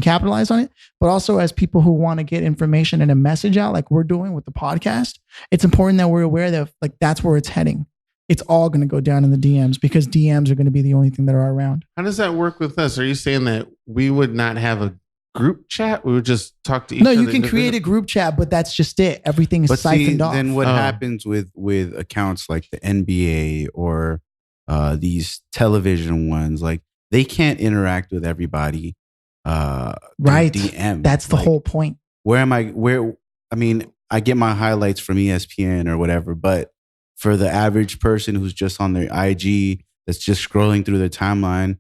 capitalize on it. But also as people who want to get information and a message out, like we're doing with the podcast, it's important that we're aware that like that's where it's heading. It's all going to go down in the DMs because DMs are going to be the only thing that are around. How does that work with us? Are you saying that we would not have a group chat? We would just talk to each other? No, you can create a group chat, but that's just it. Everything is siphoned off. Then what happens with accounts like the NBA or these television ones? Like they can't interact with everybody. Right. DM. That's the whole point. I mean, I get my highlights from ESPN or whatever, but for the average person who's just on their IG that's just scrolling through their timeline,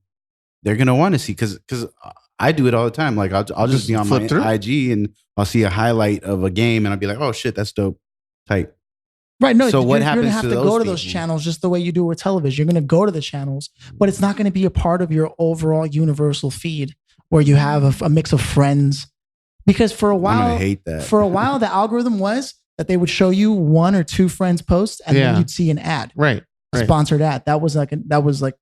they're gonna want to see because I do it all the time. Like I'll just be on my IG and I'll see a highlight of a game and I'll be like, oh shit, that's dope. Type. Right. No, so what happens? You're gonna have to go to those channels just the way you do with television. You're gonna go to the channels, but it's not gonna be a part of your overall universal feed where you have a mix of friends. Because for a while, I'm gonna hate that. For a while, the algorithm was that they would show you one or two friends posts and then you'd see an ad. Right. Sponsored ad. That was like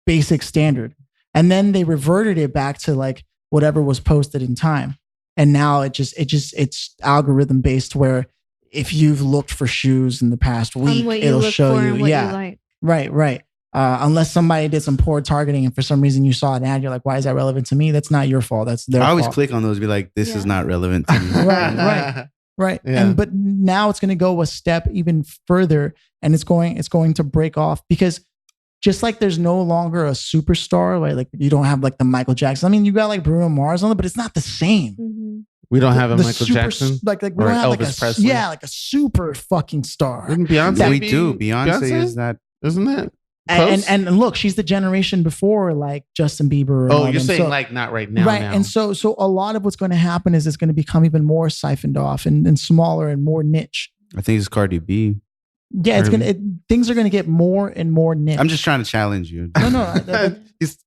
basic standard. And then they reverted it back to like whatever was posted in time. And now it's algorithm based where if you've looked for shoes in the past week, it'll show you. You like. Right. Unless somebody did some poor targeting and for some reason you saw an ad, you're like, why is that relevant to me? That's not your fault. That's their fault. I always click on those and be like, this is not relevant to me. Right. Yeah. But now it's going to go a step even further, and it's going to break off, because just like there's no longer a superstar, right? Like you don't have like the Michael Jackson. I mean, you got like Bruno Mars on it, but it's not the same. Mm-hmm. We don't have a The Michael super, Jackson. like we or don't have Elvis Presley. like a super fucking star. Wouldn't Beyonce We be- do. Beyonce is that. Isn't that? Close? And look, she's the generation before like Justin Bieber. and Oh, all you're them. saying So- like not right now. right. Now. And so a lot of what's going to happen is it's going to become even more siphoned off and smaller and more niche. I think it's Cardi B. Yeah, things are going to get more and more niche. I'm just trying to challenge you. No,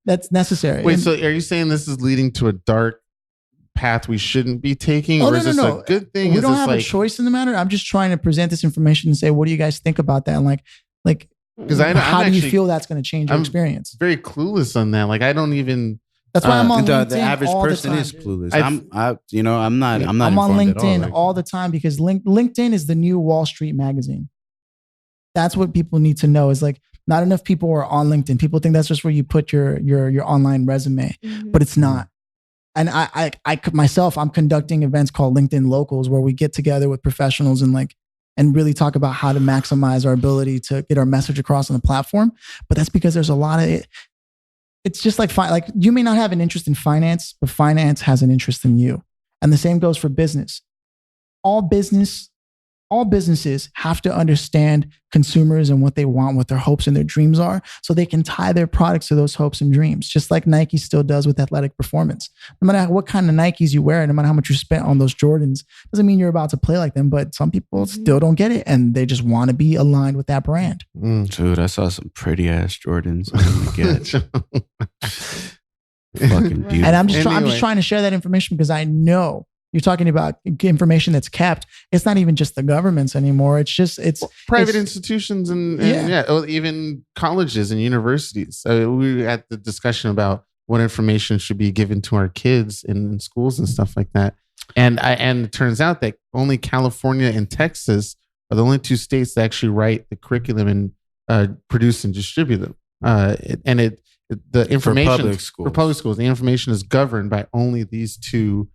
that's necessary. Wait, And- so are you saying this is leading to a dark path we shouldn't be taking, Oh, or no, is no, this no. a good thing? we Is don't this have a choice in the matter. I'm just trying to present this information and say, what do you guys think about that? And like, because how do you feel that's going to change your experience? very clueless on that. Like I don't even. That's why I'm on LinkedIn. The average all person the time, is dude. clueless. I've- I'm not I'm on informed at LinkedIn Like, all the time because LinkedIn is the new Wall Street magazine. That's what people need to know. Is like not enough people are on LinkedIn. People think that's just where you put your online resume, but it's not. And I myself, I'm conducting events called LinkedIn Locals, where we get together with professionals and really talk about how to maximize our ability to get our message across on the platform. But that's because there's a lot of it. It's just like you may not have an interest in finance, but finance has an interest in you. And the same goes for business. All businesses have to understand consumers and what they want, what their hopes and their dreams are, so they can tie their products to those hopes and dreams, just like Nike still does with athletic performance. No matter what kind of Nikes you wear, no matter how much you spent on those Jordans, doesn't mean you're about to play like them, but some people still don't get it, and they just want to be aligned with that brand. Dude, I saw some pretty ass Jordans. I didn't get fucking beautiful. And I'm just Anyway. trying to share that information because I know you're talking about information that's kept. It's not even just the governments anymore. It's private institutions and even colleges and universities. We had the discussion about what information should be given to our kids in schools and stuff like that. And it turns out that only California and Texas are the only two states that actually write the curriculum and produce and distribute them. The information for public schools, the information is governed by only these two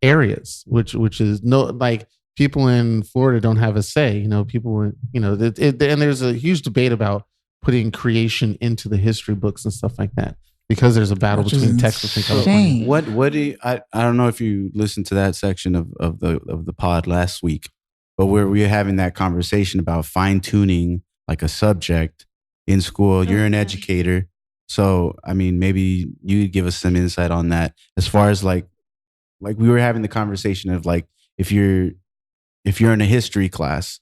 areas, which is like people in Florida don't have a say. People and there's a huge debate about putting creation into the history books and stuff like that, because there's a battle between Texas and California. What do you, I don't know if you listened to that section of the pod last week, but where we were having that conversation about fine tuning like a subject in school. You're an educator. So, I mean, maybe you could give us some insight on that, as far as like we were having the conversation of like, if you're in a history class,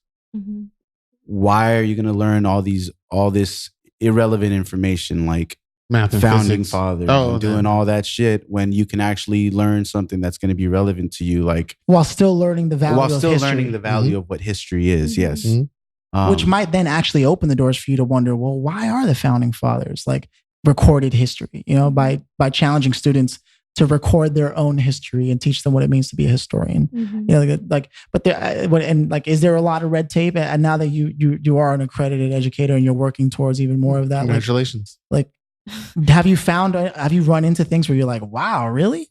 why are you going to learn all this irrelevant information like math and founding physics. fathers and doing all that shit, when you can actually learn something that's going to be relevant to you, like while still learning the value of what history is. Yes. Which might then actually open the doors for you to wonder, well, why are the founding fathers like recorded history? By challenging students to record their own history and teach them what it means to be a historian. Is there a lot of red tape? And now that you are an accredited educator and you're working towards even more of that, congratulations. Have you run into things where you're like, wow, really?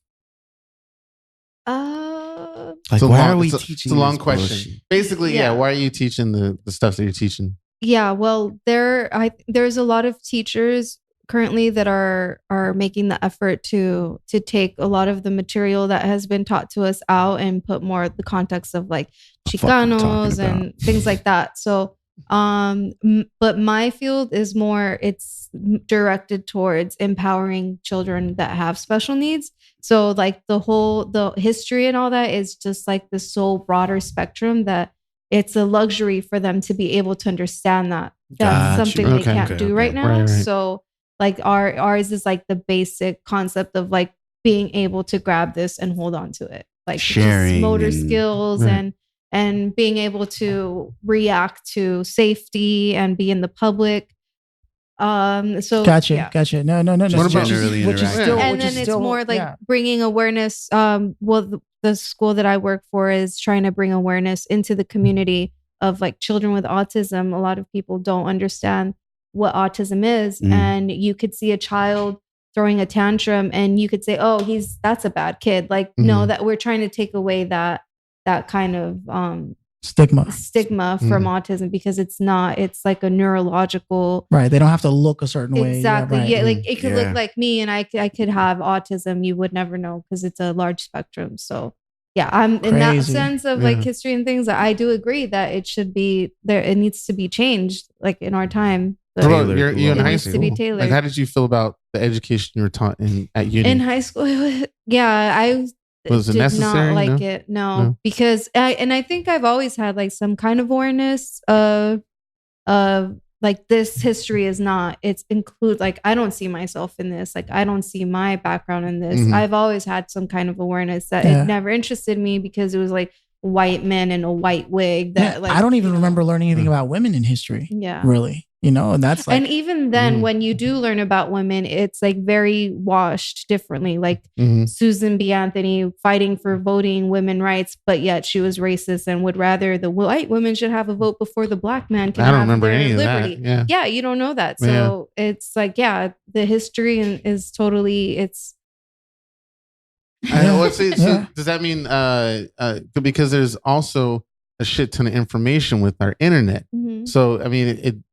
Why are we teaching? It's a long this question. bullshit? Basically, why are you teaching the stuff that you're teaching? Yeah, well, there's a lot of teachers currently that are making the effort to take a lot of the material that has been taught to us out and put more of the context of like Chicanos and things like that. So, but my field is more, it's directed towards empowering children that have special needs. So like the history and all that is just like this so broader spectrum that it's a luxury for them to be able to understand that. That's something they can't do right now. Right. So like ours is like the basic concept of like being able to grab this and hold on to it. Like sharing motor skills and being able to react to safety and be in the public. So Gotcha. yeah. Gotcha. No. Just generally Which is interacting. still, And which then is it's still, more like yeah. bringing awareness. Well, the school that I work for is trying to bring awareness into the community of like children with autism. A lot of people don't understand what autism is, and you could see a child throwing a tantrum, and you could say, "Oh, that's a bad kid." Like, no, that we're trying to take away that kind of stigma from autism, because it's not. It's like a neurological. Right. They don't have to look a certain way. Exactly. Yeah. Right. Yeah, like it could look like me, and I could have autism. You would never know because it's a large spectrum. So yeah, I'm in that sense of like history and things. I do agree that it should be there. It needs to be changed, like in our time. You're in high needs school. to be tailored. Like, how did you feel about the education you were taught at uni? In high school, I was it did necessary? not like it. No, because I think I've always had like some kind of awareness of like this history is not. It's include like I don't see myself in this. Like I don't see my background in this. I've always had some kind of awareness that it never interested me because it was like white men in a white wig. That like I don't even remember learning anything about women in history. Yeah, really. And that's like, and even then when you do learn about women, it's like very washed differently, like Susan B. Anthony fighting for voting women rights, but yet she was racist and would rather the white women should have a vote before the black man can have their liberty. Yeah, you don't know that. So it's like, the history is totally so does that mean because there's also a shit ton of information with our internet. So I mean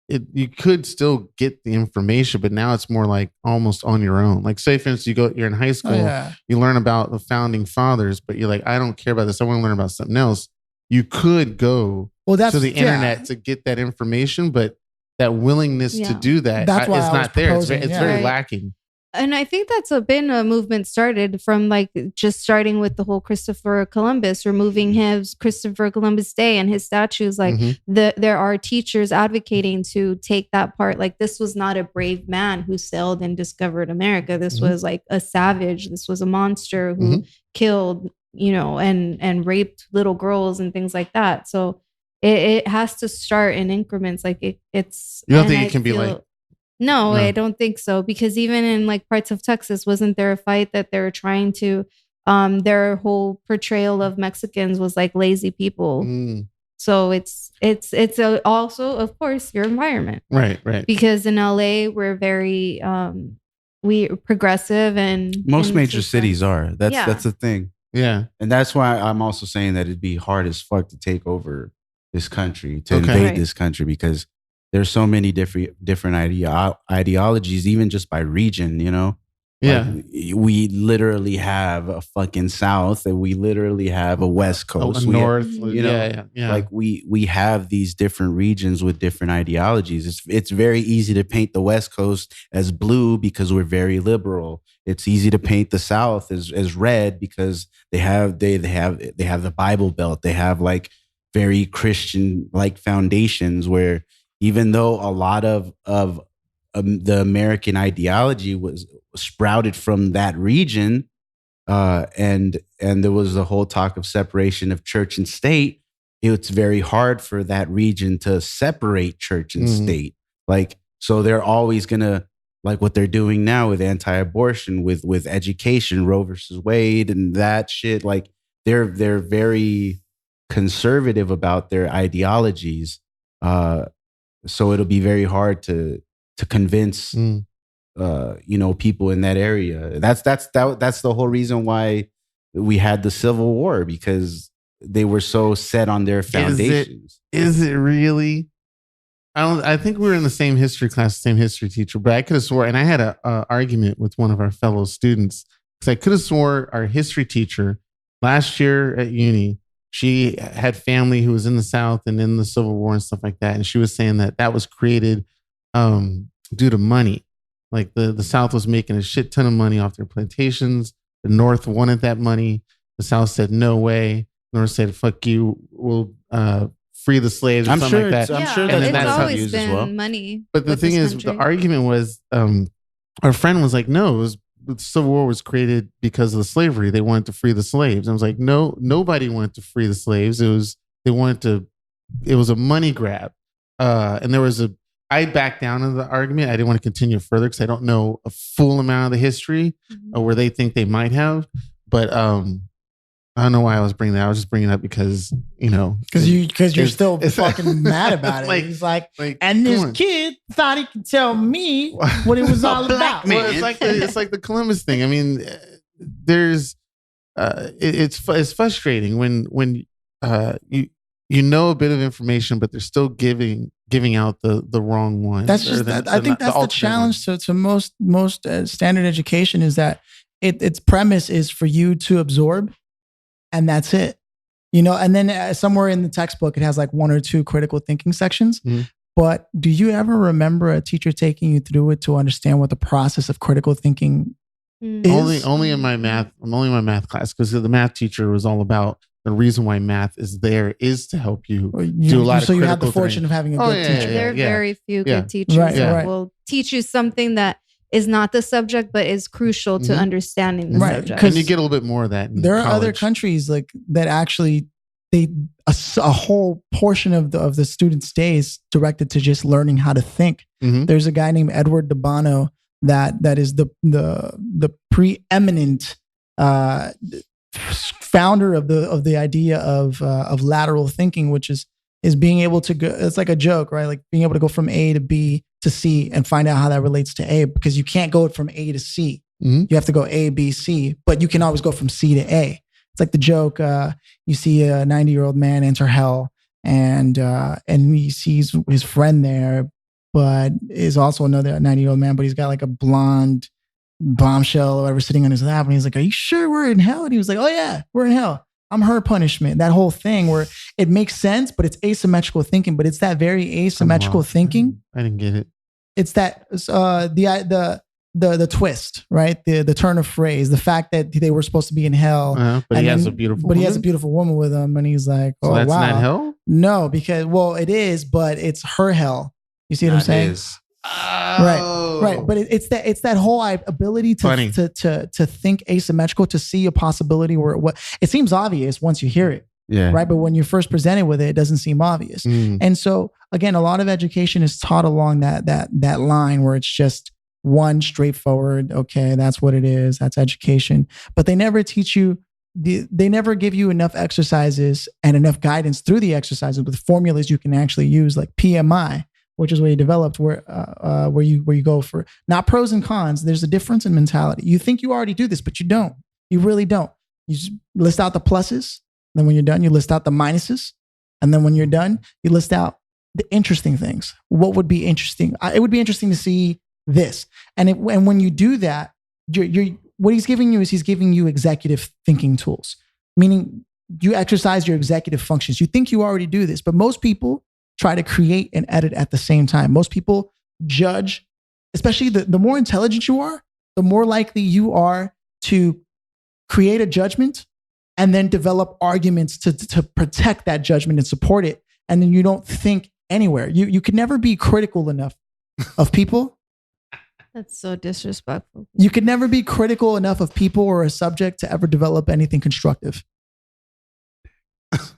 you could still get the information, but now it's more like almost on your own. Like say for instance, you're in high school, you learn about the founding fathers, but you're like, I don't care about this. I want to learn about something else. You could go to the internet to get that information, but that willingness to do that is not there. It's very lacking. And I think that's been a movement started from like just starting with the whole Christopher Columbus, removing his Christopher Columbus Day and his statues. Like there are teachers advocating to take that part. Like this was not a brave man who sailed and discovered America. This was like a savage. This was a monster who killed, and raped little girls and things like that. So it has to start in increments. Like it's. You don't think it can be like. No, I don't think so. Because even in like parts of Texas, wasn't there a fight that they were trying to, their whole portrayal of Mexicans was like lazy people. So it's also, of course, your environment. Right. Because in LA, we're very, we progressive and most major cities are. That's the thing. Yeah. And that's why I'm also saying that it'd be hard as fuck to take over this country, to invade this country, because there's so many different ideologies, even just by region, Yeah. Like, we literally have a fucking South, and we literally have a West Coast, North. Like we have these different regions with different ideologies. It's very easy to paint the West Coast as blue because we're very liberal. It's easy to paint the South as red because they have the Bible Belt. They have like very Christian like foundations where. Even though a lot of the American ideology was sprouted from that region, and there was the whole talk of separation of church and state, it's very hard for that region to separate church and state. Like, so they're always gonna, like what they're doing now with anti-abortion, with education, Roe versus Wade, and that shit. Like, they're very conservative about their ideologies. So it'll be very hard to convince, people in that area. That's the whole reason why we had the Civil War, because they were so set on their foundations. Is it really? I think we were in the same history class, same history teacher, but I could have swore, and I had a argument with one of our fellow students, because I could have swore our history teacher last year at uni, she had family who was in the South and in the Civil War and stuff like that. And she was saying that was created due to money. Like the South was making a shit ton of money off their plantations. The North wanted that money. The South said, no way. The North said, fuck you. We'll free the slaves or something like that. I'm sure that's that's always used been as well. money. But the thing is, the argument was, our friend was like, no, the Civil War was created because of the slavery. They wanted to free the slaves. And I was like, no, nobody wanted to free the slaves. It was a money grab. And there was I backed down in the argument. I didn't want to continue further because I don't know a full amount of the history or where they think they might have. But I don't know why I was bringing that. I was just bringing it up because you're still fucking mad about it. He's like, and this kid thought he could tell me what it was all about. Well, it's like the Columbus thing. I mean, there's it's frustrating when you know a bit of information, but they're still giving out the wrong one. That's just I think that's the challenge to most standard education is that its premise is for you to absorb, and that's it. And then somewhere in the textbook it has like 1 or 2 critical thinking sections. Mm-hmm. But do you ever remember a teacher taking you through it to understand what the process of critical thinking is? Only in my math. I'm only in my math class because the math teacher was all about. The reason why math is there is to help you do a lot of. So you have the fortune of having a good teacher. There are very few good teachers that will teach you something that is not the subject, but is crucial to understanding the subject. And you get a little bit more of that. There are other countries like that actually a whole portion of the students' day is directed to just learning how to think. Mm-hmm. There's a guy named Edward de Bono that is the preeminent founder of the idea of lateral thinking, which is being able to go. It's like a joke, right? Like being able to go from A to B to C and find out how that relates to A, because you can't go from A to C. Mm-hmm. You have to go A, B, C, but you can always go from C to A. It's like the joke. You see a 90-year-old man enter hell, and he sees his friend there, but is also another 90-year-old man, but he's got like a blonde bombshell or whatever sitting on his lap, and he's like, "Are you sure we're in hell?" And he was like, "Oh yeah, we're in hell. I'm her punishment." That whole thing where it makes sense, but it's asymmetrical thinking. But it's that very asymmetrical thinking. I didn't get it. It's that the twist, right? The turn of phrase, the fact that they were supposed to be in hell, but he has a beautiful woman with him, and he's like, "Oh, so that's not hell." No, because it is, but it's her hell. You see what I'm saying? Right. But it's that whole ability to think asymmetrical, to see a possibility where it seems obvious once you hear it. Yeah. Right. But when you're first presented with it, it doesn't seem obvious. Mm. And so again, a lot of education is taught along that line where it's just one straightforward. Okay, that's what it is. That's education. But they never teach you. They never give you enough exercises and enough guidance through the exercises with formulas you can actually use, like PMI, which is where you developed where you go for not pros and cons. There's a difference in mentality. You think you already do this, but you don't. You really don't. You just list out the pluses. Then when you're done, you list out the minuses. And then when you're done, you list out the interesting things. What would be interesting? It would be interesting to see this. And when you do that, what he's giving you executive thinking tools, meaning you exercise your executive functions. You think you already do this, but most people try to create and edit at the same time. Most people judge, especially the more intelligent you are, the more likely you are to create a judgment and then develop arguments to protect that judgment and support it. And then you don't think anywhere. You could never be critical enough of people. That's so disrespectful. You could never be critical enough of people or a subject to ever develop anything constructive.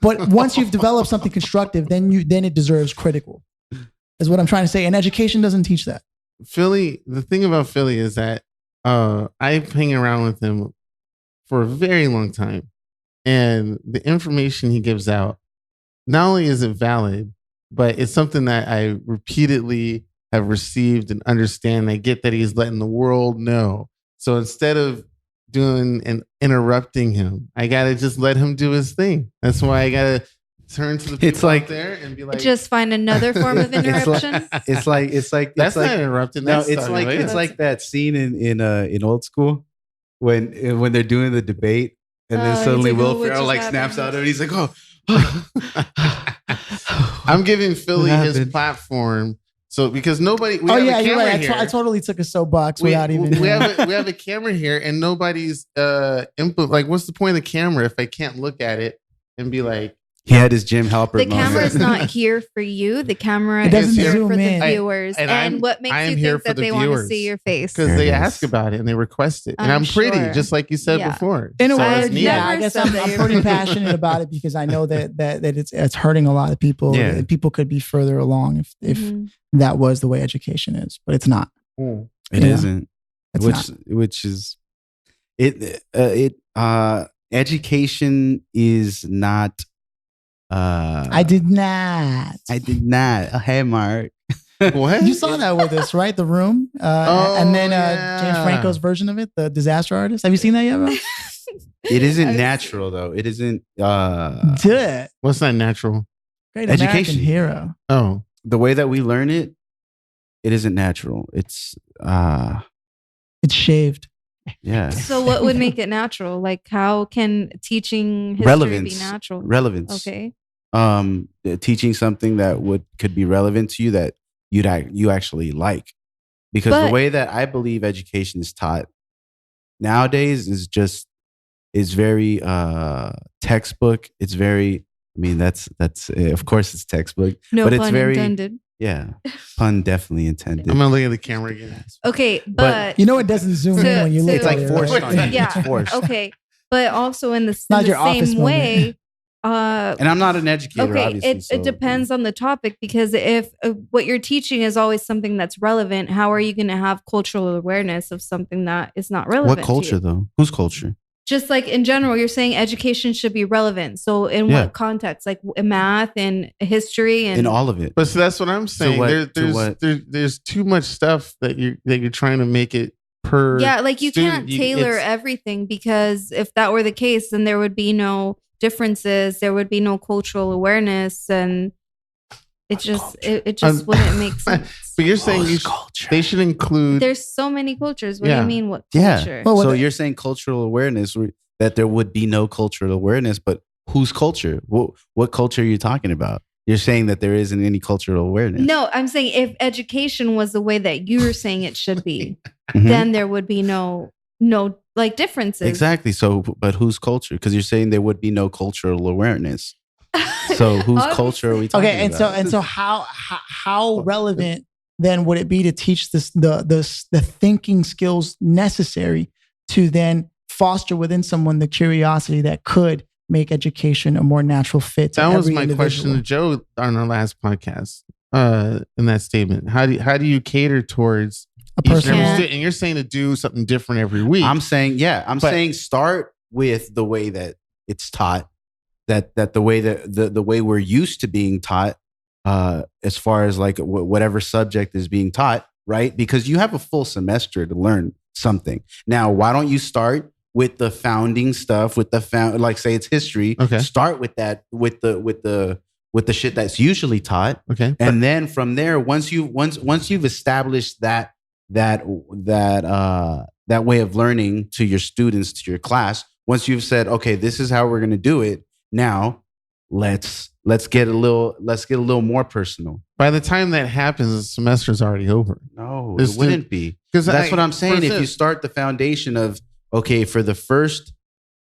But once you've developed something constructive, then it deserves critical, is what I'm trying to say. And education doesn't teach that. Philly, the thing about Philly is that I've hung around with him for a very long time. And the information he gives out, not only is it valid, but it's something that I repeatedly have received and understand. I get that he's letting the world know. So instead of doing and interrupting him, I gotta just let him do his thing. That's why I gotta turn to the people out there and be like, just find another form of interruption. It's like that's not interrupting. No, it's like that scene in Old School when they're doing the debate and then suddenly Will Ferrell snaps out of it. He's like, "Oh." I'm giving Philly his platform. So because nobody, we have a camera right. here. I totally took a soapbox without even. We have a camera here, and nobody's input. Like, what's the point of the camera if I can't look at it and be like, He had his Jim Halpert The moment. camera is not here for you. The camera It doesn't is here zoom for the in. viewers. And what makes you think that they want to see your face? Because There they it is. ask about it and they request it. And I'm I'm pretty, sure. just like you said Yeah. before. In a So way, it's needed. yeah, I guess I'm Never said that pretty you're- passionate about it because I know that it's hurting a lot of people. Yeah. And people could be further along if Mhm. that was the way education is, but it's not. It Yeah. isn't. It's not. Which is education is not. I did not. I did not. Oh, hey, Mark. What? You saw that with us, right? The Room, Oh, and then yeah. James Franco's version of it, the Disaster Artist. Have you seen that yet, bro? It isn't natural though. It isn't. Duh. What's not natural? Great Education. American hero. Oh, The way that we learn it, it isn't natural. It's It's shaved. yeah. So what would make it natural? Like how can teaching history Relevance. be natural? Relevance. Okay. Teaching something that could be relevant to you that you actually like, because But- the way that I believe education is taught nowadays is very textbook. It's very. I mean, that's of course it's textbook, No but it's pun very intended. yeah, pun definitely intended. I'm gonna look at the camera again. Okay, but You know it doesn't zoom So- in when you so- look It's like at it, forced right? on you. yeah, It's forced. okay, but also in the, Not in your the office same way. And I'm not an educator, Okay, obviously. it depends on the topic, because if what you're teaching is always something that's relevant, how are you going to have cultural awareness of something that is not relevant? What to culture you? though? Whose culture? Just like in general, you're saying education should be relevant. So in Yeah. what context? Like math and history and In all of it. But so that's what I'm saying. what- There's too much stuff that you're trying to make it per. yeah, like you student. can't tailor It's- everything, because if that were the case, then there would be no differences. There would be no cultural awareness, and it just wouldn't make sense. But you're saying Whose culture? they should include. There's so many cultures. What do Yeah. you mean? What Yeah. culture? Well, So what- you're saying cultural awareness, that there would be no cultural awareness, but whose culture? What culture are you talking about? You're saying that there isn't any cultural awareness. No, I'm saying if education was the way that you're saying it should be, Mhm. then there would be no like differences. Exactly. So, but whose culture? Because you're saying there would be no cultural awareness. So, whose culture are we talking Okay, about? and so how relevant then would it be to teach the thinking skills necessary to then foster within someone the curiosity that could make education a more natural fit? To That was every my question individual? to Joe on our last podcast. In that statement, how do you cater towards A each person. and every Yeah. student? And you're saying to do something different every week. I'm saying, But- saying start with the way that it's taught, that the way that the way we're used to being taught, as far as like whatever subject is being taught, right? Because you have a full semester to learn something. Now, why don't you start with the founding stuff, with the like say it's history. Okay. Start with that, with the shit that's usually taught. Okay. And then from there, once you've established that way of learning to your students, to your class, once you've said, okay, this is how we're going to do it. Now let's get a little more personal. By the time that happens, the semester's already over. No, This it wouldn't be. Because That's what I'm saying. If you start the foundation of, okay, for the first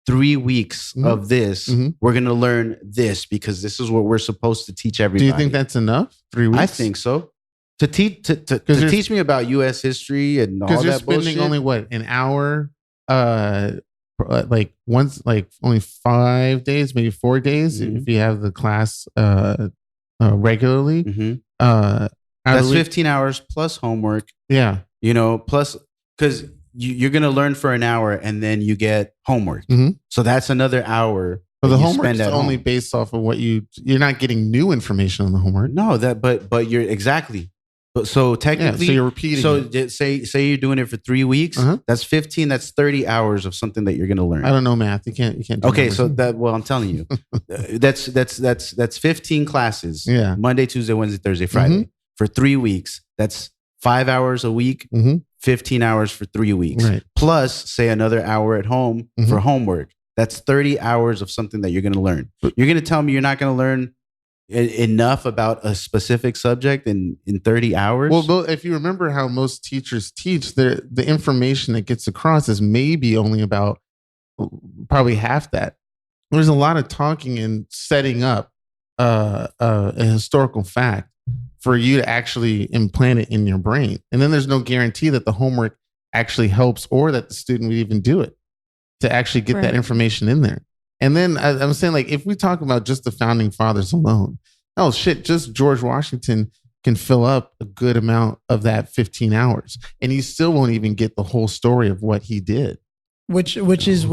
3 weeks Mhm. of this, Mhm. we're going to learn this because this is what we're supposed to teach do everybody. you think that's enough? 3 weeks? I think so. To teach you're- teach me about U.S. history and all because you're that spending bullshit. only what, an hour, like once, like only 5 days, maybe 4 days, Mhm. if you have the class regularly. Mhm. Out of That's the week- 15 hours plus homework. Yeah. Plus because you're going to learn for an hour and then you get homework. Mhm. So that's another hour. But that the you homework's spend at only home. based off of what you're not getting new information on the homework. No, but you're exactly. But so Yeah, technically, so you're repeating. so it. say you're doing it for 3 weeks. Uh-huh. That's 15. That's 30 hours of something that you're going to learn. I don't know math. You can't. Do Okay, numbers. so I'm telling you, that's 15 classes. Yeah. Monday, Tuesday, Wednesday, Thursday, Friday for 3 weeks. That's 5 hours a week. Mhm. 15 hours for 3 weeks. Right. Plus, say another hour at home for homework. That's 30 hours of something that you're going to learn. You're going to tell me you're not going to learn enough about a specific subject in 30 hours? Well, if you remember how most teachers teach, the information that gets across is maybe only about probably half that. there's a lot of talking and setting up a historical fact for you to actually implant it in your brain. And then there's no guarantee that the homework actually helps or that the student would even do it to actually get that information in there. And then I'm saying, like, if we talk about just the founding fathers alone, oh shit, just George Washington can fill up a good amount of that 15 hours, and you still won't even get the whole story of what he did. Which is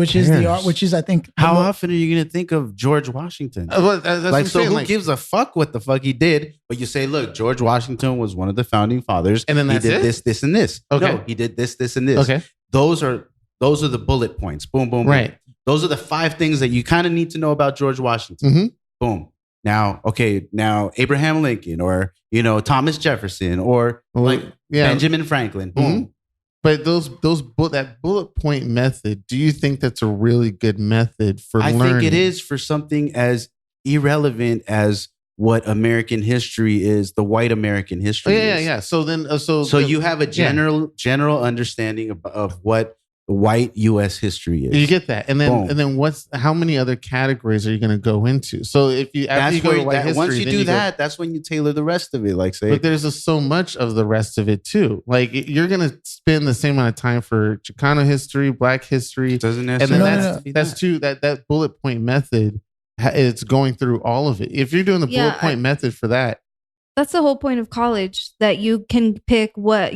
I think, how often are you going to think of George Washington? Like, so who gives a fuck what the fuck he did? But you say, look, George Washington was one of the founding fathers, and then he did this, and this. Okay, no, he did this, and this. Okay, those are the bullet points. Boom, boom, boom. Right. Those are the 5 things that you kind of need to know about George Washington. Mm-hmm. Boom. Now Abraham Lincoln, or Thomas Jefferson, or Benjamin Franklin. Boom. Mm-hmm. But that bullet point method, do you think that's a really good method for learning? I think it is for something as irrelevant as what American history is, the white American history is. Yeah. So then, you have a general understanding of what white U.S. history is. You get that, and then how many other categories are you going to go into? So if you after you go to white history, once you do that, that's when you tailor the rest of it. But there's so much of the rest of it too. Like, you're going to spend the same amount of time for Chicano history, Black history, doesn't necessarily. And then that bullet point method. It's going through all of it. If you're doing the bullet point method for that. That's the whole point of college, that you can pick the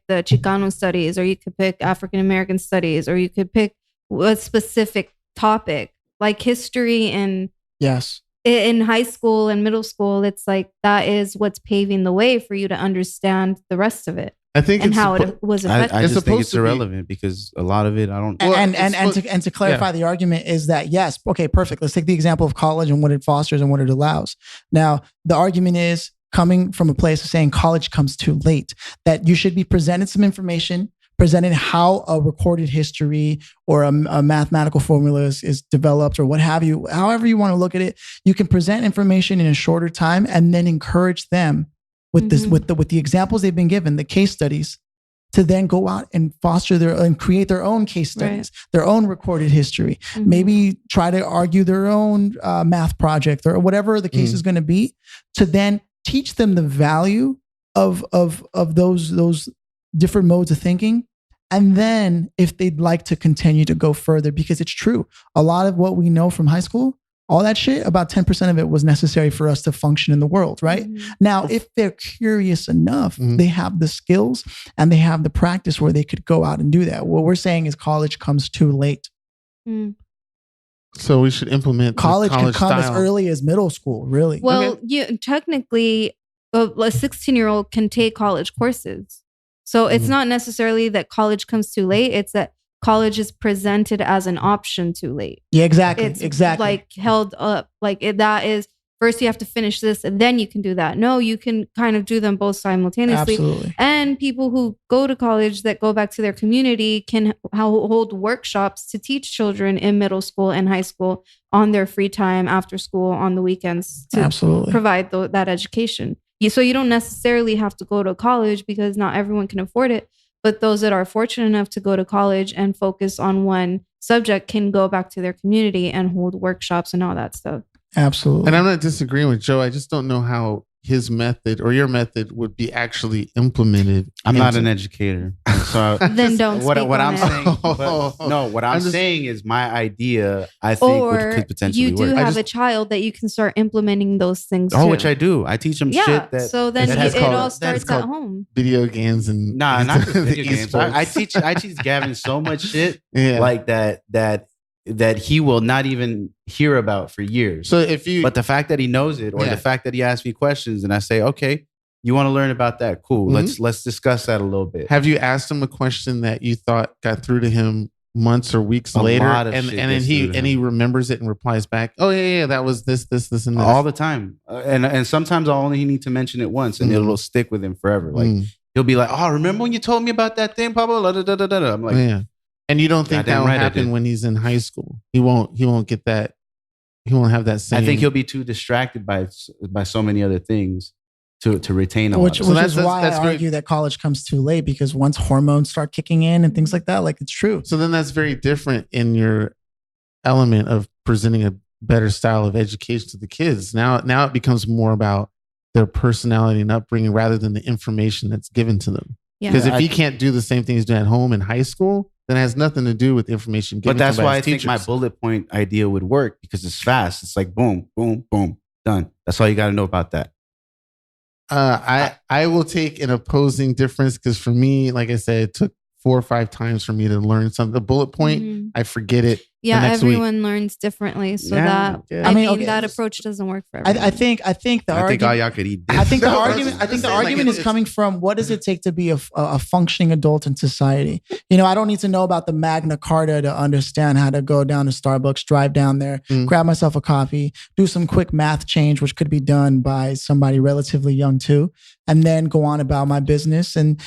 Chicano studies, or you could pick African American studies, or you could pick a specific topic like history. And yes, in high school and middle school, it's like that is what's paving the way for you to understand the rest of it. I think and how it was affected. I just think it's irrelevant because a lot of it I don't. And to clarify the argument is that yes, okay, perfect. Let's take the example of college and what it fosters and what it allows. Now, the argument is coming from a place of saying college comes too late, that you should be presented some information, presented how a recorded history or a mathematical formula is developed, or what have you, however you want to look at it. You can present information in a shorter time and then encourage them with this, with the examples they've been given, the case studies, to then go out and foster and create their own case studies, their own recorded history, maybe try to argue their own math project or whatever the case is going to be, to then teach them the value of those different modes of thinking. And then if they'd like to continue to go further, because it's true, a lot of what we know from high school, all that shit, about 10% of it was necessary for us to function in the world, right? Now, if they're curious enough, they have the skills and they have the practice where they could go out and do that. What we're saying is college comes too late. So we should implement college can come as early as middle school, really. Well, technically, a 16-year-old can take college courses. So it's not necessarily that college comes too late. It's that college is presented as an option too late. Yeah, exactly. It's like held up. That is, first you have to finish this and then you can do that. No, you can kind of do them both simultaneously. Absolutely. And people who go to college that go back to their community can hold workshops to teach children in middle school and high school on their free time, after school, on the weekends, to provide that education. So you don't necessarily have to go to college, because not everyone can afford it. But those that are fortunate enough to go to college and focus on one subject can go back to their community and hold workshops and all that stuff. Absolutely. And I'm not disagreeing with Joe. I just don't know how his method or your method would be actually implemented. I'm not an educator. So then don't what speak I'm on saying. What I'm saying is my idea, I think, could potentially work. You do have a child that you can start implementing those things too. Which I do. I teach them shit that. So then it all starts at home. Video games and not just video games. I teach Gavin so much shit like that he will not even hear about for years. So but the fact that he knows it, or the fact that he asks me questions and I say, okay, you want to learn about that? Cool. Let's discuss that a little bit. Have you asked him a question that you thought got through to him months or weeks later, and then he remembers it and replies back, oh yeah, that was this and this all the time, and sometimes I'll only need to mention it once and it'll stick with him forever. Like he'll be like, oh, remember when you told me about that thing, Pablo? I'm like, yeah. And you don't think that will happen when he's in high school? He won't get that. He won't have that same. I think he'll be too distracted by so many other things to retain a lot. Which is why I argue that college comes too late, because once hormones start kicking in and things like that, like, it's true. So then that's very different in your element of presenting a better style of education to the kids. Now it becomes more about their personality and upbringing rather than the information that's given to them. Because if he can't do the same thing he's doing at home in high school, then it has nothing to do with information given. But that's to him by why I his think teachers. my bullet point idea would work, because it's fast. It's like boom, boom, boom, done. That's all you got to know about that. I will take an opposing difference, because for me, like I said, it took 4 or 5 times for me to learn something. The bullet point, I forget it. Yeah, everyone learns differently, so Yeah, that I mean that approach doesn't work for everyone. I think the argument. I think all y'all could eat this. I think the argument. I think the argument is coming from, what does it take to be a functioning adult in society? You know, I don't need to know about the Magna Carta to understand how to go down to Starbucks, drive down there, grab myself a coffee, do some quick math change, which could be done by somebody relatively young too, and then go on about my business and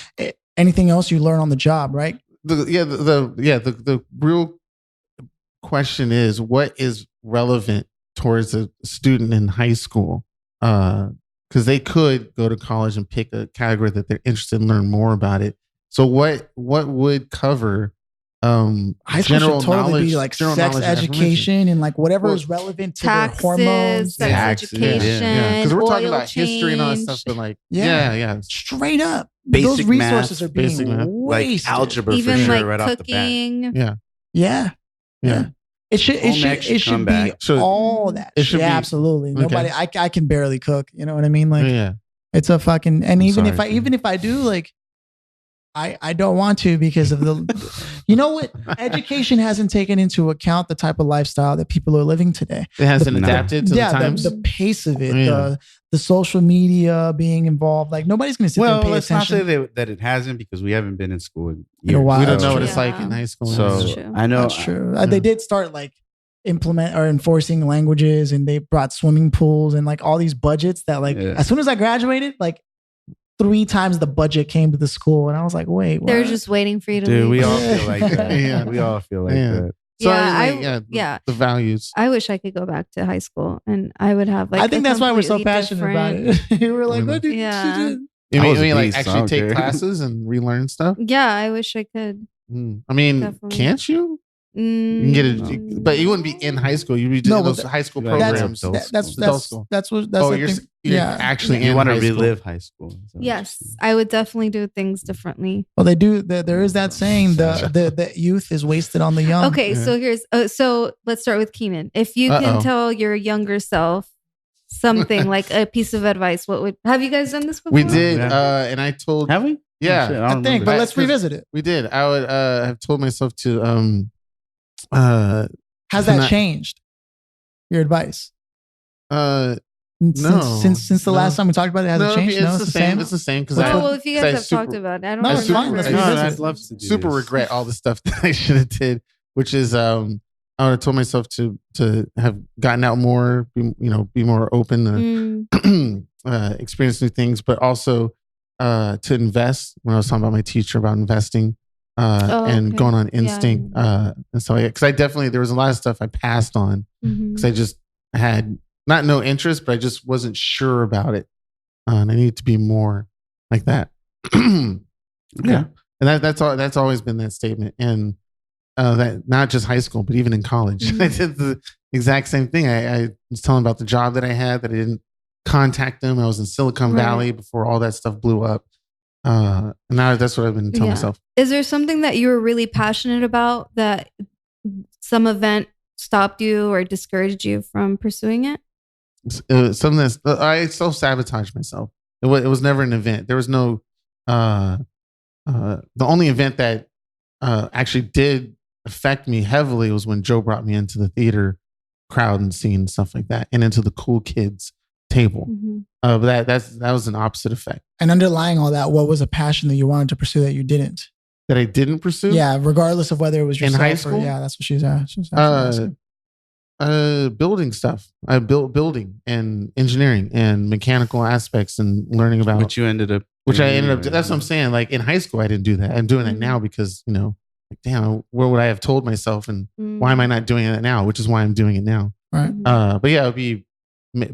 anything else you learn on the job, right? The real question is, what is relevant towards a student in high school? Because they could go to college and pick a category that they're interested in, learn more about it. So what would cover high school general should totally knowledge, be like general sex knowledge education and like whatever is relevant to their hormones, sex education, because we're talking oil about history and all that stuff, but like straight up. Basic Those resources math, are being wasted. like algebra even for sure, like right cooking. off the bat. Yeah. It should be all that. It should be absolutely. okay. Nobody. I can barely cook. You know what I mean? Like, it's a fucking. And even if I do, like, I don't want to, because of the. You know what? Education hasn't taken into account the type of lifestyle that people are living today. It hasn't adapted to the times. The pace of it, the social media being involved. Like, nobody's going to sit there and pay attention. Let's not say that it hasn't, because we haven't been in school in years. In a while. We don't know what it's like in high school. So I know that's true. They did start like implement or enforcing languages, and they brought swimming pools and like all these budgets that like as soon as I graduated, like 3 times the budget came to the school, and I was like, wait, what? They're just waiting for you to Dude, leave. we all feel like that. We all feel like that. So the values. I wish I could go back to high school, and I would have like. I think that's why we're so passionate about it. We're like, what did you mean like actually take classes and relearn stuff? Yeah, I wish I could. I mean, definitely. Can't you? You can get it, but you wouldn't be in high school. You'd be doing those high school programs. You're actually you want to relive high school. Yes, I would definitely do things differently. Well, they do. There is that saying: the youth is wasted on the young. Okay, so here's so let's start with Keenan. If you can tell your younger self something like a piece of advice, what would have you guys done this before? We did, and I told. Have we? Yeah, I think. But let's revisit it. We did. I would have told myself to. Has that changed? Your advice? No. Since the last time we talked about it, has it changed? It's the same. It's the same. Because if you guys have talked about it, I don't know. It's fine. I'd love to do super regret all the stuff that I should have did, which is I would have told myself to have gotten out more, be more open, experience new things, but also to invest. When I was talking about my teacher about investing. Going on instinct. And so, because I definitely, there was a lot of stuff I passed on because I just had not no interest, but I just wasn't sure about it. And I need to be more like that. And that's always been that statement. And that not just high school, but even in college, I did the exact same thing. I was telling about the job that I had, that I didn't contact them. I was in Silicon Valley before all that stuff blew up. And now that's what I've been telling myself. Is there something that you were really passionate about that some event stopped you or discouraged you from pursuing it? Something that's I self-sabotaged myself. It was never an event. There was no the only event that actually did affect me heavily was when Joe brought me into the theater crowd and scene and stuff like that, and into the cool kids table. But that was an opposite effect. And underlying all that, what was a passion that you wanted to pursue that you didn't? That I didn't pursue? Yeah, regardless of whether it was yourself in high school. That's what she's asking. Building stuff. I built building and engineering and mechanical aspects and learning about which I ended up. That's what I'm saying. Like in high school, I didn't do that. I'm doing that now because like damn, what would I have told myself, and why am I not doing it now? Which is why I'm doing it now. Right. But yeah, it would be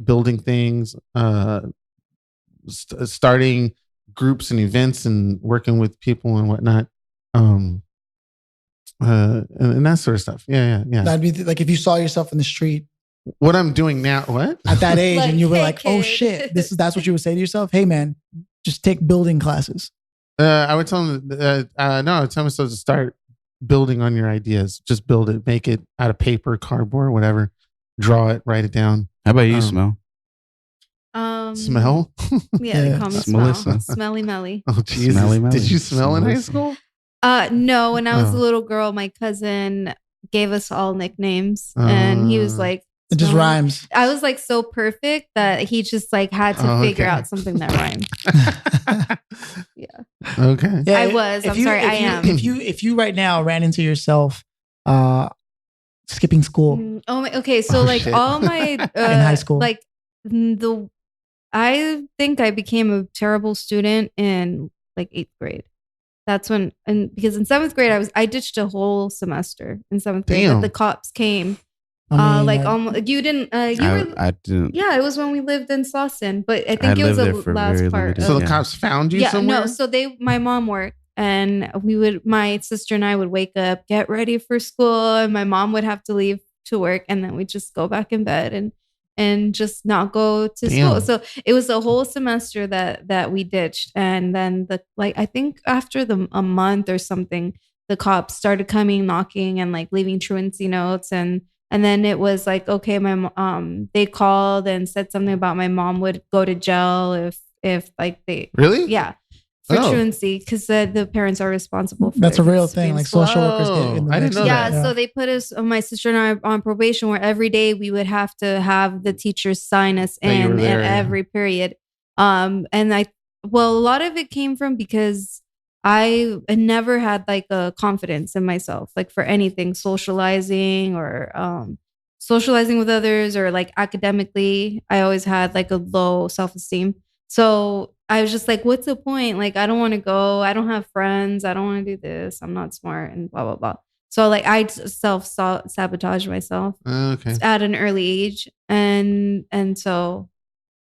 building things, starting groups and events and working with people and whatnot. and that sort of stuff. Yeah. That'd be like if you saw yourself in the street. What I'm doing now, what? At that age, and you were hey, like, oh kid. shit, that's what you would say to yourself? Hey man, just take building classes. I would tell them, I would tell myself to start building on your ideas. Just build it, make it out of paper, cardboard, whatever. Draw it, write it down. How about you, Smell? Smell? Yeah, they call me Smell. Melissa. Smelly Melly. Oh, Jesus. Smelly Melly. Did you smell in high Melissa. school? No, when I was Oh. a little girl, my cousin gave us all nicknames, and he was like, It just Smelly. rhymes. I was like so perfect that he just like had to Oh, figure okay. out something that rhymed. Yeah. Okay. I was. I'm sorry, I am. If you right now ran into yourself skipping school Okay, so Oh, like shit. all my in high school, like I think I became a terrible student in like 8th grade. That's when, and because in 7th grade I ditched a whole semester in 7th grade. Damn. But the cops came. I mean, Almost you didn't. I didn't. Yeah, it was when we lived in Slauson, but I I think it was lived the there for last very part. limited- So the Yeah. cops found you Yeah, somewhere? no. So my mom worked, and my sister and I would wake up, get ready for school, and my mom would have to leave to work, and then we'd just go back in bed and just not go to Damn. school. So it was a whole semester that we ditched, and then I think after a month or something, the cops started coming, knocking, and like leaving truancy notes, and then it was like, okay, they called and said something about my mom would go to jail if like they Really? yeah. For Oh. truancy, because the parents are responsible for that's a their real kids thing. being Like school. social workers get in the I didn't mix. know Yeah, that. so they put us, my sister and I, on probation, where every day we would have to have the teachers sign us That you were in there, at yeah. every period. And a lot of it came from because I never had like a confidence in myself, like for anything, socializing or socializing with others, or like academically. I always had like a low self-esteem. So I was just like, what's the point? Like, I don't want to go. I don't have friends. I don't want to do this. I'm not smart and blah, blah, blah. So like I self-sabotage myself Okay. at an early age. And so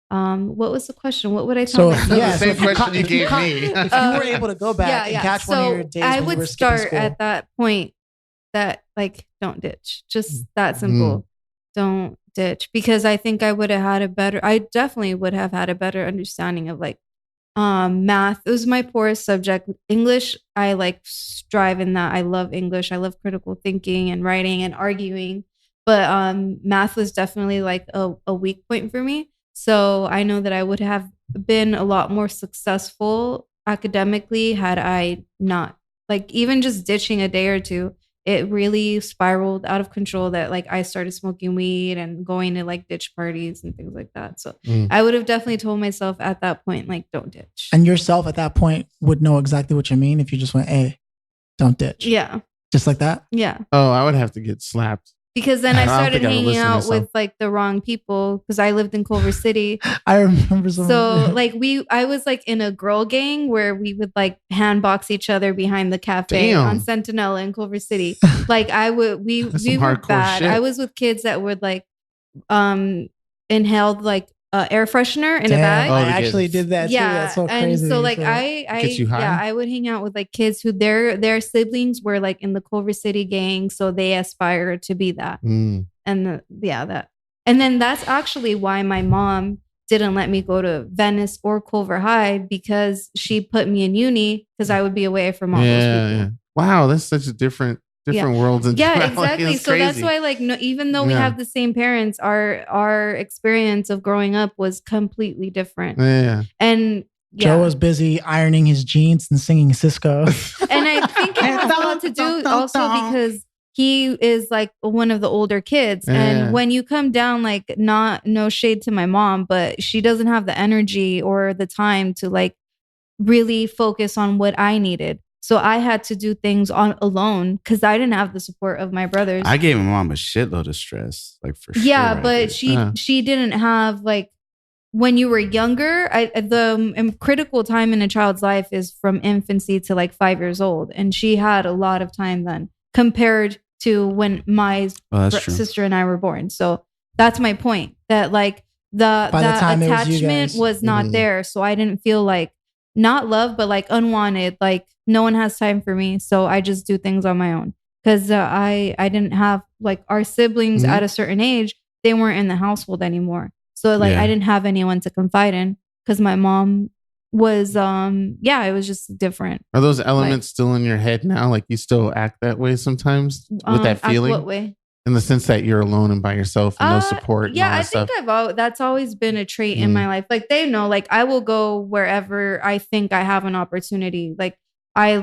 what was the question? What would I tell So myself? Yeah, the same if you question you gave me. If you were able to go back and catch one of your days I when you would were skipping start school, at that point that like, don't ditch. Just that simple. Don't ditch, because I think I definitely would have had a better understanding of like math. It was my poorest subject. English, I like strive in that. I love English. I love critical thinking and writing and arguing. But math was definitely like a weak point for me. So I know that I would have been a lot more successful academically had I not, like, even just ditching a day or two. It really spiraled out of control that like I started smoking weed and going to like ditch parties and things like that. So I would have definitely told myself at that point, like, don't ditch. and yourself at that point would know exactly what you mean if you just went, hey, don't ditch. Yeah. Just like that. Yeah. Oh, I would have to get slapped. Because then I I don't started think I would hanging listen to out myself. with like the wrong people, because I lived in Culver City. I remember some. So like I was like in a girl gang where we would like handbox each other behind the cafe Damn. on Sentinella in Culver City. Like we That's we some were hardcore bad. shit. I was with kids that would like inhaled like air freshener in a bag. Oh, I the actually kids. did that too. That's so crazy. And so like So- I Gets you high? yeah, I would hang out with like kids who their siblings were like in the Culver City gang, so they aspire to be that. Mm. And that. And then that's actually why my mom didn't let me go to Venice or Culver High, because she put me in uni because I would be away from all those people. Yeah. Wow, that's such a different worlds. And Yeah, duality. exactly. It's So that's crazy. why, like, no, even though we Yeah. have the same parents, our experience of growing up was completely different. Yeah. And yeah, Joe was busy ironing his jeans and singing Cisco. and I think it has a lot to do also because he is like one of the older kids. Yeah. And when you come down, like, no shade to my mom, but she doesn't have the energy or the time to like really focus on what I needed. So I had to do things on alone because I didn't have the support of my brothers. I gave my mom a shitload of stress, like for sure. Yeah, I but did. she didn't have like, when you were younger, the critical time in a child's life is from infancy to like 5 years old, and she had a lot of time then compared to when my That's true. sister and I were born. So that's my point. That like By the that time it was you attachment guys. was not Mhm. there, so I didn't feel like not love, but like unwanted. Like no one has time for me, so I just do things on my own. because I didn't have like our siblings Mhm. at a certain age, they weren't in the household anymore. So like Yeah. I didn't have anyone to confide in because my mom was it was just different. Are those elements still in your head now? Like you still act that way sometimes with that Act feeling? what way? In the sense that you're alone and by yourself and no support. Yeah, and all I that stuff. think that's always been a trait in my life. Like they know, like I will go wherever I think I have an opportunity. Like I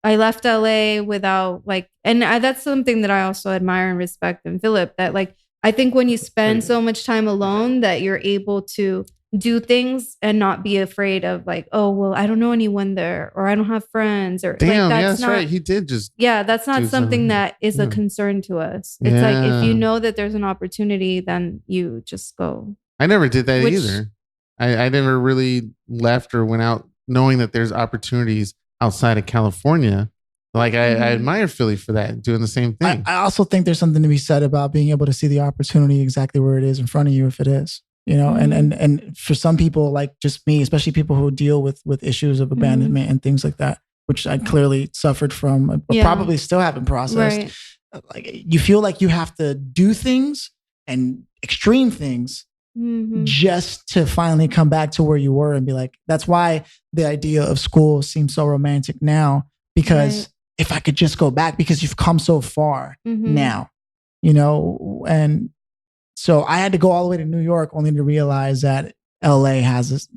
left LA without like, and that's something that I also admire and respect in Phillip. That like I think when you spend so much time alone, that you're able to do things and not be afraid of like, oh well, I don't know anyone there, or I don't have friends, or Damn, like that's right. He did just that's not something that is a concern to us. It's like if you know that there's an opportunity, then you just go. I never did that either. I never really left or went out knowing that there's opportunities outside of California. Like I admire Philly for that, doing the same thing. I also think there's something to be said about being able to see the opportunity exactly where it is in front of you, if it is. You know, and for some people like just me, especially people who deal with issues of abandonment and things like that, which I clearly suffered from, but probably still haven't processed. Right. Like you feel like you have to do things and extreme things just to finally come back to where you were and be like, that's why the idea of school seems so romantic now, because if I could just go back, because you've come so far now, you know, and so I had to go all the way to New York only to realize that LA has this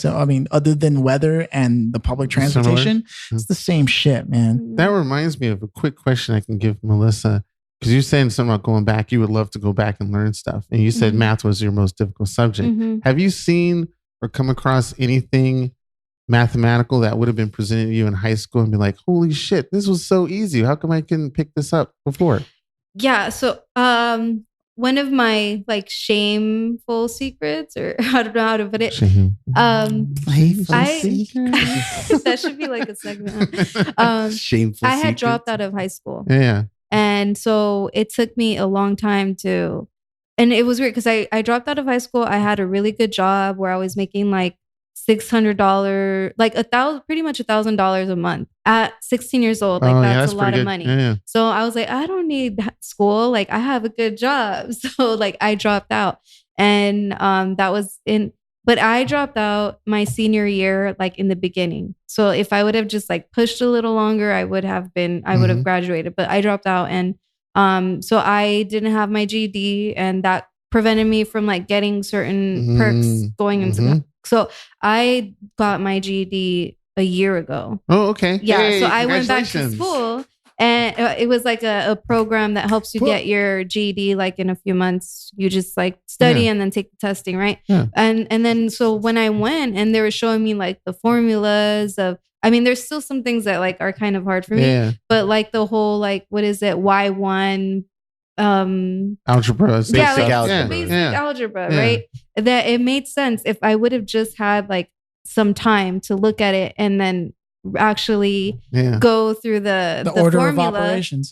other than weather and the public transportation, it's the same shit, man. That reminds me of a quick question I can give Melissa, because you're saying something about going back. You would love to go back and learn stuff. And you said math was your most difficult subject. Have you seen or come across anything mathematical that would have been presented to you in high school and be like, holy shit, this was so easy. How come I couldn't pick this up before? Yeah. So, one of my like shameful secrets, or I don't know how to put it. That should be like a segment. Shameful. I had dropped out of high school. Yeah. And so it took me a long time and it was weird because I dropped out of high school. I had a really good job where I was making like $600, like pretty much $1,000 a month at 16 years old. Like that's a lot of money. Yeah. So I was like, I don't need school. Like I have a good job. So like I dropped out, and but I dropped out my senior year, like in the beginning. So if I would have just like pushed a little longer, I would have graduated, but I dropped out. And so I didn't have my GED, and that prevented me from like getting certain perks going into So I got my GED a year ago. Oh, okay. Yeah. Hey, so I went back to school, and it was like a program that helps you get your GED like in a few months. You just like study and then take the testing, right? Yeah. And then so when I went and they were showing me like the formulas of, I mean, there's still some things that like are kind of hard for me, but like the whole like, what is it? Y1 algebra, basic algebra, right? That it made sense if I would have just had like some time to look at it and then actually go through the order formula. Of operations.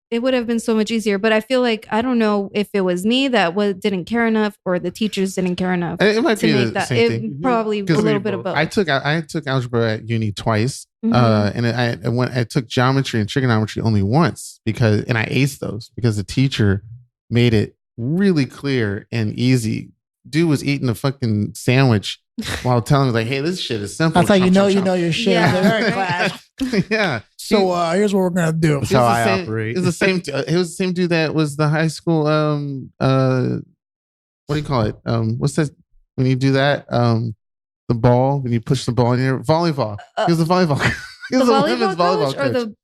It would have been so much easier. But I feel like I don't know if it was me that didn't care enough, or the teachers didn't care enough. It might to be make that. Same thing. Probably a little bit of both. I took algebra at uni twice, and I took geometry and trigonometry only once and I aced those because the teacher made it really clear and easy. Dude was eating a fucking sandwich while telling me like, "Hey, this shit is simple." That's how you know your shit. Yeah. Yeah. So here's what we're gonna do. That's how I operate. It was the same dude that was the high school. What do you call it? What's that when you do that? The ball when you push the ball in here. Volleyball. He was the volleyball. He was the women's volleyball coach. Or the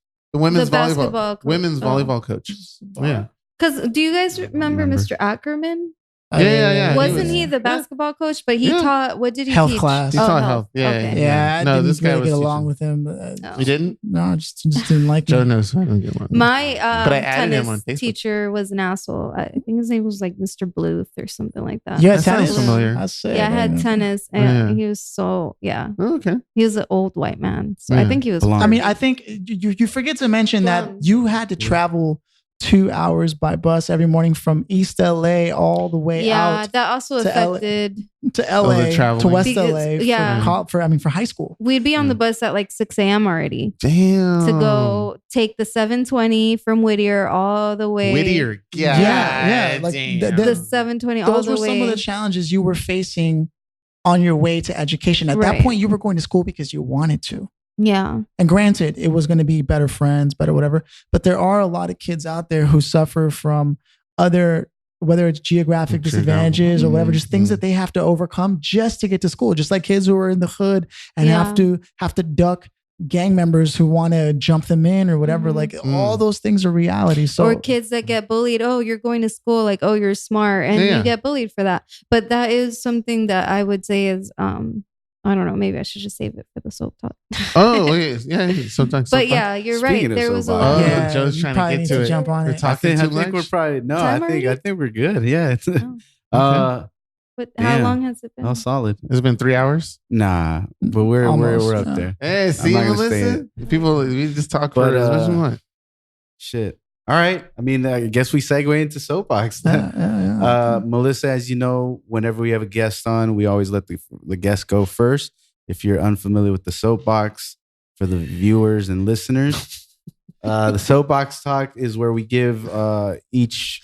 women's volleyball coach. Yeah. Because do you guys remember Mr. Ackerman? Yeah. Wasn't he the basketball coach? But he taught. What did he health teach? class. He taught health. Yeah. No, this guy really was get along with him. You didn't? No, I just didn't like him. Joe knows I don't get along. My but I added him on tennis Facebook. teacher was an asshole. I think his name was like Mr. Bluth or something like that. Yeah, that tennis. sounds familiar. I had tennis, and he was so Oh, okay. He was an old white man, so I think he was. I mean, I think you forget to mention that you had to travel 2 hours by bus every morning from East LA all the way Yeah, out that also to affected to LA, to West Because- LA yeah. for high school. We'd be on the bus at like 6 a.m. already Damn. to go take the 720 from Whittier all the way. Whittier. Yeah. Like damn. The 720 all Those the were way. some of the challenges you were facing on your way to education. At that Right. point, you were going to school because you wanted to. Yeah. And granted, it was going to be better friends, better whatever. But there are a lot of kids out there who suffer from other, whether it's geographic disadvantages or whatever, just things that they have to overcome just to get to school. Just like kids who are in the hood and have to duck gang members who want to jump them in or whatever. Like all those things are reality. So or kids that get bullied. Oh, you're going to school. Like, oh, you're smart, and you get bullied for that. But that is something that I would say is I don't know. Maybe I should just save it for the soap talk. Oh, yeah. Sometimes. But yeah, you're Speaking right. of There was a soap lot. Yeah, Joe's you trying probably to need get to to it. jump on We're it. talking I too think we're much. probably Time I think we're good. Yeah. Oh. But how Damn. long has it been? All solid. It's been 3 hours. Nah, but we're Almost, up yeah. there. Hey, see, not gonna say Melissa? People, we just talk for But, as much as we want. Shit. All right. I mean, I guess we segue into soapbox. Yeah. Melissa, as you know, whenever we have a guest on, we always let the guest go first. If you're unfamiliar with the soapbox, for the viewers and listeners, the soapbox talk is where we give each.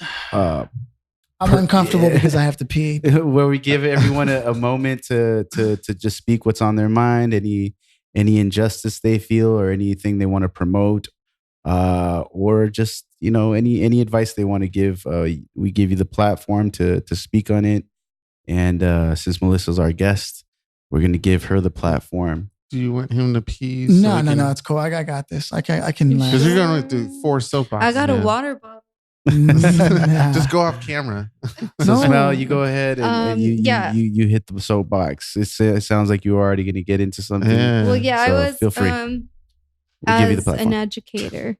I'm uncomfortable because I have to pee. Where we give everyone a moment to just speak what's on their mind, any injustice they feel or anything they want to promote, or just any advice they want to give. We give you the platform to speak on it, and since Melissa's our guest, we're going to give her the platform. Do you want him to pee? No, it's cool. I got this. I can laugh. Because you're going through 4 soapboxes. I got a man. water bottle. Just go off camera. So No. Mel, you go ahead and you hit the soapbox. It sounds like you're already going to get into something. Yeah. Well, yeah, So I was feel free. We'll give you the as platform. an educator.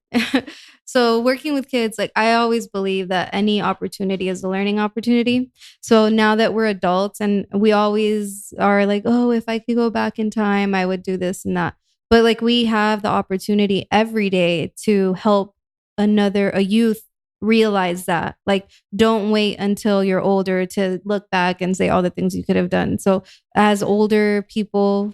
So working with kids, like I always believe that any opportunity is a learning opportunity. So now that we're adults and we always are like, oh, if I could go back in time, I would do this and that. But like we have the opportunity every day to help a youth realize that. Like, don't wait until you're older to look back and say all the things you could have done. So as older people,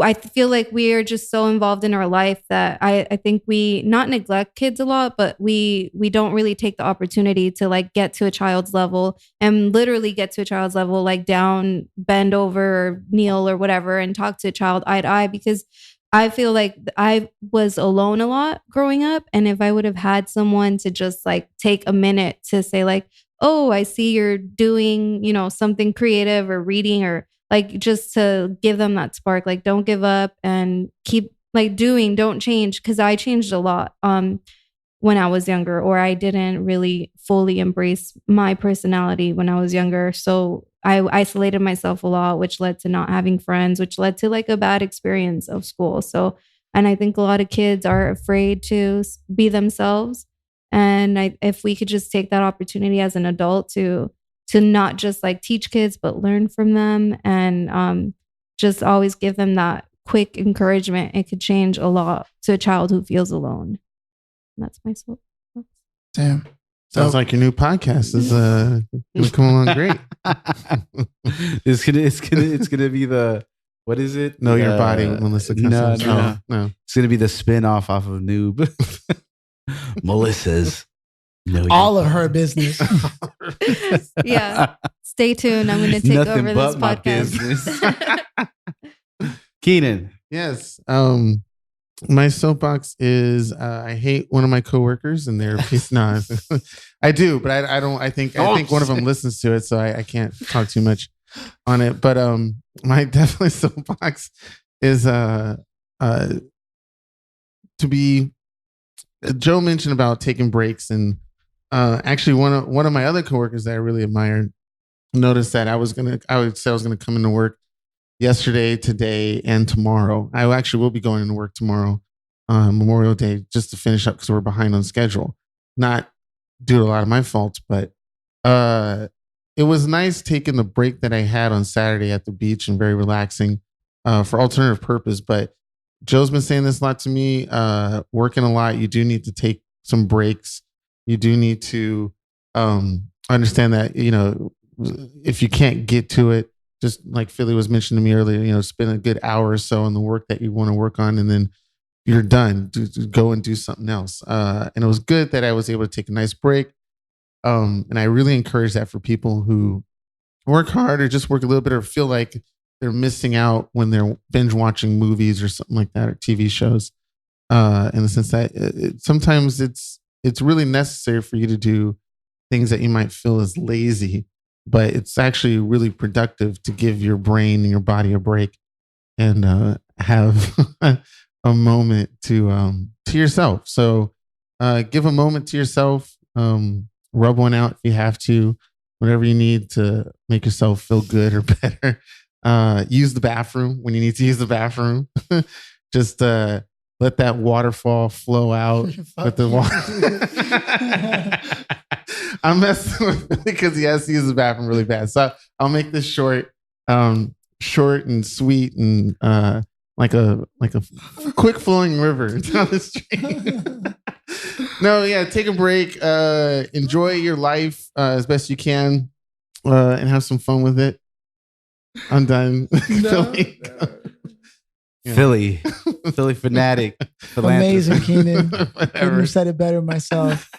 I feel like we are just so involved in our life that I think we not neglect kids a lot, but we don't really take the opportunity to like get to a child's level and literally get to a child's level, like down, bend over, or kneel or whatever, and talk to a child eye to eye, because I feel like I was alone a lot growing up. And if I would have had someone to just like take a minute to say like, oh, I see you're doing, something creative or reading, or like just to give them that spark, like don't give up and keep like doing, don't change. Cause I changed a lot when I was younger, or I didn't really fully embrace my personality when I was younger. So I isolated myself a lot, which led to not having friends, which led to like a bad experience of school. So, and I think a lot of kids are afraid to be themselves. And if we could just take that opportunity as an adult to not just like teach kids, but learn from them and just always give them that quick encouragement, it could change a lot to a child who feels alone. And that's my soap. Damn. Sounds like your new podcast is gonna come along great. It's gonna be the, what is it? Know Your Body with Melissa Castellanos. No. It's gonna be the spin-off off of Noob. Melissa's Know Your All of her business. Yeah. Stay tuned. I'm going to take Nothing over but this my podcast. business. Cianan. Yes. My soapbox is I hate one of my coworkers and their piece. No, I do, but I don't. I think one of them listens to it, so I can't talk too much on it. But my definitely soapbox is to be. Joe mentioned about taking breaks, and actually one of my other coworkers that I really admire noticed that I would say I was gonna come into work yesterday, today, and tomorrow. I actually will be going into work tomorrow, Memorial Day, just to finish up because we're behind on schedule. Not due to a lot of my faults, but it was nice taking the break that I had on Saturday at the beach and very relaxing for alternative purpose. But Joe's been saying this a lot to me. Working a lot, you do need to take some breaks. You do need to understand that, if you can't get to it, just like Philly was mentioning to me earlier, spend a good hour or so on the work that you want to work on, and then you're done. Go and do something else. And it was good that I was able to take a nice break. And I really encourage that for people who work hard or just work a little bit or feel like they're missing out when they're binge watching movies or something like that, or TV shows. In the sense that sometimes it's really necessary for you to do things that you might feel as lazy, but it's actually really productive to give your brain and your body a break and have a moment to yourself. So give a moment to yourself. Rub one out if you have to. Whatever you need to make yourself feel good or better. Use the bathroom when you need to use the bathroom. Just let that waterfall flow out with the water. I'm messing with it because he has to use the bathroom really bad. So I'll make this short and sweet and like a quick flowing river down the street. No, yeah, take a break. Enjoy your life as best you can, and have some fun with it. I'm done. Philly. Yeah. Philly fanatic. Amazing, Cianan. Couldn't have said it better myself.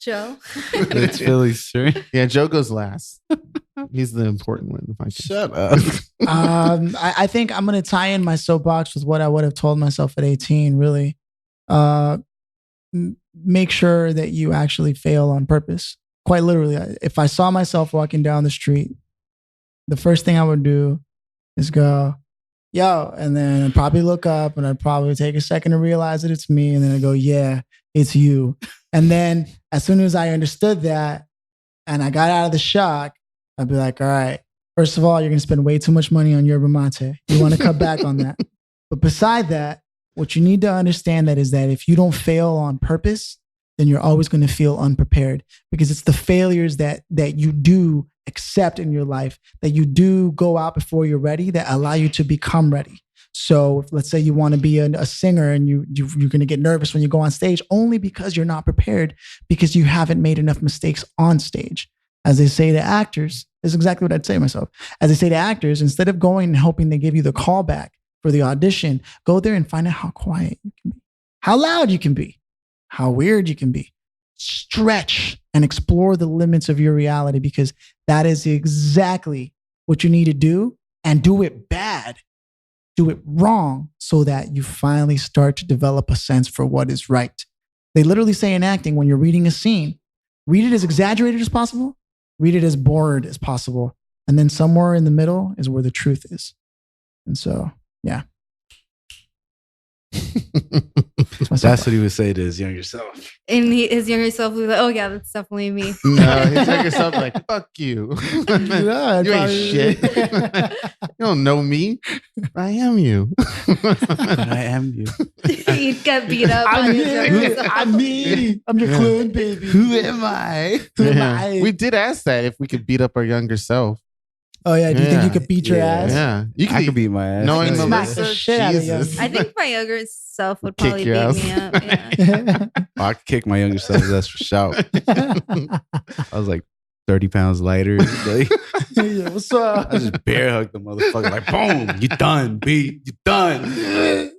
Joe. It's Philly's turn. Yeah, Joe goes last. He's the important one. Shut up. I think I'm going to tie in my soapbox with what I would have told myself at 18, really. Make sure that you actually fail on purpose. Quite literally, if I saw myself walking down the street, the first thing I would do is go, yo, and then I'd probably look up and I'd probably take a second to realize that it's me. And then I go, yeah, it's you. And then as soon as I understood that and I got out of the shock, I'd be like, all right, first of all, you're going to spend way too much money on yerba mate. You want to cut back on that. But beside that, what you need to understand is that if you don't fail on purpose, then you're always going to feel unprepared, because it's the failures that you do accept in your life, that you do go out before you're ready, that allow you to become ready. So let's say you want to be a singer and you're going to get nervous when you go on stage only because you're not prepared, because you haven't made enough mistakes on stage. As they say to actors, this is exactly what I'd say to myself. As they say to actors, instead of going and hoping they give you the call back for the audition, go there and find out how quiet you can be, how loud you can be, how weird you can be. Stretch and explore the limits of your reality, because that is exactly what you need to do, and do it bad. Do it wrong so that you finally start to develop a sense for what is right. They literally say in acting, when you're reading a scene, read it as exaggerated as possible, read it as bored as possible, and then somewhere in the middle is where the truth is. And so, yeah. That's what he would say to his younger self. And his younger self was like, oh yeah, that's definitely me. No, his younger self like, fuck you. Yeah, you ain't shit. You don't know me. I am you. But I am you. He'd get beat up by his younger self. I'm me. I'm your clone, baby. Who am I? Who am I? We did ask that if we could beat up our younger self. Oh yeah, do you think you could beat your ass? Yeah, I could beat my ass. Knowing Smack Melissa, the shit out of you. Jesus. I think my younger self would Kick probably your beat ass. me up. Yeah. I could kick my younger self's ass for shout. I was like 30 pounds lighter. Like, Yeah, what's up? I just bear hugged the motherfucker. Like, boom, you done, B. You done.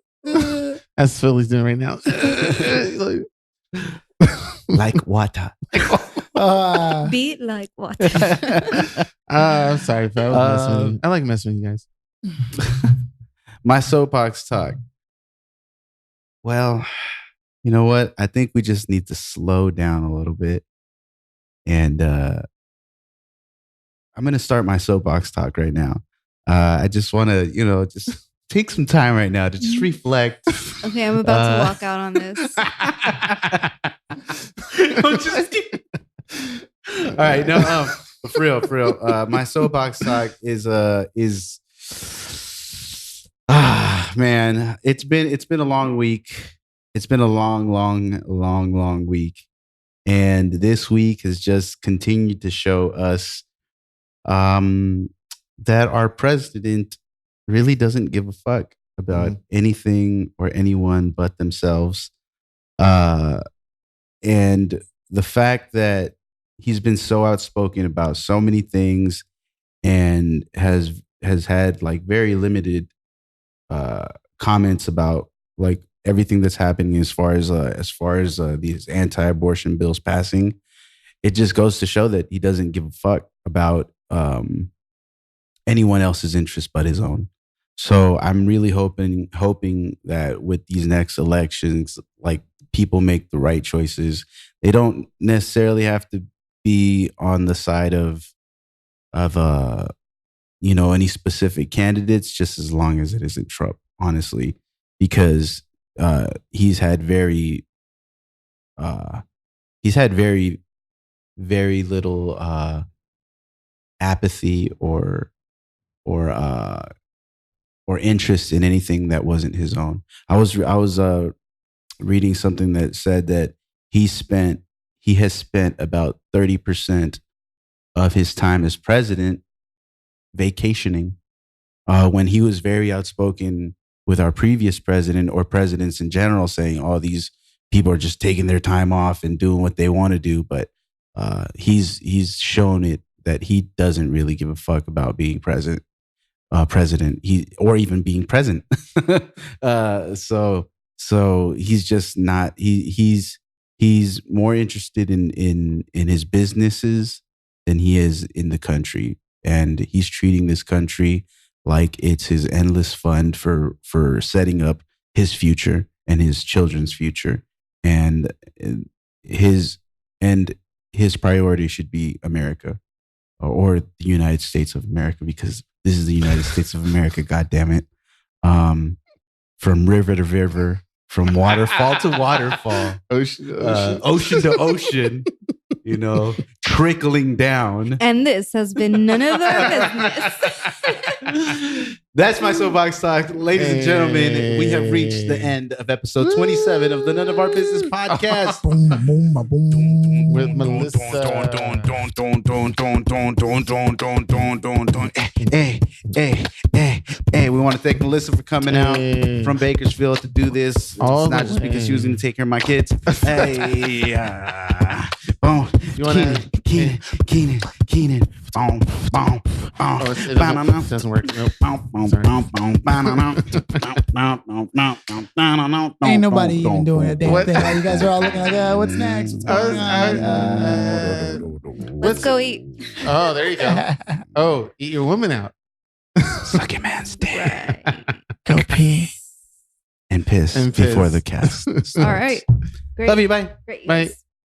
That's Philly's doing right now. Like water. Beat like what? I'm sorry, Phil. I like messing with you guys. My soapbox talk. Well, you know what? I think we just need to slow down a little bit. And I'm going to start my soapbox talk right now. I just want to, just take some time right now to just reflect. Okay, I'm about to walk out on this. All right, no, for real. My soapbox talk is man, it's been a long week. It's been a long week, and this week has just continued to show us that our president really doesn't give a fuck about anything or anyone but themselves. and the fact that he's been so outspoken about so many things and has had like very limited comments about like everything that's happening as far as these anti-abortion bills passing, it just goes to show that he doesn't give a fuck about anyone else's interest but his own. So I'm really hoping that with these next elections, like people make the right choices. They don't necessarily have to be on the side of any specific candidates, just as long as it isn't Trump, honestly, because he's had very very little apathy or interest in anything that wasn't his own. I was reading something that said that he has spent about 30% of his time as president vacationing, when he was very outspoken with our previous president or presidents in general, saying all these people are just taking their time off and doing what they want to do. But he's shown it that he doesn't really give a fuck about being president, or even being present. So he's just not. He's more interested in his businesses than he is in the country, and he's treating this country like it's his endless fund for setting up his future and his children's future, and his priority should be America, or the United States of America, because this is the United States of America. God damn it! From river to river, from waterfall to waterfall, ocean to ocean. Trickling down. And this has been none of our business. That's my soapbox talk. Ladies and gentlemen, we have reached the end of episode 27 of the None of Our Business podcast. With Melissa. Hey, we want to thank Melissa for coming out from Bakersfield to do this. It's not just because she was going to take care of my kids. Hey, you want to Keenan. Boom. It doesn't work. Nope. Ain't nobody even doing a damn thing. Like, you guys are all looking like, what's next? What's going on? Let's go eat. Oh, there you go. Oh, eat your woman out. Suck your man's dick. Right. Go pee. And piss before the cast starts. All right. Great. Love you. Bye. Great. Bye.